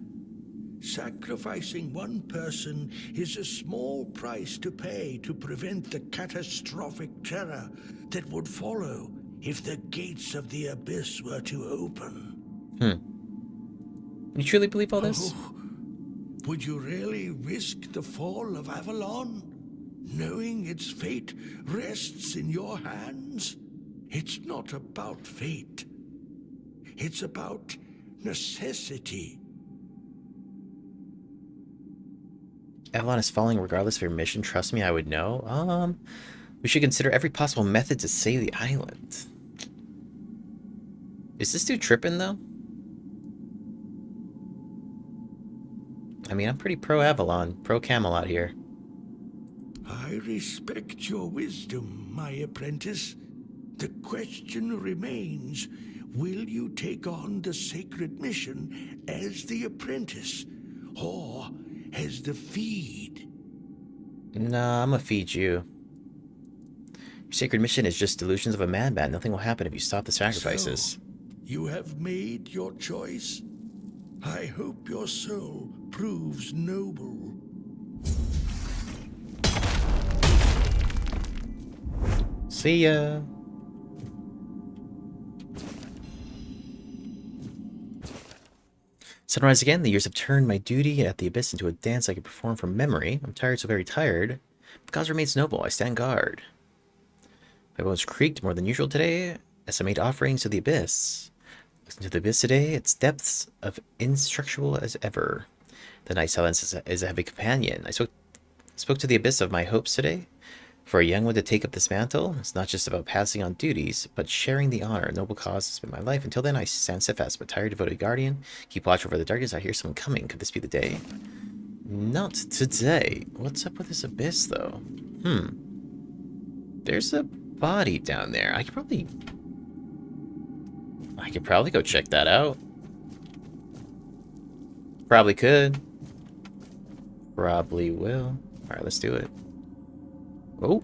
[SPEAKER 21] Sacrificing one person is a small price to pay to prevent the catastrophic terror that would follow if the gates of the Abyss were to open.
[SPEAKER 1] You truly believe all this?
[SPEAKER 21] Would you really risk the Fall of Avalon, knowing its fate rests in your hands? It's not about fate. It's about necessity.
[SPEAKER 1] Avalon is falling regardless of your mission. Trust me, I would know. We should consider every possible method to save the island. Is this dude tripping, though? I mean, I'm pretty pro-Avalon, pro-Camelot here.
[SPEAKER 21] I respect your wisdom, my apprentice. The question remains, will you take on the sacred mission as the apprentice, or as the feed?
[SPEAKER 1] Nah, I'm gonna feed you. Your sacred mission is just delusions of a madman. Nothing will happen if you stop the sacrifices.
[SPEAKER 21] So, you have made your choice. I hope your soul proves noble.
[SPEAKER 1] See ya. Sunrise again. The years have turned my duty at the Abyss into a dance I can perform from memory. I'm tired, so very tired. But cause remains noble. I stand guard. My bones creaked more than usual today as I made offerings to the Abyss. Listen to the Abyss today. Its depths of instructual as ever. The night silence is a heavy companion. I spoke to the Abyss of my hopes today. For a young one to take up this mantle, it's not just about passing on duties, but sharing the honor. A noble cause has been my life. Until then, I stand steadfast, but tired, devoted guardian. Keep watch over the darkness. I hear someone coming. Could this be the day? Not today. What's up with this Abyss, though? There's a body down there. I could probably go check that out. Probably could. Probably will. Alright, let's do it. Oh.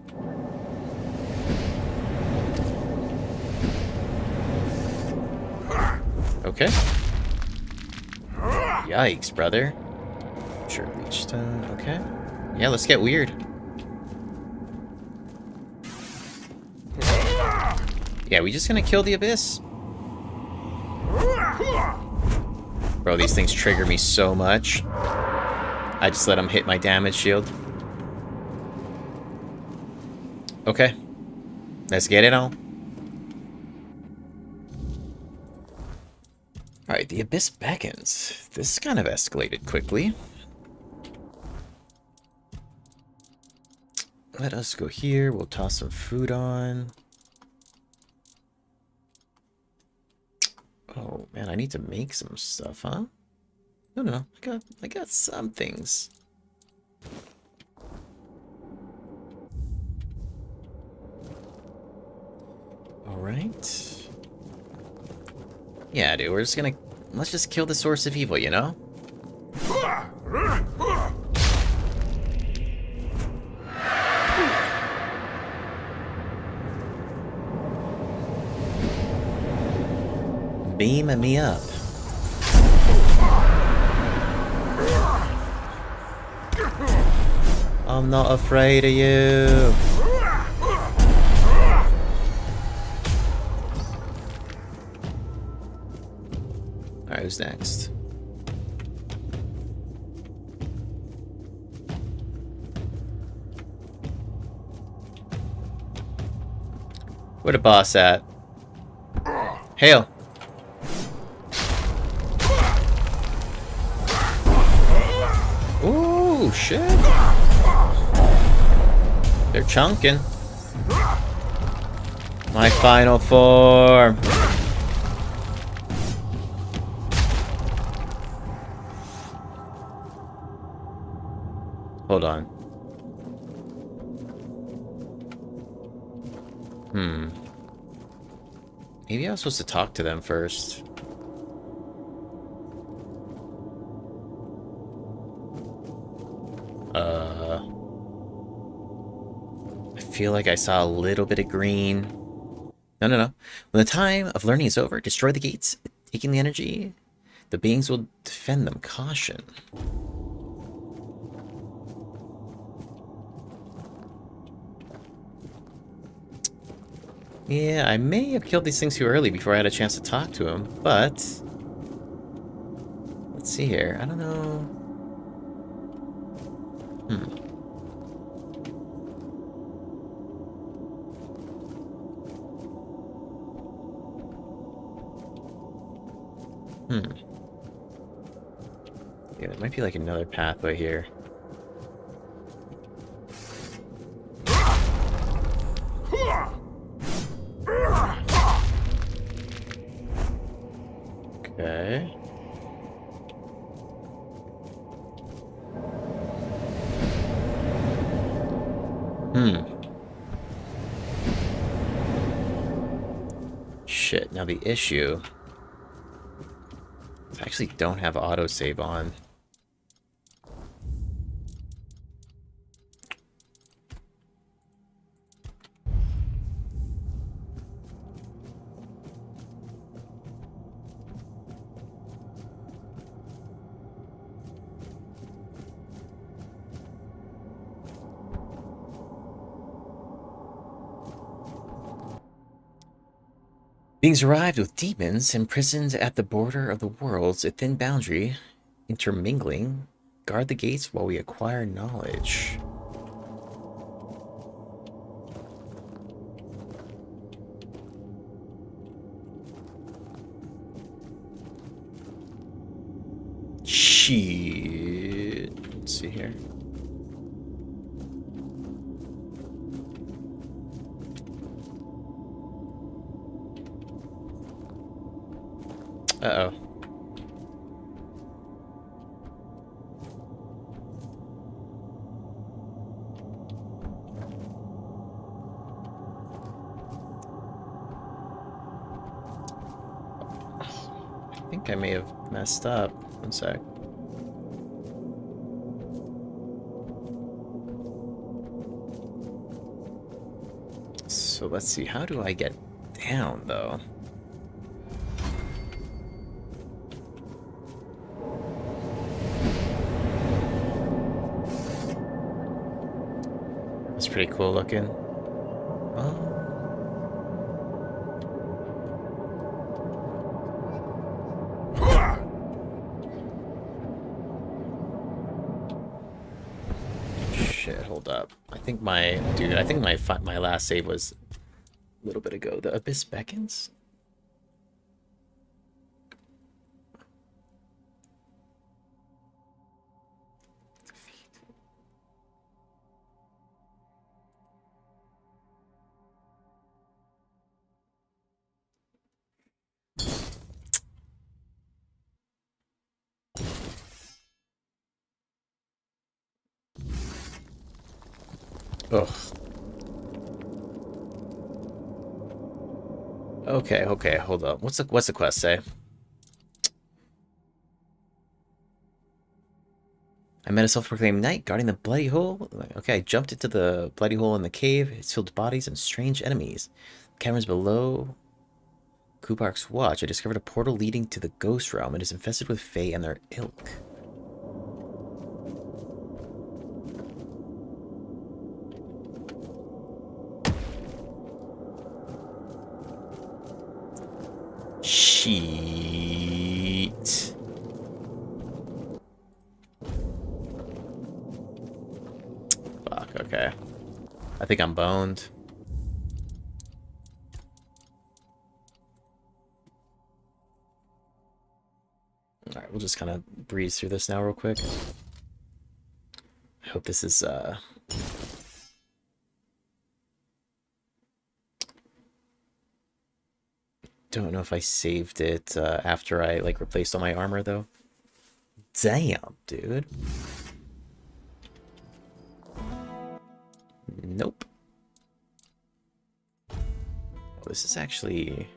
[SPEAKER 1] Okay. Yikes, brother. Sure, leech stone. Okay. Yeah, let's get weird. Yeah, we just gonna kill the Abyss? Bro, these things trigger me so much. I just let them hit my damage shield. Okay. Let's get it on. Alright, the Abyss beckons. This kind of escalated quickly. Let us go here. We'll toss some food on. Oh, man, I need to make some stuff, huh? No. I got some things. Alright. Yeah, dude, let's just kill the source of evil, you know? Beam me up. I'm not afraid of you. Alright, who's next? Where the boss at? Hail! Ooh, shit! They're chunking. My final form. Hold on. Maybe I was supposed to talk to them first. I feel like I saw a little bit of green. No. When the time of learning is over, destroy the gates, taking the energy. The beings will defend them. Caution. Yeah, I may have killed these things too early before I had a chance to talk to them, but... Let's see here. I don't know... Yeah, there might be like another pathway here. Okay. Shit, now the issue... I actually don't have autosave on. Beings arrived with demons imprisoned at the border of the worlds, a thin boundary, intermingling. Guard the gates while we acquire knowledge. Shit. Let's see here. Uh-oh. I think I may have messed up. One sec. So let's see. How do I get down, though? It's pretty cool looking. Oh. Shit, hold up. I think my my last save was a little bit ago. The Abyss Beckons? Ugh. Okay, hold up. What's the quest say? I met a self-proclaimed knight guarding the bloody hole. Okay, I jumped into the bloody hole in the cave. It's filled with bodies and strange enemies. Caverns below Kubark's watch. I discovered a portal leading to the ghost realm. It is infested with fae and their ilk. Sheet. Fuck, okay. I think I'm boned. Alright, we'll just kind of breeze through this now real quick. I hope this is, don't know if I saved it after I like replaced all my armor though. Damn, dude. Nope. Oh, this is actually...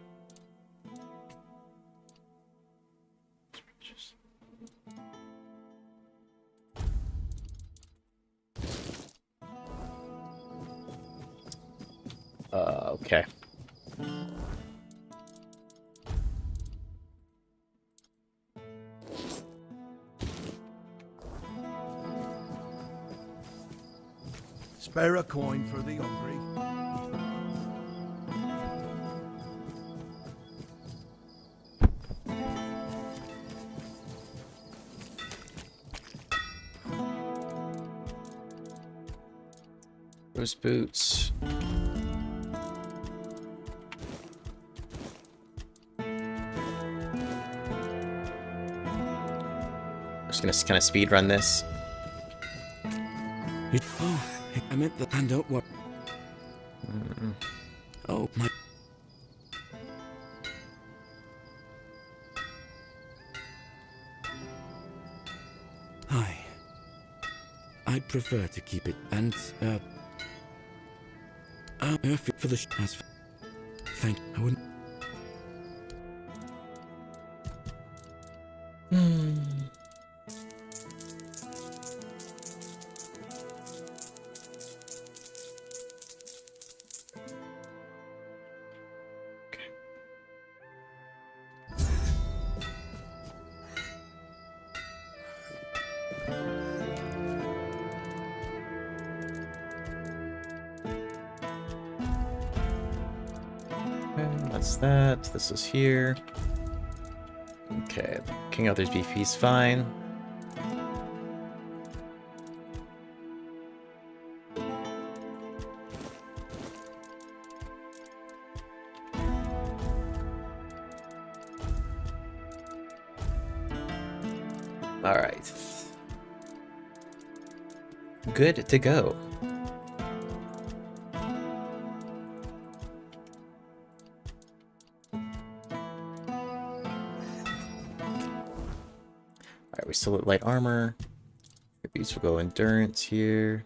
[SPEAKER 1] okay.
[SPEAKER 14] Spare a coin for the hungry.
[SPEAKER 1] Those boots. I'm just gonna kind of speed run this.
[SPEAKER 20] Oh, I meant the hand out. What? Oh my. Hi. I'd prefer to keep it and for the as thank I wouldn't.
[SPEAKER 1] That's that. This is here. Okay, King Arthur's BP's fine. All right. Good to go. Alright, we still at light armor. These will go endurance here.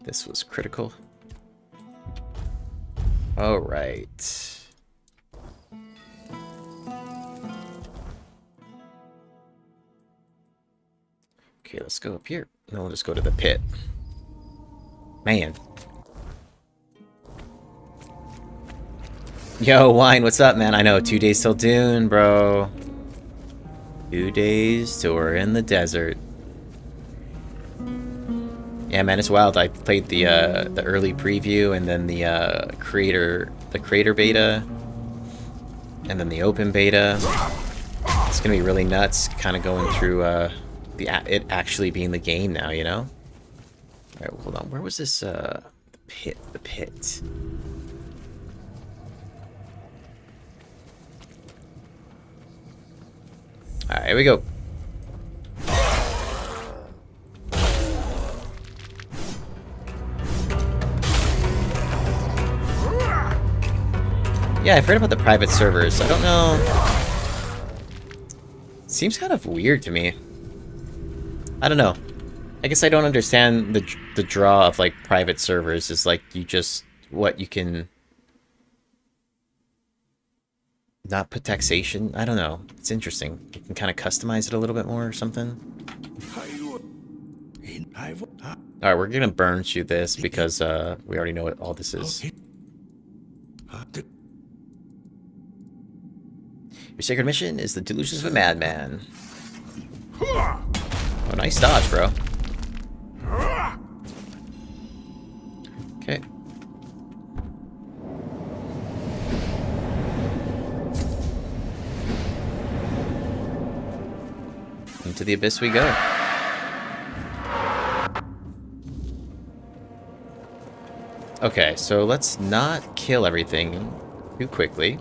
[SPEAKER 1] This was critical. Alright. Okay, let's go up here. And then we'll just go to the pit. Man. Yo, Wine, what's up, man? I know, 2 days till Dune, bro. 2 days till we're in the desert. Yeah, man, it's wild. I played the early preview and then the creator beta, and then the open beta. It's gonna be really nuts, kind of going through it actually being the game now, you know? All right, hold on. Where was this? The pit. The pit. All right, here we go. Yeah, I've heard about the private servers. I don't know. Seems kind of weird to me. I don't know. I guess I don't understand the draw of like private servers. Is like you just you can not put taxation. I don't know. It's interesting. You can kind of customize it a little bit more or something. All right, we're gonna burn through this because we already know what all this is. Your sacred mission is the delusions of a madman. Oh, nice dodge, bro. Okay. Into the abyss we go. Okay, so let's not kill everything too quickly.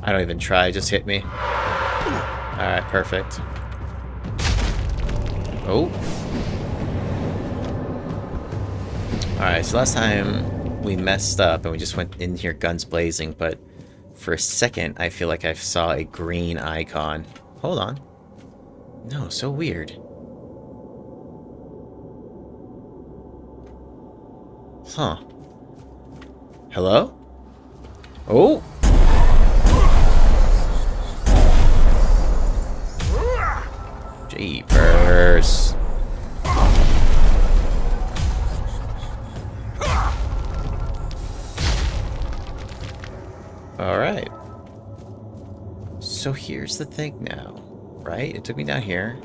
[SPEAKER 1] I don't even try, just hit me. Alright, perfect. Oh. Alright, so last time we messed up and we just went in here guns blazing, but for a second I feel like I saw a green icon. Hold on. No, so weird. Huh. Hello? Oh! Jeepers. Alright. So here's the thing now, right? It took me down here.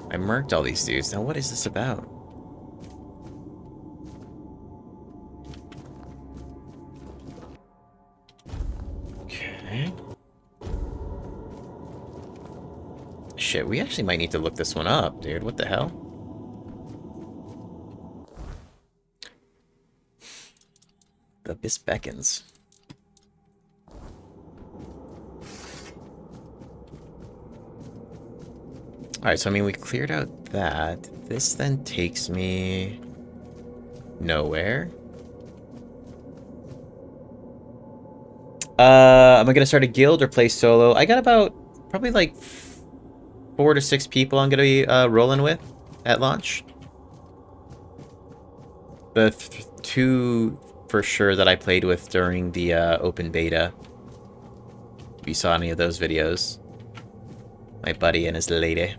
[SPEAKER 1] I murked all these dudes. Now what is this about? Okay. Shit, we actually might need to look this one up, dude. What the hell? The Abyss beckons. Alright, so I mean, we cleared out that. This then takes me nowhere. Am I gonna start a guild or play solo? I got about probably like 4 to 6 people I'm gonna be rolling with at launch. The 2 for sure that I played with during the open beta. If you saw any of those videos. My buddy and his lady.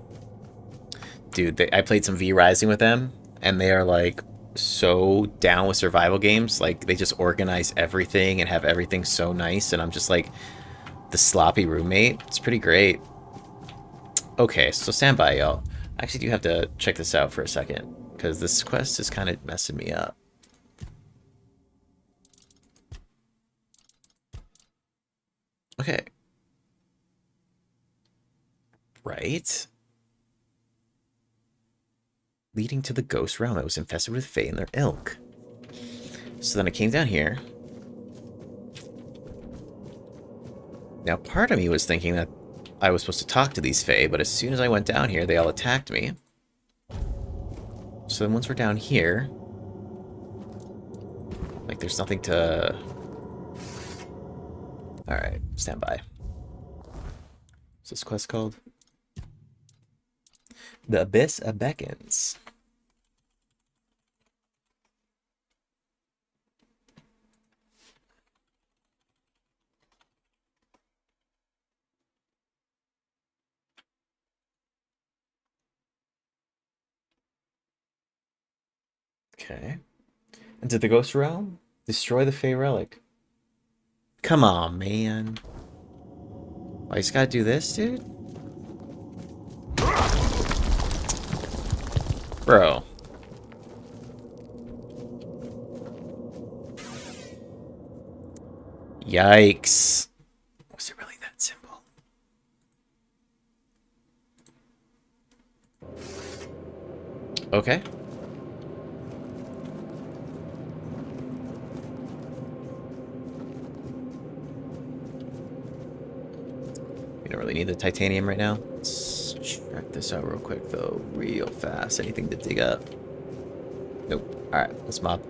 [SPEAKER 1] Dude, I played some V Rising with them, and they are like so down with survival games. Like, they just organize everything and have everything so nice, and I'm just like the sloppy roommate. It's pretty great. Okay, so stand by, y'all. I actually do have to check this out for a second, because this quest is kind of messing me up. Okay. Right. Leading to the ghost realm that was infested with Fae and their ilk. So then I came down here. Now part of me was thinking that I was supposed to talk to these Fae, but as soon as I went down here, they all attacked me. So then once we're down here, like there's nothing to... Alright, stand by. What's this quest called? The Abyss beckons. Okay. Into the Ghost Realm? Destroy the Fey Relic. Come on, man. I just gotta do this, dude? Bro. Yikes. Was it really that simple? Okay. We don't really need the titanium right now. Let's check this out real quick, though. Real fast. Anything to dig up? Nope. Alright, let's mob.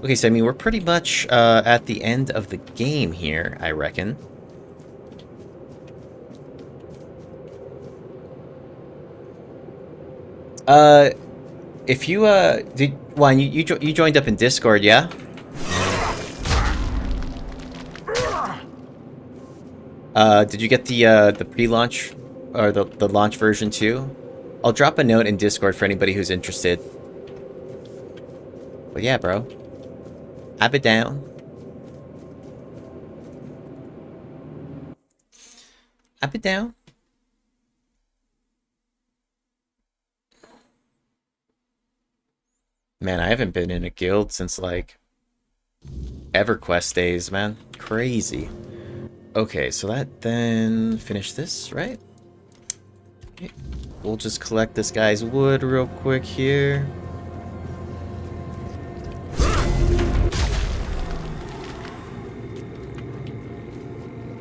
[SPEAKER 1] Okay, so I mean, we're pretty much at the end of the game here, I reckon. If you, Juan, you joined up in Discord, yeah? Did you get the pre-launch, or the launch version too? I'll drop a note in Discord for anybody who's interested. But yeah, bro. Ab it down. Ab it down. Man, I haven't been in a guild since, like, EverQuest days, man. Crazy. Okay, so that then... finish this, right? Okay. We'll just collect this guy's wood real quick here.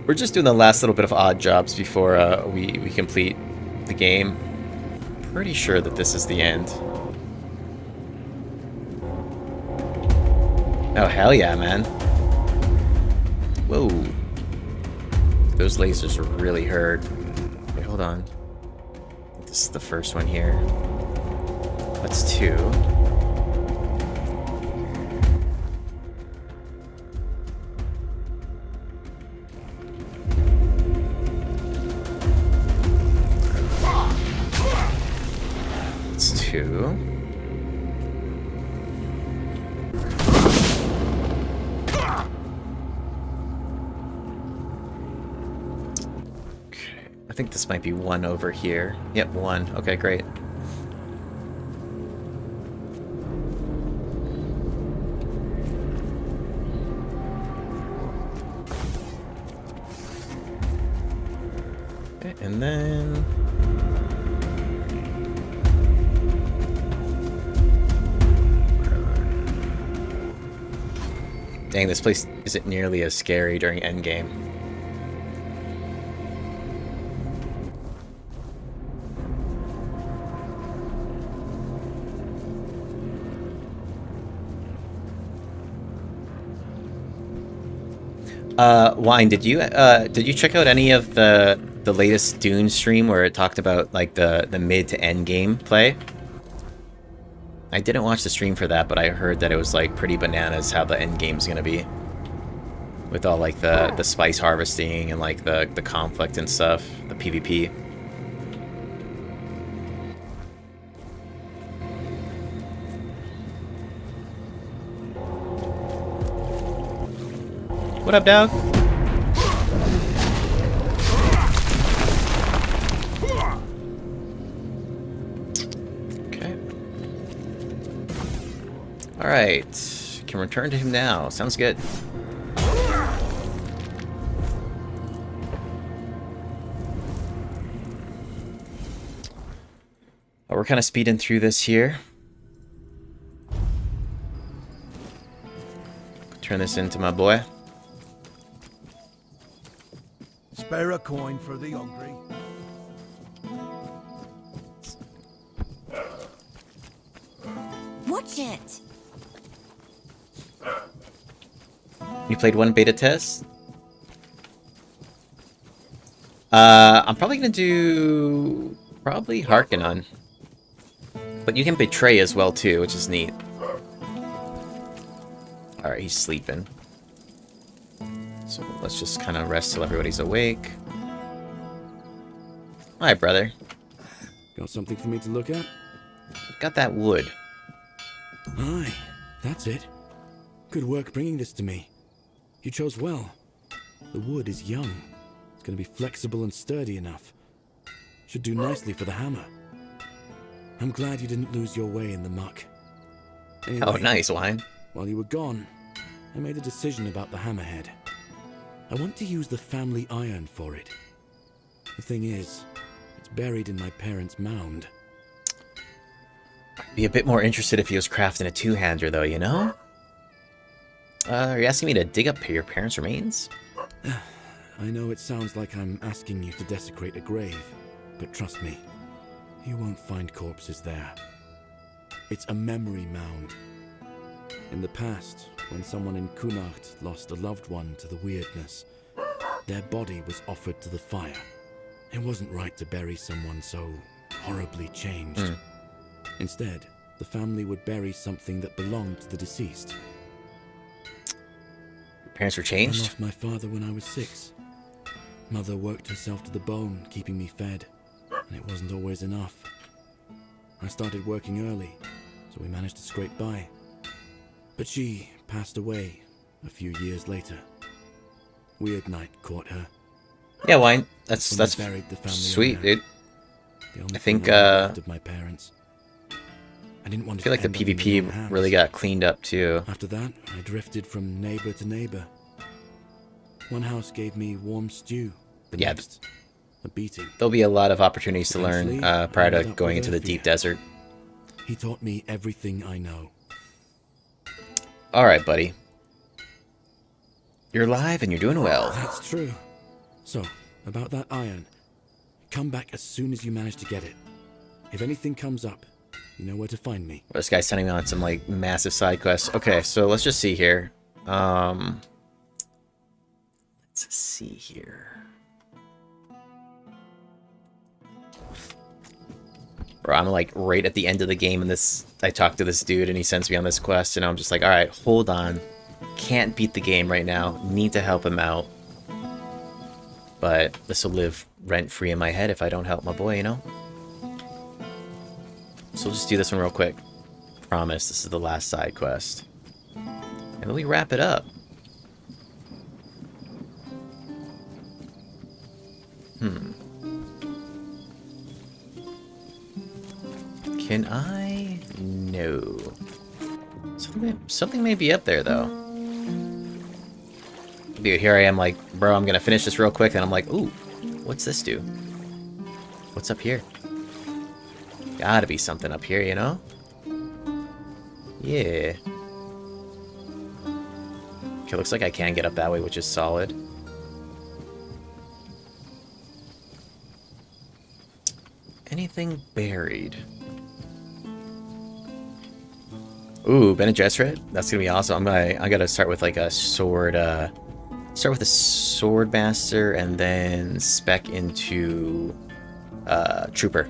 [SPEAKER 1] We're just doing the last little bit of odd jobs before we complete the game. Pretty sure that this is the end. Oh, hell yeah, man. Whoa. Those lasers really hurt. Wait, hold on. This is the first one here. That's 2. That's 2. I think this might be 1 over here. Yep, 1. Okay, great. Okay, and then... Dang, this place isn't nearly as scary during endgame. Wine, did you check out any of the latest Dune stream where it talked about like the mid to end game play? I didn't watch the stream for that, but I heard that it was like pretty bananas how the end game's gonna be. With all like the spice harvesting and like the conflict and stuff, the PvP. What up, dog? Okay. Alright. Can return to him now. Sounds good. Oh, we're kind of speeding through this here. Turn this into my boy.
[SPEAKER 14] Spare a coin for the hungry.
[SPEAKER 19] Watch it!
[SPEAKER 1] You played one beta test? I'm probably gonna do... Probably Harkonnen. But you can betray as well too, which is neat. Alright, he's sleeping. So let's just kind of rest till everybody's awake. Hi, brother.
[SPEAKER 20] Got something for me to look at?
[SPEAKER 1] Got that wood.
[SPEAKER 20] Aye, that's it. Good work bringing this to me. You chose well. The wood is young. It's going to be flexible and sturdy enough. Should do nicely for the hammer. I'm glad you didn't lose your way in the muck. Anyway,
[SPEAKER 1] Oh, nice, Wine.
[SPEAKER 20] While you were gone, I made a decision about the hammerhead. I want to use the family iron for it. The thing is, it's buried in my parents' mound.
[SPEAKER 1] Be a bit more interested if he was crafting a two-hander, though, you know? Are you asking me to dig up your parents' remains?
[SPEAKER 20] I know it sounds like I'm asking you to desecrate a grave, but trust me, you won't find corpses there. It's a memory mound. In the past, when someone in Cuanacht lost a loved one to the Wyrdness, their body was offered to the fire. It wasn't right to bury someone so horribly changed. Instead, the family would bury something that belonged to the deceased.
[SPEAKER 1] Your parents were
[SPEAKER 20] I
[SPEAKER 1] changed?
[SPEAKER 20] lost my father when I was 6. Mother worked herself to the bone, keeping me fed, and it wasn't always enough. I started working early, so we managed to scrape by. But she passed away a few years later. Wyrdness caught her.
[SPEAKER 1] Yeah, Wine. That's
[SPEAKER 20] When they buried the family
[SPEAKER 1] sweet,
[SPEAKER 20] honor.
[SPEAKER 1] dude.
[SPEAKER 20] The only
[SPEAKER 1] I think,
[SPEAKER 20] thing left of my parents. I didn't want
[SPEAKER 1] I feel like the PvP really got cleaned up, too.
[SPEAKER 20] After that, I drifted from neighbor to neighbor. One house gave me warm stew. The
[SPEAKER 1] Yeah,
[SPEAKER 20] next, a beating.
[SPEAKER 1] There'll be a lot of opportunities to learn
[SPEAKER 20] Eventually,
[SPEAKER 1] prior
[SPEAKER 20] I
[SPEAKER 1] to
[SPEAKER 20] ended up
[SPEAKER 1] going
[SPEAKER 20] with
[SPEAKER 1] into the deep desert.
[SPEAKER 20] He taught me everything I know.
[SPEAKER 1] Alright, buddy. You're alive and you're doing well.
[SPEAKER 20] That's true. So, about that iron. Come back as soon as you manage to get it. If anything comes up, you know where to find me.
[SPEAKER 1] Well, this guy's sending me on some, like, massive side quests. Okay, so let's just see here. Let's see here. Bro, I'm, like, right at the end of the game, and I talk to this dude, and he sends me on this quest, and I'm just like, alright, hold on. Can't beat the game right now. Need to help him out. But this will live rent-free in my head if I don't help my boy, you know? So we'll just do this one real quick. Promise, this is the last side quest. And then we wrap it up. Can I? No. Something may be up there, though. Dude, here I am like, bro, I'm gonna finish this real quick, and I'm like, ooh, what's this do? What's up here? Gotta be something up here, you know? Yeah. Okay, looks like I can get up that way, which is solid. Anything buried? Ooh, Bene Gesserit? That's gonna be awesome. I gotta start with like a sword, start with a sword master and then spec into trooper.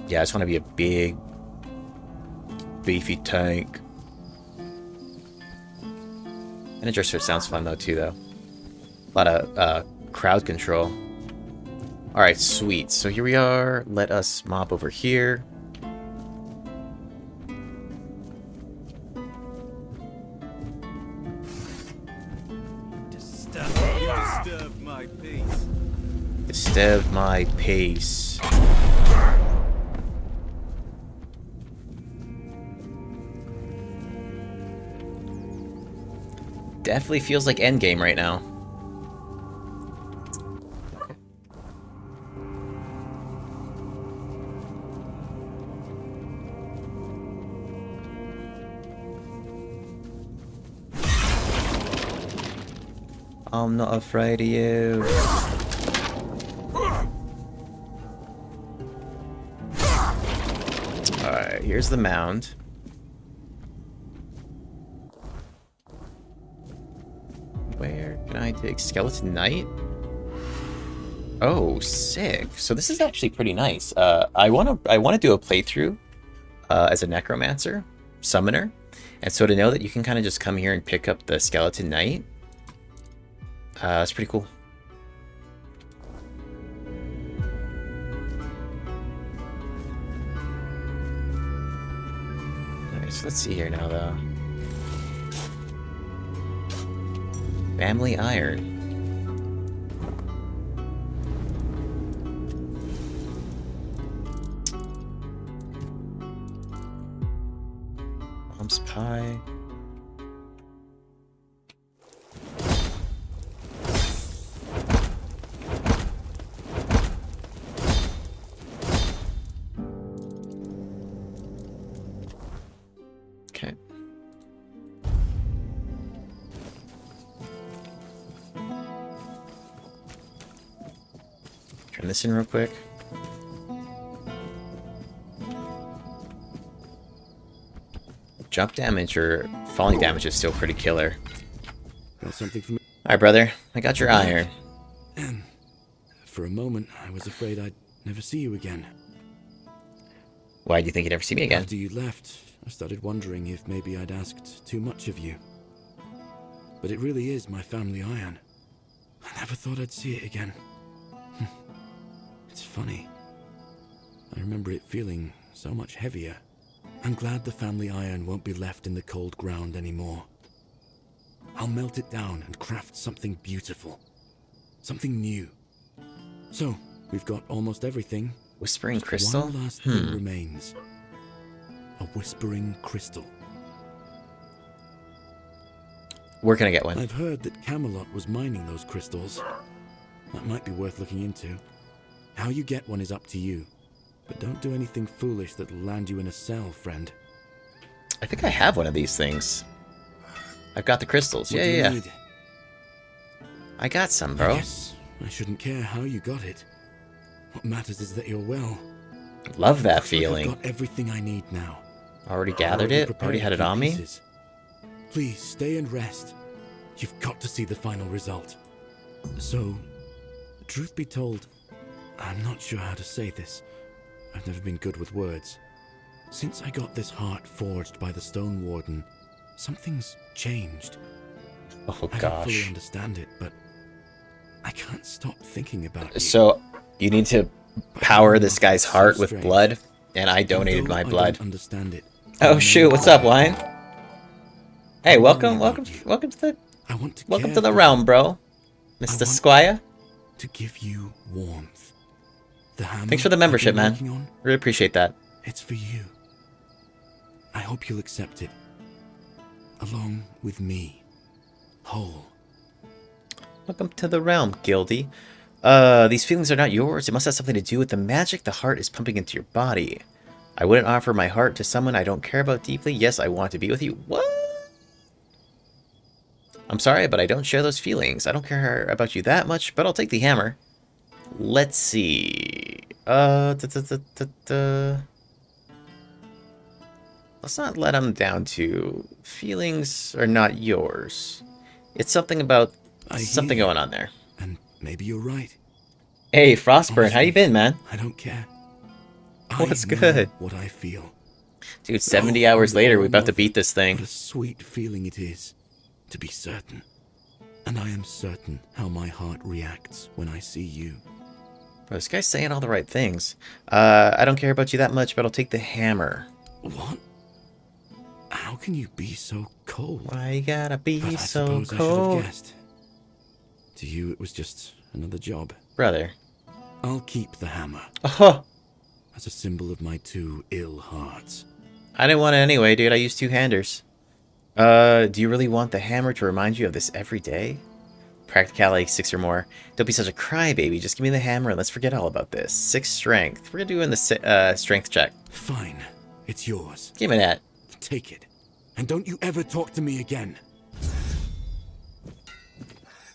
[SPEAKER 1] Yeah, I just want to be a big, beefy tank. Bene Gesserit sounds fun though too, though. A lot of crowd control. All right, sweet. So here we are. Let us mob over here.
[SPEAKER 5] Disturb my peace.
[SPEAKER 1] Disturb my pace. Definitely feels like endgame right now. I'm not afraid of you. Alright, here's the mound. Where can I take Skeleton Knight? Oh, sick. So this is actually pretty nice. I wanna do a playthrough as a necromancer, summoner. And so to know that you can kind of just come here and pick up the Skeleton Knight, that's pretty cool. Nice. Let's see here now, though. Family Iron. Mom's pie. Okay. Turn this in real quick. Jump damage or falling damage is still pretty killer.
[SPEAKER 20] Got something for me?
[SPEAKER 1] Alright, brother. I got your iron.
[SPEAKER 20] For a moment, I was afraid I'd never see you again.
[SPEAKER 1] Why do you think you'd never see me again?
[SPEAKER 20] After you left, I started wondering if maybe I'd asked too much of you. But it really is my family iron. I never thought I'd see it again. It's funny. I remember it feeling so much heavier. I'm glad the family iron won't be left in the cold ground anymore. I'll melt it down and craft something beautiful. Something new. So, we've got almost everything.
[SPEAKER 1] Whispering crystal?
[SPEAKER 20] One last thing remains. A whispering crystal.
[SPEAKER 1] Where can I get one?
[SPEAKER 20] I've heard that Camelot was mining those crystals. That might be worth looking into. How you get one is up to you. But don't do anything foolish that'll land you in a cell, friend.
[SPEAKER 1] I think I have one of these things. I've got the crystals.
[SPEAKER 20] What do you
[SPEAKER 1] Yeah.
[SPEAKER 20] need?
[SPEAKER 1] I got some,
[SPEAKER 20] I
[SPEAKER 1] bro.
[SPEAKER 20] guess I shouldn't care how you got it. What matters is that you're well.
[SPEAKER 1] Love that
[SPEAKER 20] I've
[SPEAKER 1] feeling.
[SPEAKER 20] got everything I need now.
[SPEAKER 1] Already gathered it? Already had it on me?
[SPEAKER 20] Please stay and rest. You've got to see the final result. So, truth be told, I'm not sure how to say this. I've never been good with words. Since I got this heart forged by the Stone Warden, something's changed.
[SPEAKER 1] Oh
[SPEAKER 20] I don't fully
[SPEAKER 1] gosh.
[SPEAKER 20] understand it, but I can't stop thinking about you.
[SPEAKER 1] So, you need to power this guy's heart with blood, and I donated my blood.
[SPEAKER 20] I don't understand it.
[SPEAKER 1] Oh shoot, what's up, Wine? Hey, welcome to the realm, bro. Mr. Squire.
[SPEAKER 20] To give you warmth. The hammer
[SPEAKER 1] Thanks for the membership,
[SPEAKER 20] I've been
[SPEAKER 1] man.
[SPEAKER 20] working on,
[SPEAKER 1] Really appreciate that.
[SPEAKER 20] it's for you. I hope you'll accept it. Along with me. Whole.
[SPEAKER 1] Welcome to the realm, Gildy. These feelings are not yours. It must have something to do with the magic the heart is pumping into your body. I wouldn't offer my heart to someone I don't care about deeply. Yes, I want to be with you. What? I'm sorry, but I don't share those feelings. I don't care about you that much, but I'll take the hammer. Let's see. Let's not let them down to feelings are not yours. It's something about something going on there.
[SPEAKER 20] And maybe you're right.
[SPEAKER 1] Hey, Frostburn, how you been, man?
[SPEAKER 20] I don't care.
[SPEAKER 1] What's
[SPEAKER 20] I know
[SPEAKER 1] good?
[SPEAKER 20] What I feel.
[SPEAKER 1] Dude, 70 hours later, we're about to beat this thing.
[SPEAKER 20] What a sweet feeling it is to be certain. And I am certain how my heart reacts when I see you.
[SPEAKER 1] Bro, this guy's saying all the right things. I don't care about you that much, but I'll take the hammer.
[SPEAKER 20] What? How can you be so cold?
[SPEAKER 1] Why you gotta be
[SPEAKER 20] But I
[SPEAKER 1] so
[SPEAKER 20] suppose I should
[SPEAKER 1] cold?
[SPEAKER 20] have guessed. To you, it was just another job.
[SPEAKER 1] Brother.
[SPEAKER 20] I'll keep the hammer.
[SPEAKER 1] Oh,
[SPEAKER 20] As a symbol of my two ill hearts.
[SPEAKER 1] I didn't want it anyway, dude. I used two-handers. Do you really want the hammer to remind you of this every day? Practicality 6 or more. Don't be such a crybaby. Just give me the hammer and let's forget all about this. 6 strength. We're doing the strength check.
[SPEAKER 20] Fine. It's yours.
[SPEAKER 1] Give me that.
[SPEAKER 20] Take it. And don't you ever talk to me again.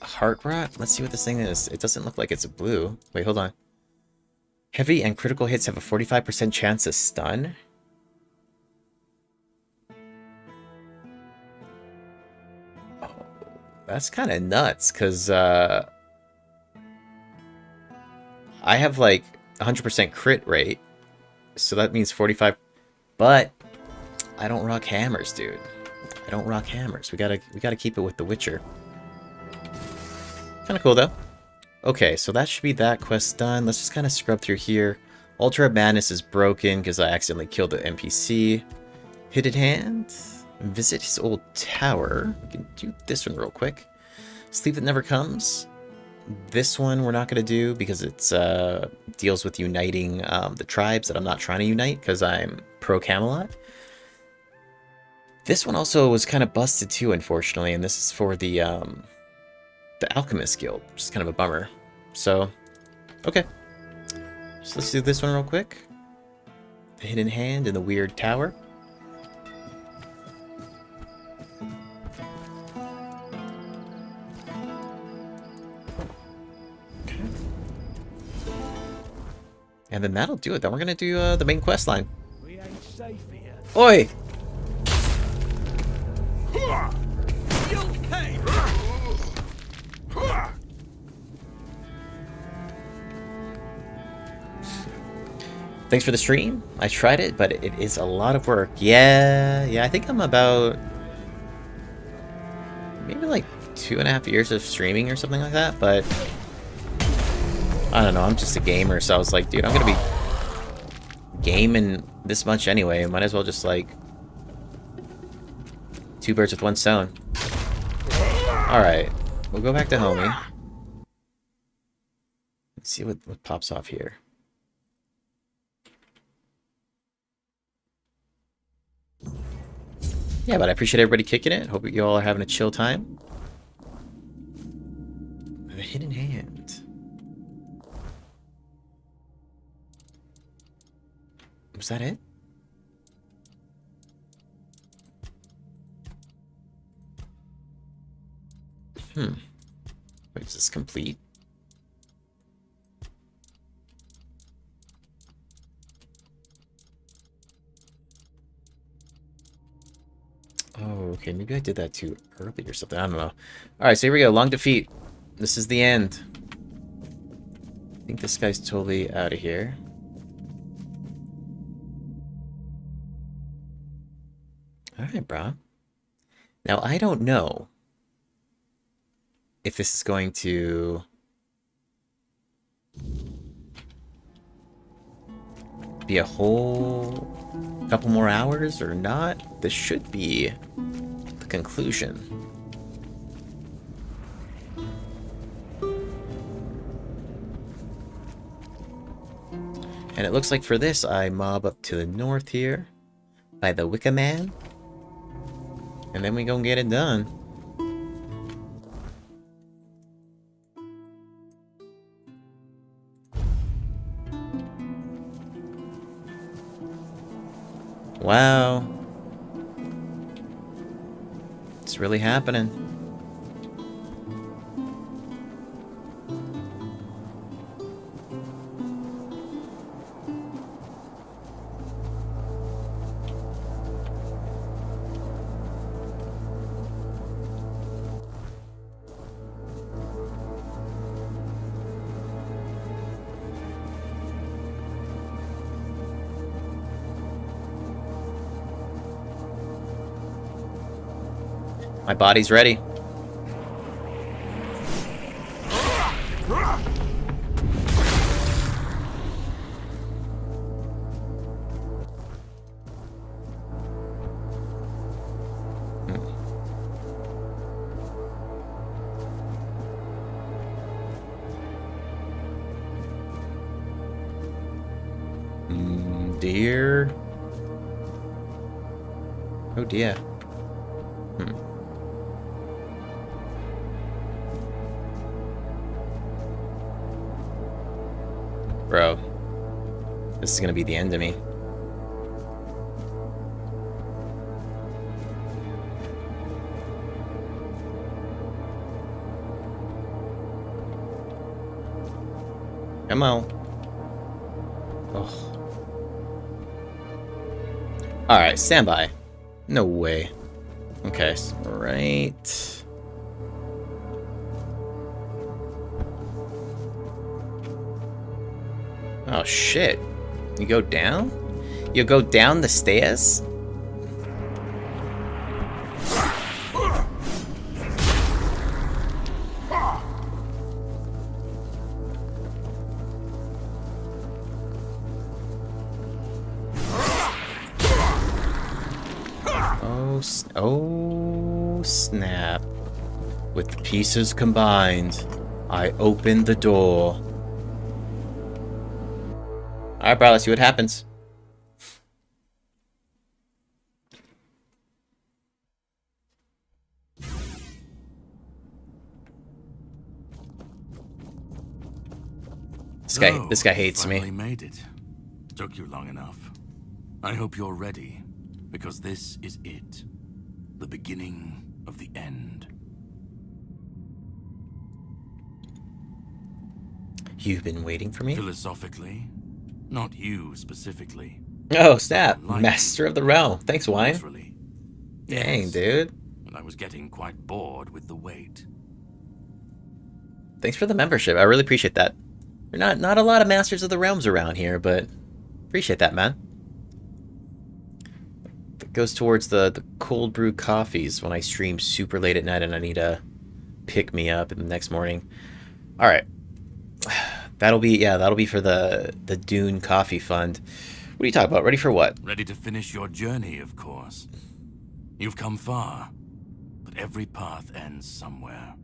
[SPEAKER 1] Heart rot? Let's see what this thing is. It doesn't look like it's a blue. Wait, hold on. Heavy and critical hits have a 45% chance to stun? Oh, that's kind of nuts, because I have like 100% crit rate, so that means 45, but I don't rock hammers, dude. I don't rock hammers. We gotta keep it with The Witcher. Kind of cool, though. Okay, so that should be that quest done. Let's just kind of scrub through here. Altar of Madness is broken because I accidentally killed the NPC. Hidden Hand. Visit his old tower. We can do this one real quick. Sleep That Never Comes. This one we're not going to do because it's deals with uniting the tribes that I'm not trying to unite because I'm pro-Camelot. This one also was kind of busted too, unfortunately, and this is for the Alchemist Guild, which is kind of a bummer. So, okay. So let's do this one real quick. The Hidden Hand in the Weird Tower. Okay. And then that'll do it. Then we're gonna do the main quest line.
[SPEAKER 21] We ain't safe here.
[SPEAKER 1] Oi!
[SPEAKER 14] You'll pay!
[SPEAKER 1] Thanks for the stream. I tried it, but it is a lot of work. Yeah, I think I'm about maybe like 2.5 years of streaming or something like that, but I don't know, I'm just a gamer, so I was like, dude, I'm gonna be gaming this much anyway, might as well just like 2 birds with 1 stone. Alright, we'll go back to homie. Let's see what pops off here. Yeah, but I appreciate everybody kicking it. Hope you all are having a chill time. A hidden hand. Was that it? Wait, is this complete? Oh, okay, maybe I did that too early or something. I don't know. Alright, so here we go. Long defeat. This is the end. I think this guy's totally out of here. Alright, bro. Now, I don't know if this is going to be a whole couple more hours or not. This should be the conclusion. And it looks like for this, I mob up to the north here by the Wicca Man. And then we go and get it done. Wow. It's really happening. My body's ready. Dear. Oh dear. Bro, this is gonna be the end of me. Come on. Oh. Alright, stand by. No way. Okay, so right. Oh shit. You go down? You go down the stairs? Oh snap. With the pieces combined, I opened the door. Alright, bro, let's see what happens. This guy hates me.
[SPEAKER 2] Finally made it. Took you long enough. I hope you're ready, because this is it. The beginning of the end.
[SPEAKER 1] You've been waiting for me?
[SPEAKER 2] Philosophically, not you specifically.
[SPEAKER 1] Oh, snap. Master of the Realm. Thanks, Wine.
[SPEAKER 2] Literally.
[SPEAKER 1] Dang, dude.
[SPEAKER 2] And I was getting quite bored with the wait.
[SPEAKER 1] Thanks for the membership. I really appreciate that. There are not a lot of Masters of the Realms around here, but appreciate that, man. That goes towards the cold brew coffees when I stream super late at night and I need to pick me up in the next morning. All right. That'll be for the Dune Coffee Fund. What are you talking about? Ready for what?
[SPEAKER 2] Ready to finish your journey, of course. You've come far, but every path ends somewhere.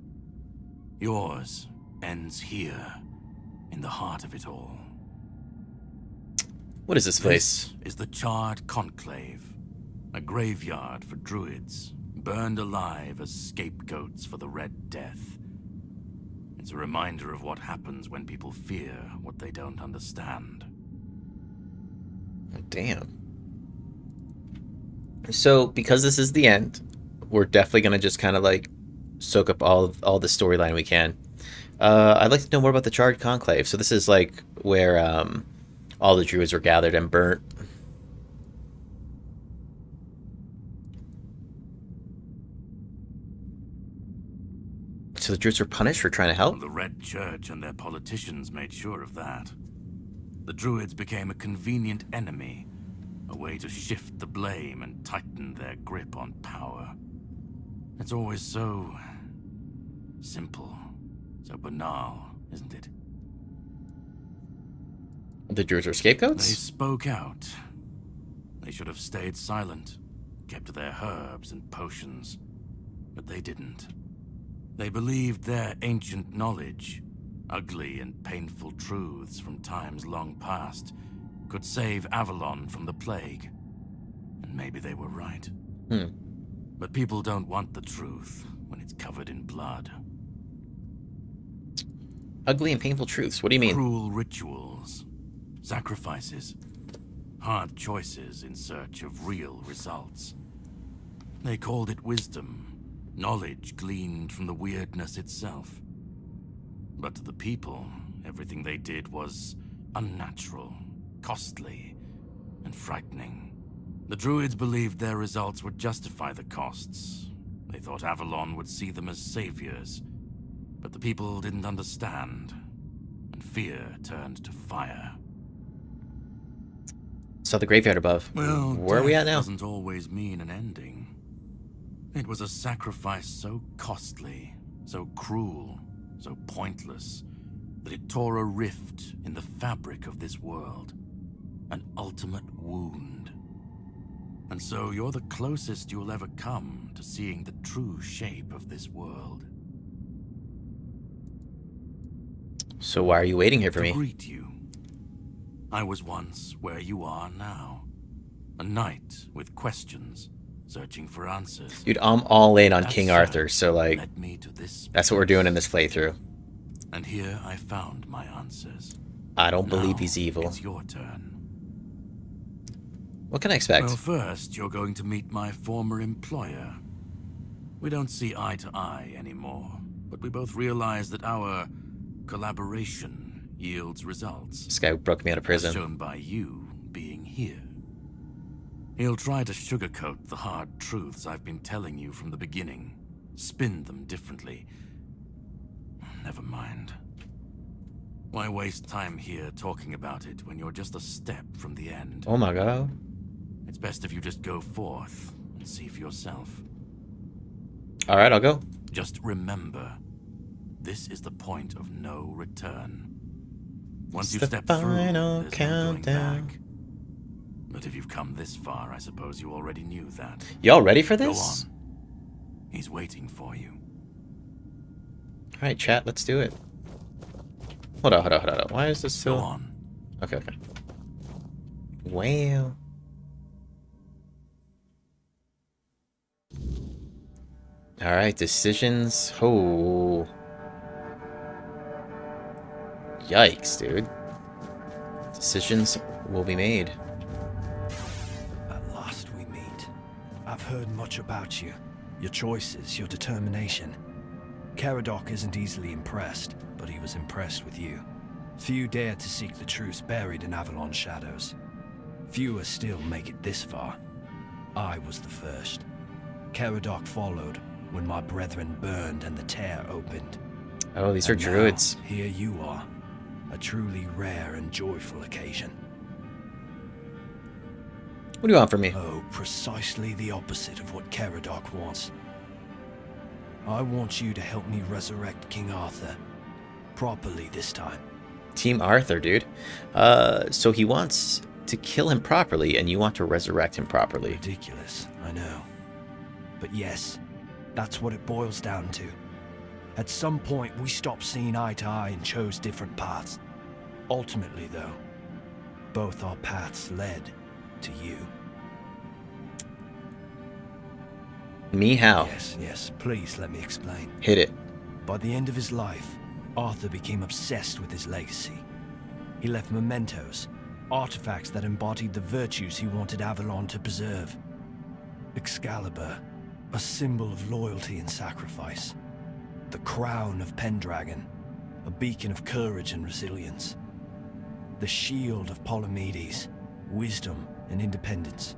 [SPEAKER 2] Yours ends here, in the heart of it all.
[SPEAKER 1] What is this place?
[SPEAKER 2] This is the Charred Conclave, a graveyard for druids, burned alive as scapegoats for the Red Death. It's a reminder of what happens when people fear what they don't understand.
[SPEAKER 1] Oh, damn. So, because this is the end, we're definitely gonna just kind of like soak up all the storyline we can. I'd like to know more about the charred conclave. So this is like where all the druids were gathered and burnt. So the druids were punished for trying to help?
[SPEAKER 2] The Red Church and their politicians made sure of that. The druids became a convenient enemy, a way to shift the blame and tighten their grip on power. It's always so simple, so banal, isn't it?
[SPEAKER 1] The druids were
[SPEAKER 2] They
[SPEAKER 1] scapegoats?
[SPEAKER 2] spoke out. They should have stayed silent, kept to their herbs and potions, but they didn't. They believed their ancient knowledge, ugly and painful truths from times long past, could save Avalon from the plague. And maybe they were right. But people don't want the truth when it's covered in blood.
[SPEAKER 1] Ugly and painful truths? What do you mean?
[SPEAKER 2] Cruel rituals, sacrifices, hard choices in search of real results. They called it wisdom, knowledge gleaned from the Wyrdness itself. But to the people, everything they did was unnatural, costly, and frightening. The druids believed their results would justify the costs. They thought Avalon would see them as saviors. But the people didn't understand, and fear turned to fire.
[SPEAKER 1] Saw the graveyard above.
[SPEAKER 2] Well,
[SPEAKER 1] where are we at now?
[SPEAKER 2] Doesn't always mean an ending. It was a sacrifice so costly, so cruel, so pointless, that it tore a rift in the fabric of this world. An ultimate wound. And so you're the closest you'll ever come to seeing the true shape of this world.
[SPEAKER 1] So why are you waiting here for me?
[SPEAKER 2] To greet you. I was once where you are now. A knight with questions, searching for answers.
[SPEAKER 1] Dude, I'm all in on
[SPEAKER 2] That
[SPEAKER 1] King
[SPEAKER 2] search
[SPEAKER 1] Arthur, so like,
[SPEAKER 2] led me to this
[SPEAKER 1] that's what we're doing in this playthrough.
[SPEAKER 2] And here I found my answers.
[SPEAKER 1] I don't believe
[SPEAKER 2] Now
[SPEAKER 1] he's evil.
[SPEAKER 2] It's your turn.
[SPEAKER 1] What can I expect?
[SPEAKER 2] Well, first, you're going to meet my former employer. We don't see eye to eye anymore, but we both realize that our collaboration yields results.
[SPEAKER 1] This guy broke me out of prison.
[SPEAKER 2] As shown by you being here. He'll try to sugarcoat the hard truths I've been telling you from the beginning. Spin them differently. Never mind. Why waste time here talking about it when you're just a step from the end?
[SPEAKER 1] Oh my god.
[SPEAKER 2] It's best if you just go forth and see for yourself.
[SPEAKER 1] Alright, I'll go.
[SPEAKER 2] Just remember, this is the point of no return. Once you've stepped through, there's no going back. But if you've come this far, I suppose you already knew that.
[SPEAKER 1] Y'all ready for this?
[SPEAKER 2] Go on. He's waiting for you.
[SPEAKER 1] Alright, chat, let's do it. Hold on. Why is this still...
[SPEAKER 2] Go on.
[SPEAKER 1] Okay. Wow. Alright, decisions. Oh. Yikes, dude. Decisions will be made.
[SPEAKER 4] At last we meet. I've heard much about you. Your choices, your determination. Caradoc isn't easily impressed, but he was impressed with you. Few dare to seek the truth buried in Avalon's shadows. Fewer still make it this far. I was the first. Caradoc followed when my brethren burned and the tear opened.
[SPEAKER 1] Oh, these are
[SPEAKER 4] And now,
[SPEAKER 1] druids.
[SPEAKER 4] Here you are. A truly rare and joyful occasion.
[SPEAKER 1] What do you want from me?
[SPEAKER 4] Oh, precisely the opposite of what Caradoc wants. I want you to help me resurrect King Arthur. Properly this time.
[SPEAKER 1] Team Arthur, dude. So he wants to kill him properly, and you want to resurrect him properly.
[SPEAKER 4] Ridiculous, I know. But yes, that's what it boils down to. At some point, we stopped seeing eye to eye and chose different paths. Ultimately, though, both our paths led to you.
[SPEAKER 1] Me how?
[SPEAKER 4] Yes, please let me explain.
[SPEAKER 1] Hit it.
[SPEAKER 4] By the end of his life, Arthur became obsessed with his legacy. He left mementos, artifacts that embodied the virtues he wanted Avalon to preserve. Excalibur, a symbol of loyalty and sacrifice. The crown of Pendragon, a beacon of courage and resilience. The shield of Palamedes, wisdom and independence.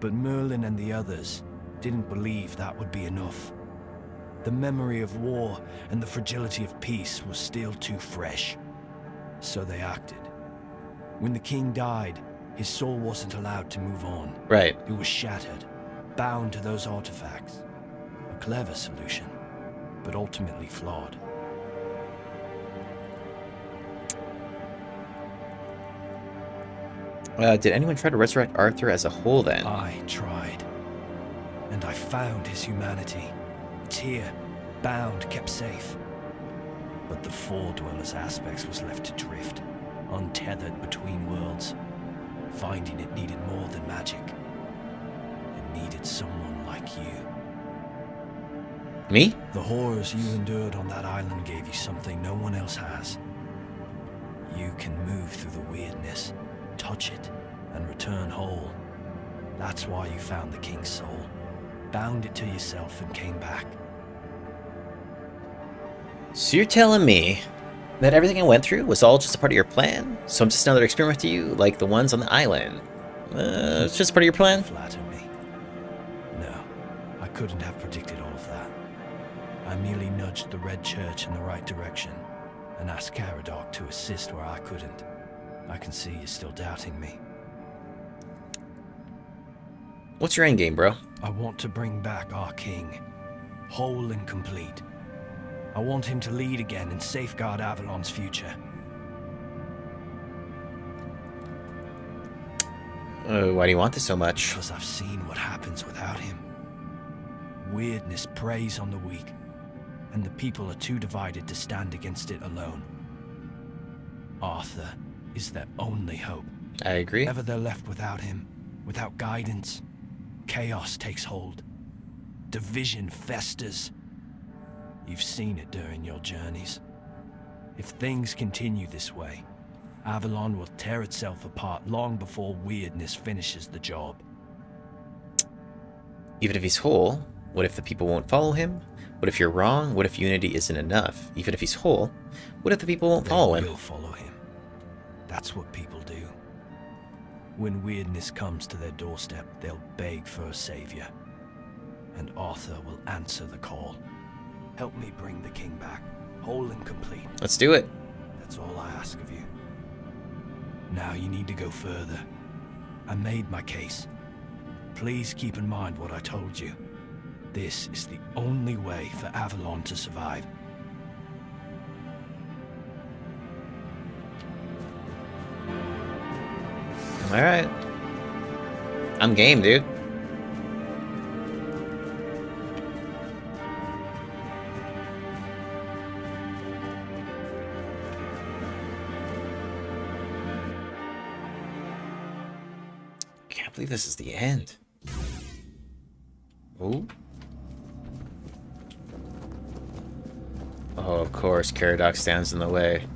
[SPEAKER 4] But Merlin and the others didn't believe that would be enough. The memory of war and the fragility of peace was still too fresh. So they acted. When the king died, his soul wasn't allowed to move on.
[SPEAKER 1] Right.
[SPEAKER 4] It was shattered, bound to those artifacts. A clever solution, but ultimately flawed.
[SPEAKER 1] Did anyone try to resurrect Arthur as a whole then?
[SPEAKER 4] I tried. And I found his humanity. It's here, bound, kept safe. But the fore-dwellers aspects was left to drift, untethered between worlds. Finding it needed more than magic. It needed someone like you.
[SPEAKER 1] Me?
[SPEAKER 4] The horrors you endured on that island gave you something no one else has. You can move through the weirdness, touch it, and return whole. That's why you found the king's soul, bound it to yourself, and came back.
[SPEAKER 1] So you're telling me that everything I went through was all just a part of your plan? So I'm just another experiment to you, like the ones on the island? It's just part of your plan?
[SPEAKER 4] Flatter me. No, I couldn't have predicted all of that. I merely nudged the Red Church in the right direction, and asked Caradoc to assist where I couldn't. I can see you're still doubting me.
[SPEAKER 1] What's your endgame, bro?
[SPEAKER 4] I want to bring back our king, whole and complete. I want him to lead again and safeguard Avalon's future.
[SPEAKER 1] Why do you want this so much?
[SPEAKER 4] Because I've seen what happens without him. Wyrdness preys on the weak, and the people are too divided to stand against it alone. Arthur is their only hope.
[SPEAKER 1] I agree.
[SPEAKER 4] Ever they're left without him, without guidance, chaos takes hold. Division festers. You've seen it during your journeys. If things continue this way, Avalon will tear itself apart long before Wyrdness finishes the job.
[SPEAKER 1] Even if he's whole, what if the people won't follow him? What if you're wrong? What if unity isn't enough? Even if he's whole, what if the people won't follow him?
[SPEAKER 4] They will follow him. That's what people do. When Wyrdness comes to their doorstep, they'll beg for a savior. And Arthur will answer the call. Help me bring the king back, whole and complete.
[SPEAKER 1] Let's do it.
[SPEAKER 4] That's all I ask of you. Now you need to go further. I made my case. Please keep in mind what I told you. This is the only way for Avalon to survive.
[SPEAKER 1] Alright. I'm game, dude. Can't believe this is the end. Oh. Oh, of course, Caradoc stands in the way.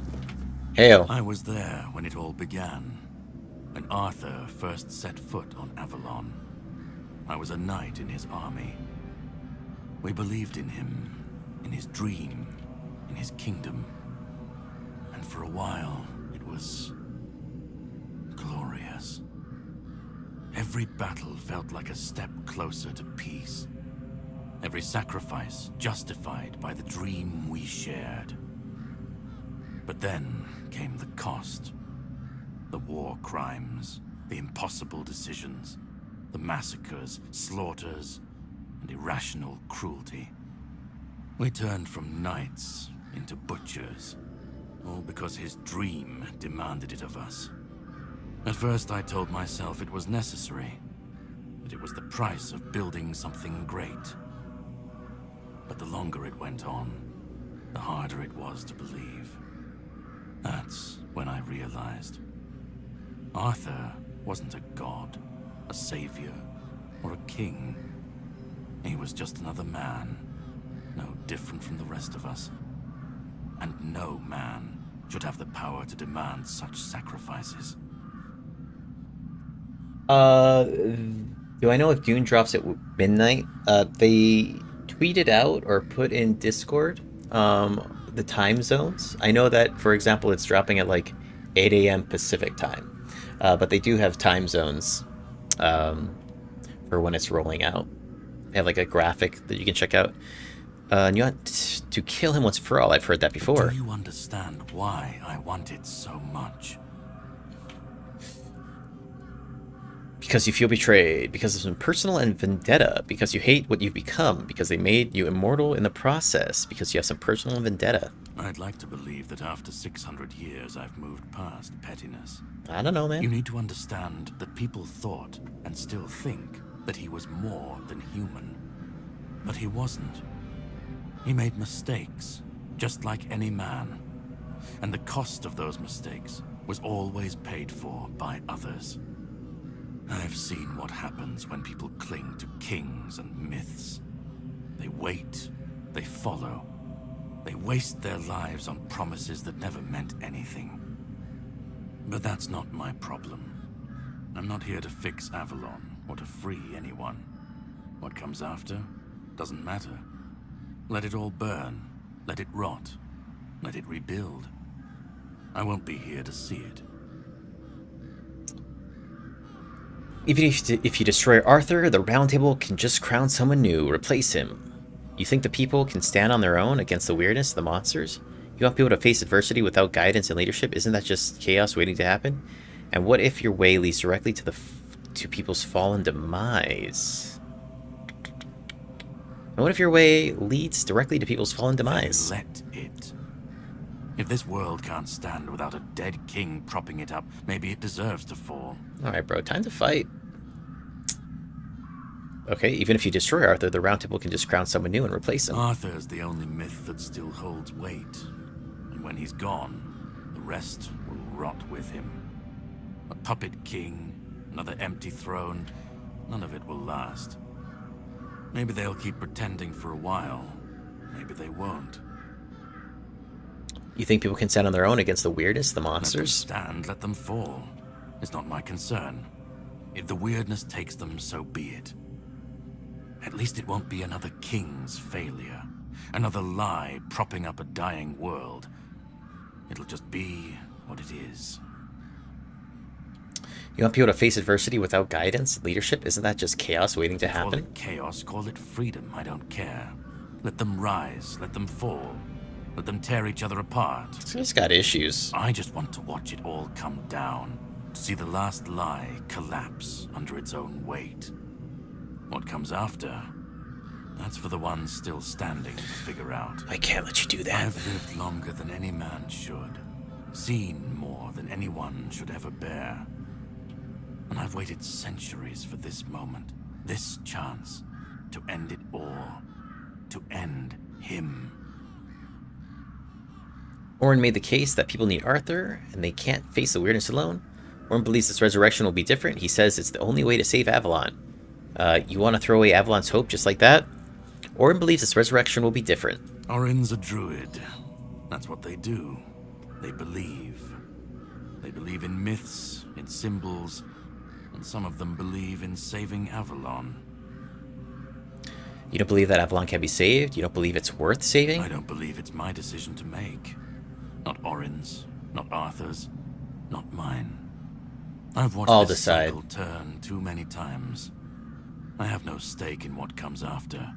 [SPEAKER 1] Hail.
[SPEAKER 2] I was there when it all began. When Arthur first set foot on Avalon. I was a knight in his army. We believed in him, in his dream, in his kingdom. And for a while, it was glorious. Every battle felt like a step closer to peace. Every sacrifice justified by the dream we shared. But then came the cost. The war crimes, the impossible decisions, the massacres, slaughters, and irrational cruelty. We turned from knights into butchers, all because his dream demanded it of us. At first I told myself it was necessary, that it was the price of building something great. But the longer it went on, the harder it was to believe. That's when I realized Arthur wasn't a god, a savior, or a king. He was just another man, no different from the rest of us. And no man should have the power to demand such sacrifices.
[SPEAKER 1] Do I know if Dune drops at midnight? They tweeted out or put in Discord the time zones. I know that, for example, it's dropping at like 8 a.m. Pacific time, but they do have time zones for when it's rolling out. They have like a graphic that you can check out. And you want to kill him once for all. I've heard that before.
[SPEAKER 2] Do you understand why I want it so much?
[SPEAKER 1] Because you feel betrayed, because of some personal and vendetta, because you hate what you've become, because they made you immortal in the process, because you have some personal vendetta.
[SPEAKER 2] I'd like to believe that after 600 years I've moved past pettiness.
[SPEAKER 1] I don't know, man.
[SPEAKER 2] You need to understand that people thought, and still think, that he was more than human. But he wasn't. He made mistakes, just like any man. And the cost of those mistakes was always paid for by others. I've seen what happens when people cling to kings and myths. They wait, they follow, they waste their lives on promises that never meant anything. But that's not my problem. I'm not here to fix Avalon or to free anyone. What comes after doesn't matter. Let it all burn, let it rot, let it rebuild. I won't be here to see it.
[SPEAKER 1] Even if you destroy Arthur, the Round Table can just crown someone new, replace him. You think the people can stand on their own against the Wyrdness, the monsters? You want people to face adversity without guidance and leadership? Isn't that just chaos waiting to happen? And what if your way leads directly to people's fallen demise? And what if your way leads directly to people's fallen demise?
[SPEAKER 2] Then let it. If this world can't stand without a dead king propping it up, maybe it deserves to fall.
[SPEAKER 1] Alright, bro, time to fight. Okay, even if you destroy Arthur, the Round Table can just crown someone new and replace him.
[SPEAKER 2] Arthur's the only myth that still holds weight. And when he's gone, the rest will rot with him. A puppet king, another empty throne, none of it will last. Maybe they'll keep pretending for a while. Maybe they won't.
[SPEAKER 1] You think people can stand on their own against the Wyrdness, the monsters?
[SPEAKER 2] Let them stand, let them fall. It's not my concern. If the Wyrdness takes them, so be it. At least it won't be another king's failure. Another lie propping up a dying world. It'll just be what it is.
[SPEAKER 1] You want people to face adversity without guidance, leadership? Isn't that just chaos waiting to happen?
[SPEAKER 2] Call it chaos, call it freedom, I don't care. Let them rise, let them fall. Let them tear each other apart.
[SPEAKER 1] He's got issues.
[SPEAKER 2] I just want to watch it all come down. To see the last lie collapse under its own weight. What comes after? That's for the ones still standing to figure out.
[SPEAKER 1] I can't let you do that.
[SPEAKER 2] I've lived longer than any man should. Seen more than anyone should ever bear. And I've waited centuries for this moment. This chance. To end it all. To end him.
[SPEAKER 1] Orin made the case that people need Arthur, and they can't face the Wyrdness alone. Orin believes this resurrection will be different. He says it's the only way to save Avalon. You want to throw away Avalon's hope just like that? Orin believes this resurrection will be different.
[SPEAKER 2] Orin's a druid. That's what they do. They believe. They believe in myths, in symbols, and some of them believe in saving Avalon.
[SPEAKER 1] You don't believe that Avalon can be saved? You don't believe it's worth saving?
[SPEAKER 2] I don't believe it's my decision to make. Not Orin's, not Arthur's, not mine. I've watched this cycle turn too many times. I have no stake in what comes after,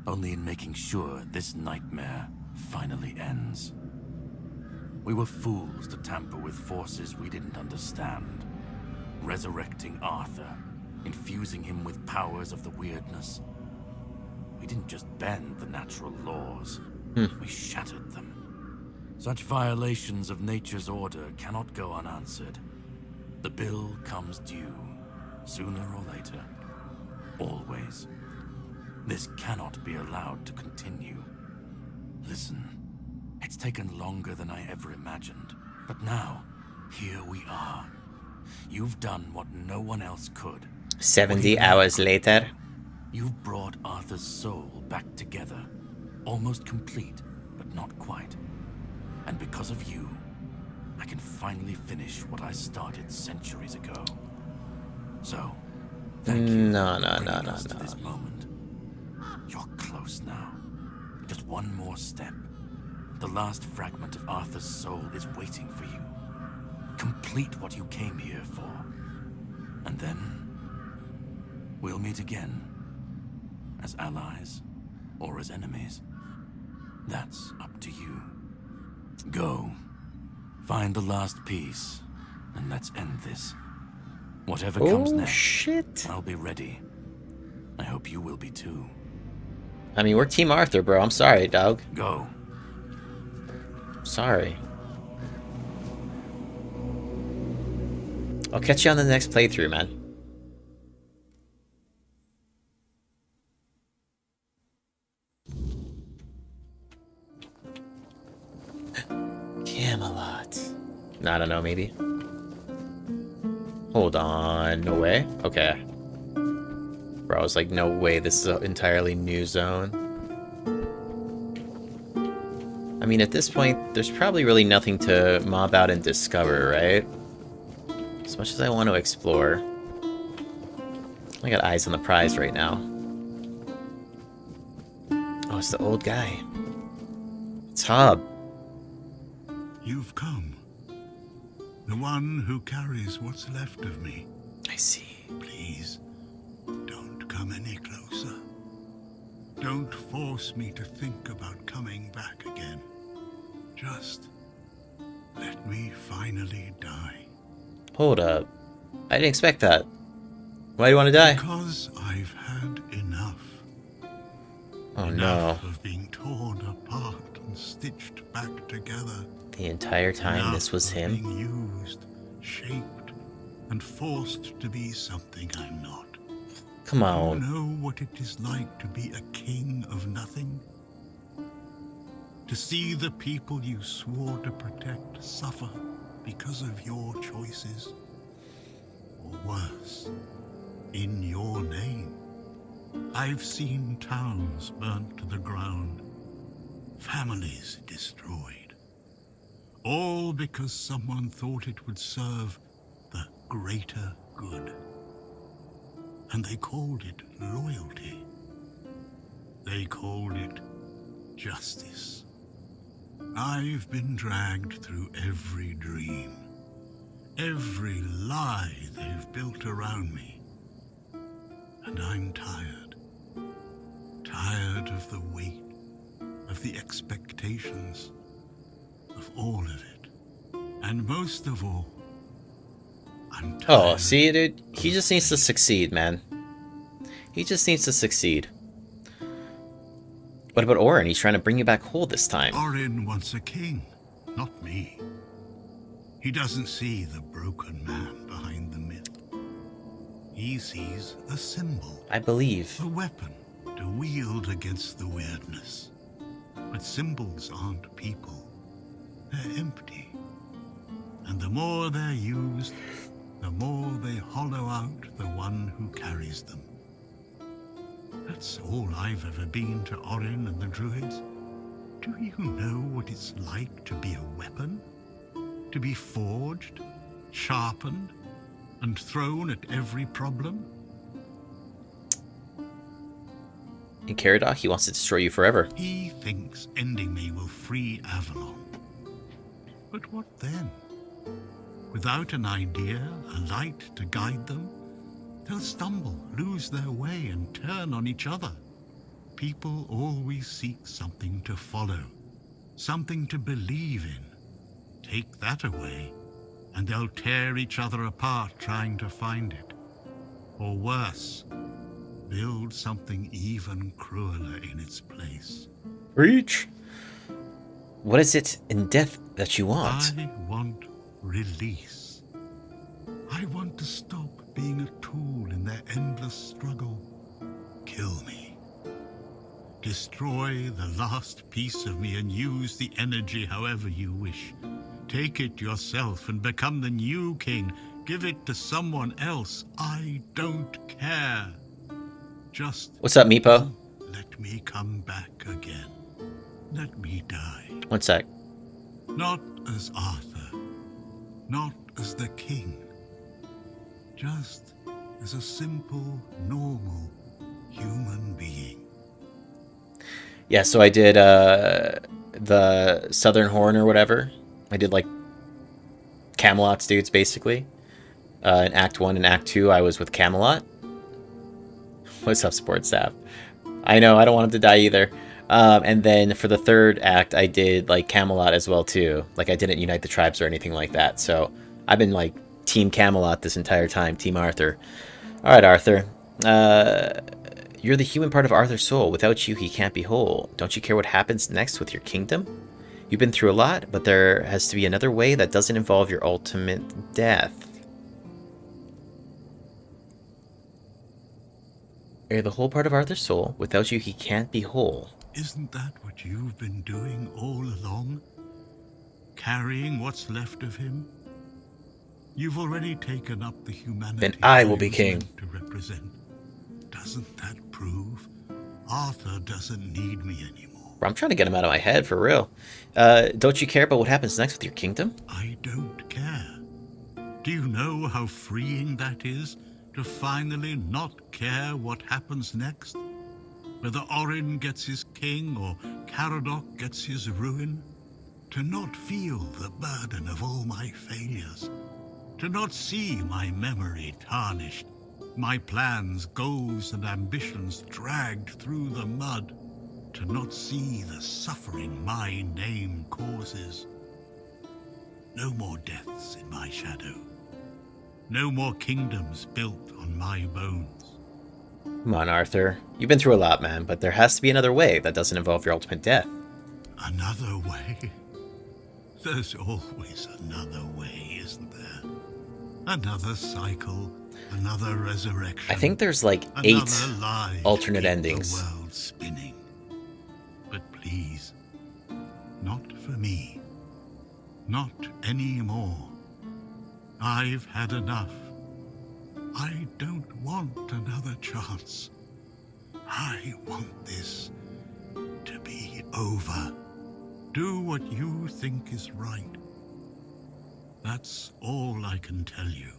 [SPEAKER 2] only in making sure this nightmare finally ends. We were fools to tamper with forces we didn't understand. Resurrecting Arthur, infusing him with powers of the Wyrdness. We didn't just bend the natural laws, we shattered them. Such violations of nature's order cannot go unanswered. The bill comes due, sooner or later. Always. This cannot be allowed to continue. Listen, it's taken longer than I ever imagined, but now, here we are. You've done what no one else could.
[SPEAKER 1] 70 hours later.
[SPEAKER 2] You've brought Arthur's soul back together, almost complete, but not quite. And because of you, I can finally finish what I started centuries ago. So, thank you
[SPEAKER 1] No.
[SPEAKER 2] to this moment. You're close now. Just one more step. The last fragment of Arthur's soul is waiting for you. Complete what you came here for. And then we'll meet again. As allies or as enemies. That's up to you. Go. Find the last piece, and let's end this. Whatever comes next,
[SPEAKER 1] shit.
[SPEAKER 2] I'll be ready. I hope you will be too.
[SPEAKER 1] I mean, we're Team Arthur, bro. I'm sorry, dog.
[SPEAKER 2] Go.
[SPEAKER 1] Sorry. I'll catch you on the next playthrough, man. Camelot. I don't know, maybe. Hold on. No way? Okay. Bro, I was like, no way, this is an entirely new zone. I mean, at this point, there's probably really nothing to mob out and discover, right? As much as I want to explore. I got eyes on the prize right now. Oh, it's the old guy. It's Hob.
[SPEAKER 11] You've come. The one who carries what's left of me.
[SPEAKER 1] I see.
[SPEAKER 11] Please, don't come any closer. Don't force me to think about coming back again. Just let me finally die.
[SPEAKER 1] Hold up. I didn't expect that. Why do you want to die?
[SPEAKER 11] Because I've had enough.
[SPEAKER 1] Oh
[SPEAKER 11] Enough
[SPEAKER 1] no.
[SPEAKER 11] of being torn apart and stitched back together.
[SPEAKER 1] The entire time
[SPEAKER 11] Enough
[SPEAKER 1] this was
[SPEAKER 11] of
[SPEAKER 1] him?
[SPEAKER 11] being used, shaped, and forced to be something I'm not.
[SPEAKER 1] Come on.
[SPEAKER 11] Do you know what it is like to be a king of nothing? To see the people you swore to protect suffer because of your choices? Or worse, in your name. I've seen towns burnt to the ground, families destroyed. All because someone thought it would serve the greater good. And they called it loyalty. They called it justice. I've been dragged through every dream, every lie they've built around me. And I'm tired. Tired of the weight, of the expectations, of all of it. And most of all, I'm tired.
[SPEAKER 1] Oh, see, dude? He just needs to succeed, man. He just needs to succeed. What about Orin? He's trying to bring you back whole this time.
[SPEAKER 11] Orin wants a king, not me. He doesn't see the broken man behind the myth. He sees a symbol.
[SPEAKER 1] I believe.
[SPEAKER 11] A weapon to wield against the Wyrdness. But symbols aren't people. They're empty. And the more they're used, the more they hollow out the one who carries them. That's all I've ever been to Orin and the Druids. Do you know what it's like to be a weapon? To be forged, sharpened, and thrown at every problem?
[SPEAKER 1] In Caradoc, he wants to destroy you forever.
[SPEAKER 11] He thinks ending me will free Avalon. But what then? Without an idea, a light to guide them, they'll stumble, lose their way, and turn on each other. People always seek something to follow, something to believe in. Take that away, and they'll tear each other apart trying to find it. Or worse, build something even crueler in its place.
[SPEAKER 1] Reach. What is it in death that you want?
[SPEAKER 11] I want release. I want to stop being a tool in their endless struggle. Kill me. Destroy the last piece of me and use the energy however you wish. Take it yourself and become the new king. Give it to someone else. I don't care. Just
[SPEAKER 1] What's up, Meepo?
[SPEAKER 11] let me come back again. Let me die.
[SPEAKER 1] One sec.
[SPEAKER 11] Not as Arthur. Not as the king. Just as a simple, normal human being.
[SPEAKER 1] Yeah, so I did the Southern Horn or whatever. I did like Camelot's dudes basically. In Act 1 and Act 2 I was with Camelot. What's up, support staff? I know, I don't want him to die either. And then for the third act I did like Camelot as well too. Like I didn't unite the tribes or anything like that. So I've been like Team Camelot this entire time, Team Arthur. Alright, Arthur. You're the human part of Arthur's soul. Without you, he can't be whole. Don't you care what happens next with your kingdom? You've been through a lot, but there has to be another way that doesn't involve your ultimate death. You're the whole part of Arthur's soul. Without you, he can't be whole.
[SPEAKER 6] Isn't that what you've been doing all along? Carrying what's left of him? You've already taken up the humanity
[SPEAKER 1] Then I will be king.
[SPEAKER 6] to represent. Doesn't that prove Arthur doesn't need me anymore?
[SPEAKER 1] I'm trying to get him out of my head, for real. Don't you care about what happens next with your kingdom?
[SPEAKER 6] I don't care. Do you know how freeing that is? To finally not care what happens next? Whether Orin gets his king or Caradoc gets his ruin? To not feel the burden of all my failures? To not see my memory tarnished? My plans, goals, and ambitions dragged through the mud? To not see the suffering my name causes? No more deaths in my shadow. No more kingdoms built on my bones.
[SPEAKER 1] Come on, Arthur. You've been through a lot, man, but there has to be another way that doesn't involve your ultimate death.
[SPEAKER 6] Another way? There's always another way, isn't there? Another cycle, another resurrection.
[SPEAKER 1] I think there's like 8 alternate endings.
[SPEAKER 6] The world spinning. But please, not for me. Not anymore. I've had enough. I don't want another chance. I want this to be over. Do what you think is right. That's all I can tell you.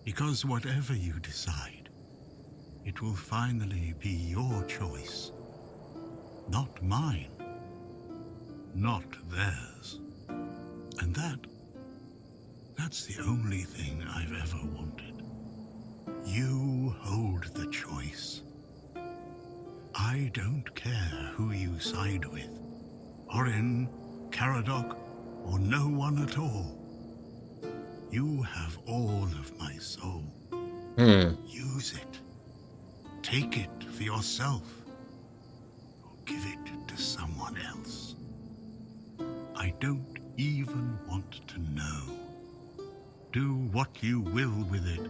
[SPEAKER 6] Because whatever you decide, it will finally be your choice. Not mine. Not theirs. And that's the only thing I've ever wanted. You hold the choice. I don't care who you side with. Orin, Caradoc, or no one at all. You have all of my soul. Use it. Take it for yourself. Or give it to someone else. I don't even want to know. Do what you will with it.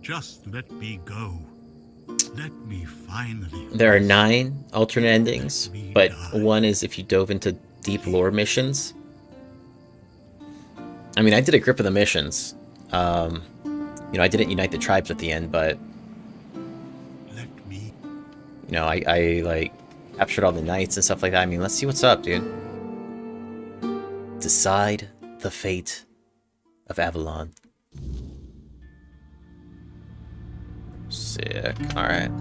[SPEAKER 6] Just let me go. Let me finally...
[SPEAKER 1] There are 9 alternate endings, but one is if you dove into deep lore missions. I mean, I did a grip of the missions. You know, I didn't unite the tribes at the end, but... You know, I like, captured all the knights and stuff like that. I mean, let's see what's up, dude. Decide the fate of Avalon. Sick. Alright.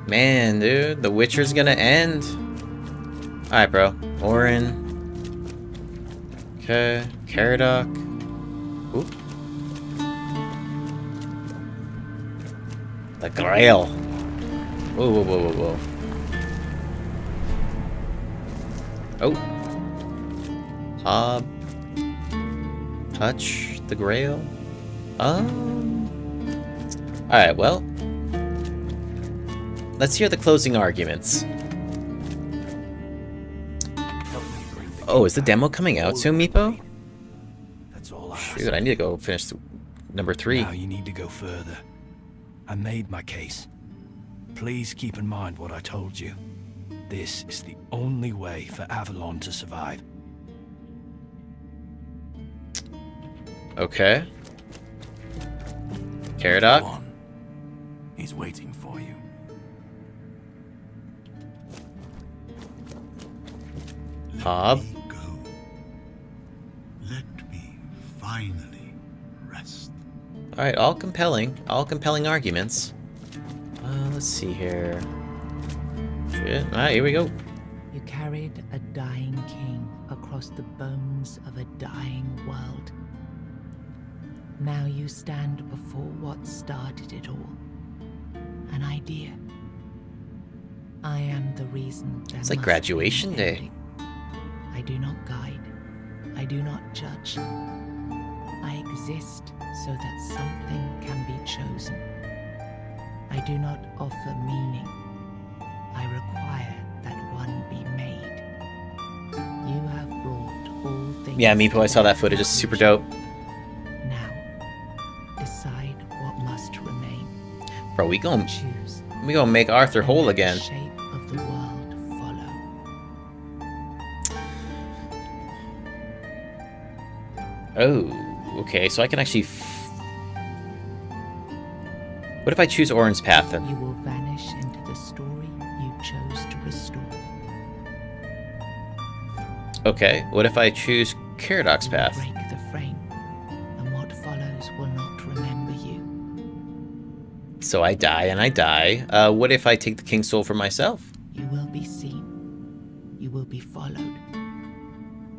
[SPEAKER 1] Man, dude, The Witcher's gonna end. Alright, bro. Orin. Okay. Caradoc. Oop. The Grail. Whoa, whoa, whoa, whoa, whoa. Oh. Hob. Touch the Grail. Alright, well. Let's hear the closing arguments. Oh, is the demo coming out soon, Meepo?
[SPEAKER 4] That's all I
[SPEAKER 1] Shoot, I need to go finish number 3.
[SPEAKER 4] Now you need to go further. I made my case. Please keep in mind what I told you. This is the only way for Avalon to survive.
[SPEAKER 1] Okay. Caradoc?
[SPEAKER 2] He's waiting for you.
[SPEAKER 1] Hob?
[SPEAKER 6] Let me finally rest.
[SPEAKER 1] Alright, all compelling arguments. Let's see here. Shit. Alright, here we go.
[SPEAKER 7] You carried a dying king across the bones of a dying world. Now you stand before what started it all. An idea. I am the reason there
[SPEAKER 1] It's like
[SPEAKER 7] must
[SPEAKER 1] graduation
[SPEAKER 7] be an
[SPEAKER 1] day.
[SPEAKER 7] ending. I do not guide. I do not judge. I exist so that something can be chosen. I do not offer meaning. I require that one be made. You have brought all things.
[SPEAKER 1] Yeah, Meepo, I saw that footage. It's super dope.
[SPEAKER 7] Now, decide what must remain.
[SPEAKER 1] Bro, we gonna
[SPEAKER 7] Choose.
[SPEAKER 1] We gonna make Arthur whole again.
[SPEAKER 7] The shape of the world follow.
[SPEAKER 1] Oh, okay. So I can actually. What if I choose Orin's path then?
[SPEAKER 7] You will vanish into the story you chose to restore.
[SPEAKER 1] Okay. What if I choose Caradoc's path?
[SPEAKER 7] Break the frame, and what follows will not remember you.
[SPEAKER 1] So I die and I die. What if I take the King's Soul for myself?
[SPEAKER 7] You will be seen. You will be followed.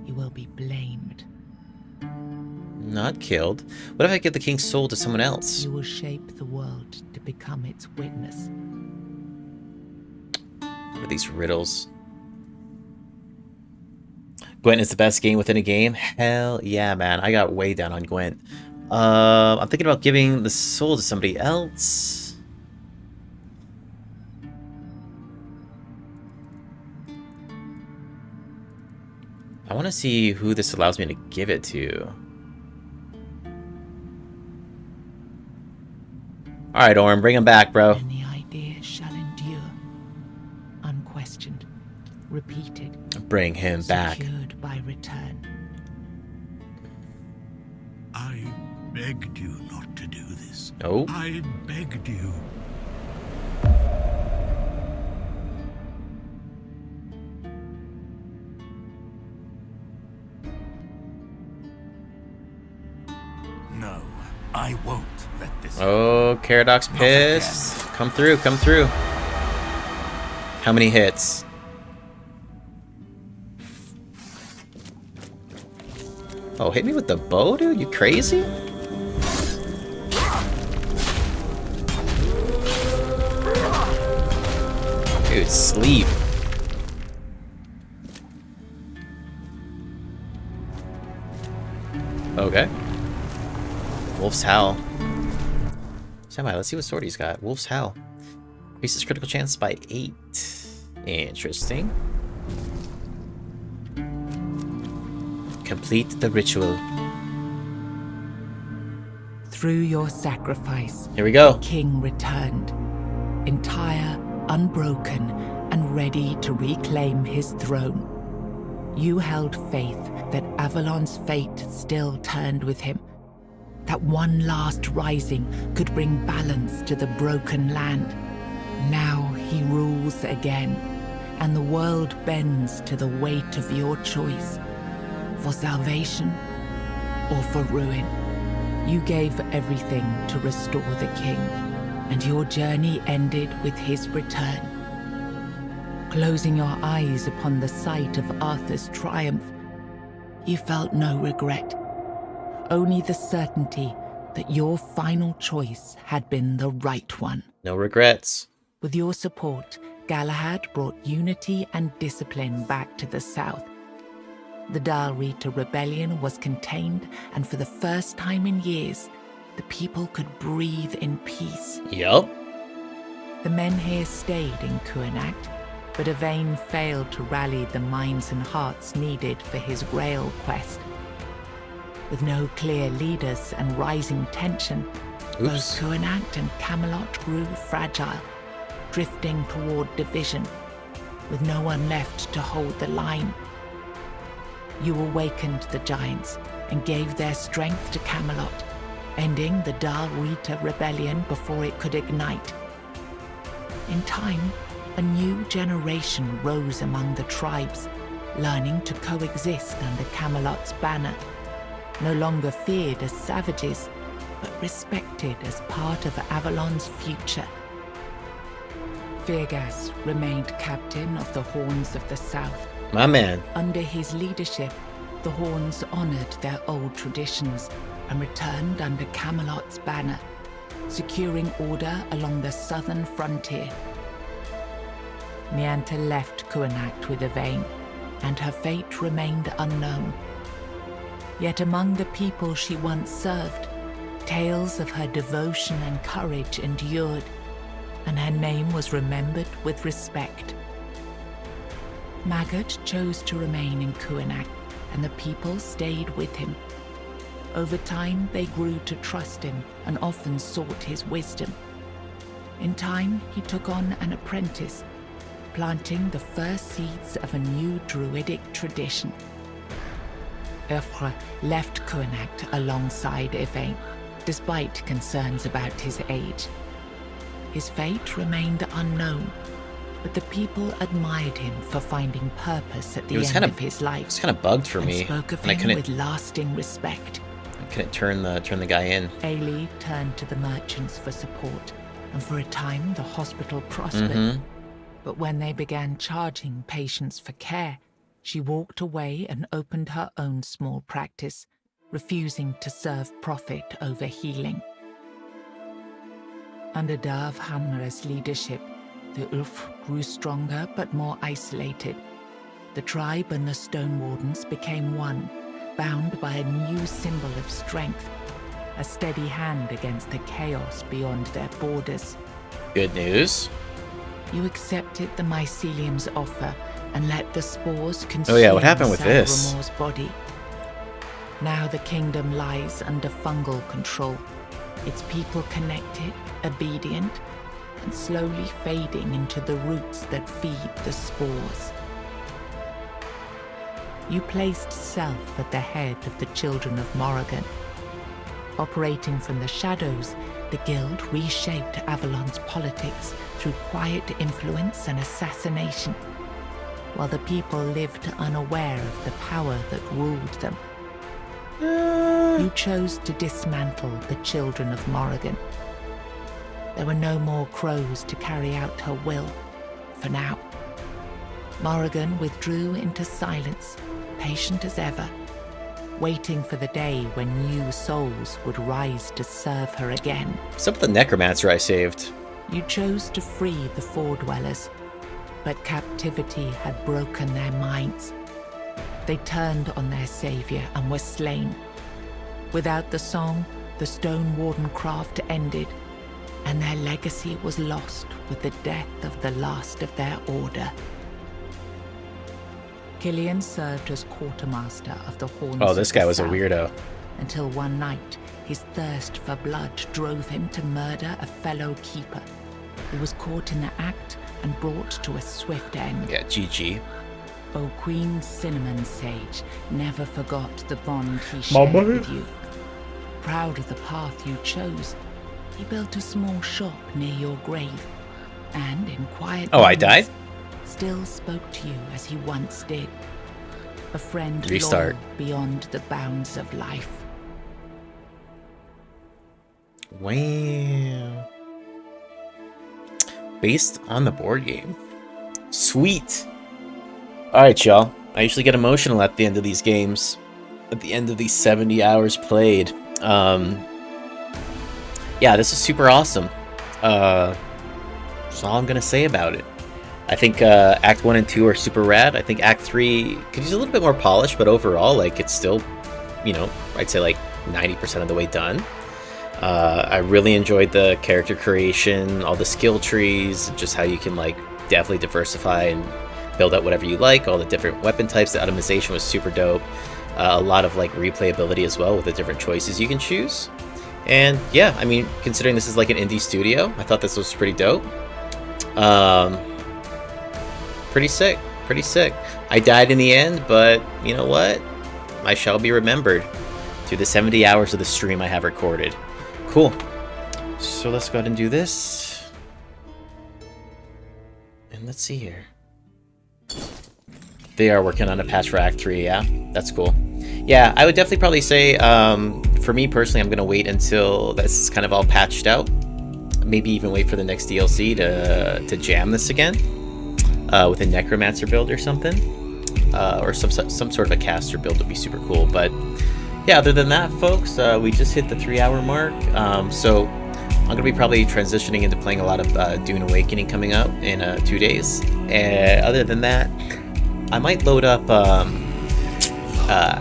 [SPEAKER 7] You will be blamed.
[SPEAKER 1] Not killed. What if I give the King's Soul to someone else?
[SPEAKER 7] You will shape the world to become its witness.
[SPEAKER 1] What are these riddles? Gwent is the best game within a game? Hell yeah, man. I got way down on Gwent. I'm thinking about giving the soul to somebody else. I want to see who this allows me to give it to. Alright, Orin, bring him back, bro.
[SPEAKER 7] And the idea shall endure. Unquestioned. Repeated.
[SPEAKER 1] Bring him back.
[SPEAKER 7] Secured by return.
[SPEAKER 6] I begged you not to do this.
[SPEAKER 1] No.
[SPEAKER 6] I begged you.
[SPEAKER 2] No, I won't let this.
[SPEAKER 1] Oh, Caradoc's pissed. Come through, come through. How many hits? Oh, hit me with the bow, dude? You crazy? Dude, sleep. Okay. Wolf's Howl. Semi, let's see what sword he's got. Wolf's Howl. Increases critical chance by 8. Interesting. Complete the ritual.
[SPEAKER 7] Through your sacrifice,
[SPEAKER 1] Here we go.
[SPEAKER 7] the king returned, entire, unbroken, and ready to reclaim his throne. You held faith that Avalon's fate still turned with him, that one last rising could bring balance to the broken land. Now he rules again, and the world bends to the weight of your choice. For salvation or for ruin. You gave everything to restore the king, and your journey ended with his return. Closing your eyes upon the sight of Arthur's triumph, you felt no regret, only the certainty that your final choice had been the right one.
[SPEAKER 1] No regrets.
[SPEAKER 7] With your support, Galahad brought unity and discipline back to the south. The Dalrita rebellion was contained, and for the first time in years, the people could breathe in peace.
[SPEAKER 1] Yup.
[SPEAKER 7] The men here stayed in Cuanacht, but Yvain failed to rally the minds and hearts needed for his Grail quest. With no clear leaders and rising tension, both Cuanacht and Camelot grew fragile, drifting toward division, with no one left to hold the line. You awakened the giants and gave their strength to Camelot, ending the Dalrita rebellion before it could ignite. In time, a new generation rose among the tribes, learning to coexist under Camelot's banner, no longer feared as savages, but respected as part of Avalon's future. Firgas remained captain of the Horns of the South.
[SPEAKER 1] My man.
[SPEAKER 7] Under his leadership, the Horns honored their old traditions and returned under Camelot's banner, securing order along the southern frontier. Nianta left Cuanacht with Yvain, and her fate remained unknown. Yet among the people she once served, tales of her devotion and courage endured, and her name was remembered with respect. Maggot chose to remain in Cuanacht, and the people stayed with him. Over time, they grew to trust him and often sought his wisdom. In time, he took on an apprentice, planting the first seeds of a new druidic tradition. Urfre left Cuanacht alongside Yvain, despite concerns about his age. His fate remained unknown, but the people admired him for finding purpose at the end of his life.
[SPEAKER 1] It was kind of bugged for
[SPEAKER 7] and
[SPEAKER 1] me.
[SPEAKER 7] Spoke of
[SPEAKER 1] and I
[SPEAKER 7] him
[SPEAKER 1] couldn't,
[SPEAKER 7] with lasting respect.
[SPEAKER 1] I couldn't turn the guy in.
[SPEAKER 7] Ailey turned to the merchants for support, and for a time the hospital prospered. But when they began charging patients for care, she walked away and opened her own small practice, refusing to serve profit over healing. Under Darv Hanmara's leadership, the Ulf grew stronger but more isolated. The tribe and the Stone Wardens became one, bound by a new symbol of strength, a steady hand against the chaos beyond their borders.
[SPEAKER 1] Good news.
[SPEAKER 7] You accepted the mycelium's offer and let the spores consume
[SPEAKER 1] Oh yeah, what happened with this?
[SPEAKER 7] Sangremore's body. Now the kingdom lies under fungal control, its people connected, obedient, and slowly fading into the roots that feed the spores. You placed self at the head of the children of Morrigan. Operating from the shadows, the guild reshaped Avalon's politics through quiet influence and assassination, while the people lived unaware of the power that ruled them. You chose to dismantle the children of Morrigan. There were no more crows to carry out her will, for now. Morrigan withdrew into silence, patient as ever, waiting for the day when new souls would rise to serve her again.
[SPEAKER 1] What's up with the necromancer I saved?
[SPEAKER 7] You chose to free the fore-dwellers, but captivity had broken their minds. They turned on their savior and were slain. Without the song, the Stone Warden craft ended, and their legacy was lost with the death of the last of their order. Killian served as quartermaster of the Horns.
[SPEAKER 1] Oh, this
[SPEAKER 7] of the
[SPEAKER 1] guy was a
[SPEAKER 7] South,
[SPEAKER 1] weirdo.
[SPEAKER 7] until one night, his thirst for blood drove him to murder a fellow keeper. He was caught in the act and brought to a swift end.
[SPEAKER 1] Yeah, GG.
[SPEAKER 7] Oh, Queen Cinnamon Sage never forgot the bond he shared with you. Proud of the path you chose, he built a small shop near your grave, and in quiet
[SPEAKER 1] Oh, I
[SPEAKER 7] moments,
[SPEAKER 1] died?
[SPEAKER 7] still spoke to you as he once did. A friend
[SPEAKER 1] Restart.
[SPEAKER 7] loyal beyond the bounds of life.
[SPEAKER 1] Wow. Based on the board game. Sweet. Alright, y'all. I usually get emotional at the end of these games. At the end of these 70 hours played. Yeah, this is super awesome. That's all I'm gonna say about it. I think Act 1 and 2 are super rad. I think Act 3 could use a little bit more polish, but overall, like, it's still, you know, I'd say like 90% of the way done. I really enjoyed the character creation, all the skill trees, just how you can, like, definitely diversify and build out whatever you like, all the different weapon types. The itemization was super dope. A lot of, like, replayability as well with the different choices you can choose. And yeah, I mean, considering this is like an indie studio, I thought this was pretty dope. Pretty sick, pretty sick. I died in the end, but you know what? I shall be remembered through the 70 hours of the stream I have recorded. Cool. So let's go ahead and do this. And let's see here. They are working on a patch for Act 3, yeah? That's cool. Yeah, I would definitely probably say, for me personally, I'm going to wait until this is kind of all patched out maybe even wait for the next DLC to jam this again with a necromancer build or something, or some sort of a caster build would be super cool. But yeah, other than that, folks, we just hit the 3-hour mark. So I'm gonna be probably transitioning into playing a lot of Dune Awakening coming out in 2 days. Other than that, I might load up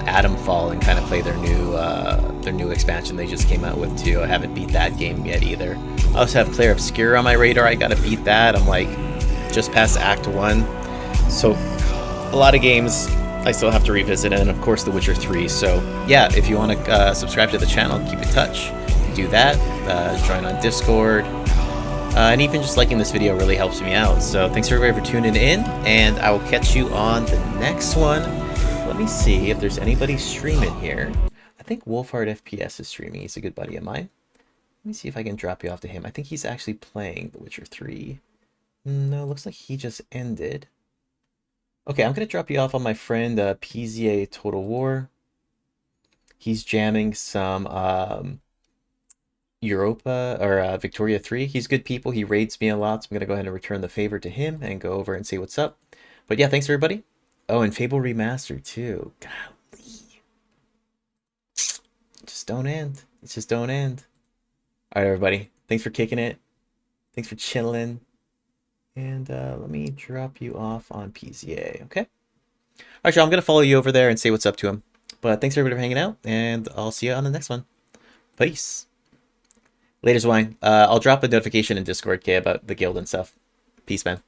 [SPEAKER 1] Atomfall and kind of play their new expansion they just came out with too. I haven't beat that game yet either. I also have Clair Obscur on my radar. I gotta beat that. I'm like just past Act 1, so a lot of games I still have to revisit, and of course The Witcher 3. So yeah, if you want to subscribe to the channel, keep in touch, do that. Join on Discord, and even just liking this video really helps me out. So thanks everybody for tuning in, and I will catch you on the next one. Let me see if there's anybody streaming here. I think Wolfhard FPS is streaming. He's a good buddy of mine. Let me see if I can drop you off to him. I think he's actually playing The Witcher 3. No, it looks like he just ended. Okay, I'm going to drop you off on my friend PZA Total War. He's jamming some Europa or Victoria 3. He's good people. He raids me a lot, so I'm going to go ahead and return the favor to him and go over and say what's up. But yeah, thanks everybody. Oh, and Fable Remastered too. Golly. Just don't end. It just don't end. Alright, everybody. Thanks for kicking it. Thanks for chilling. And let me drop you off on PZA, okay? Alright, y'all, I'm going to follow you over there and say what's up to him. But thanks everybody for hanging out, and I'll see you on the next one. Peace. Later's wine. I'll drop a notification in Discord, okay, about the guild and stuff. Peace, man.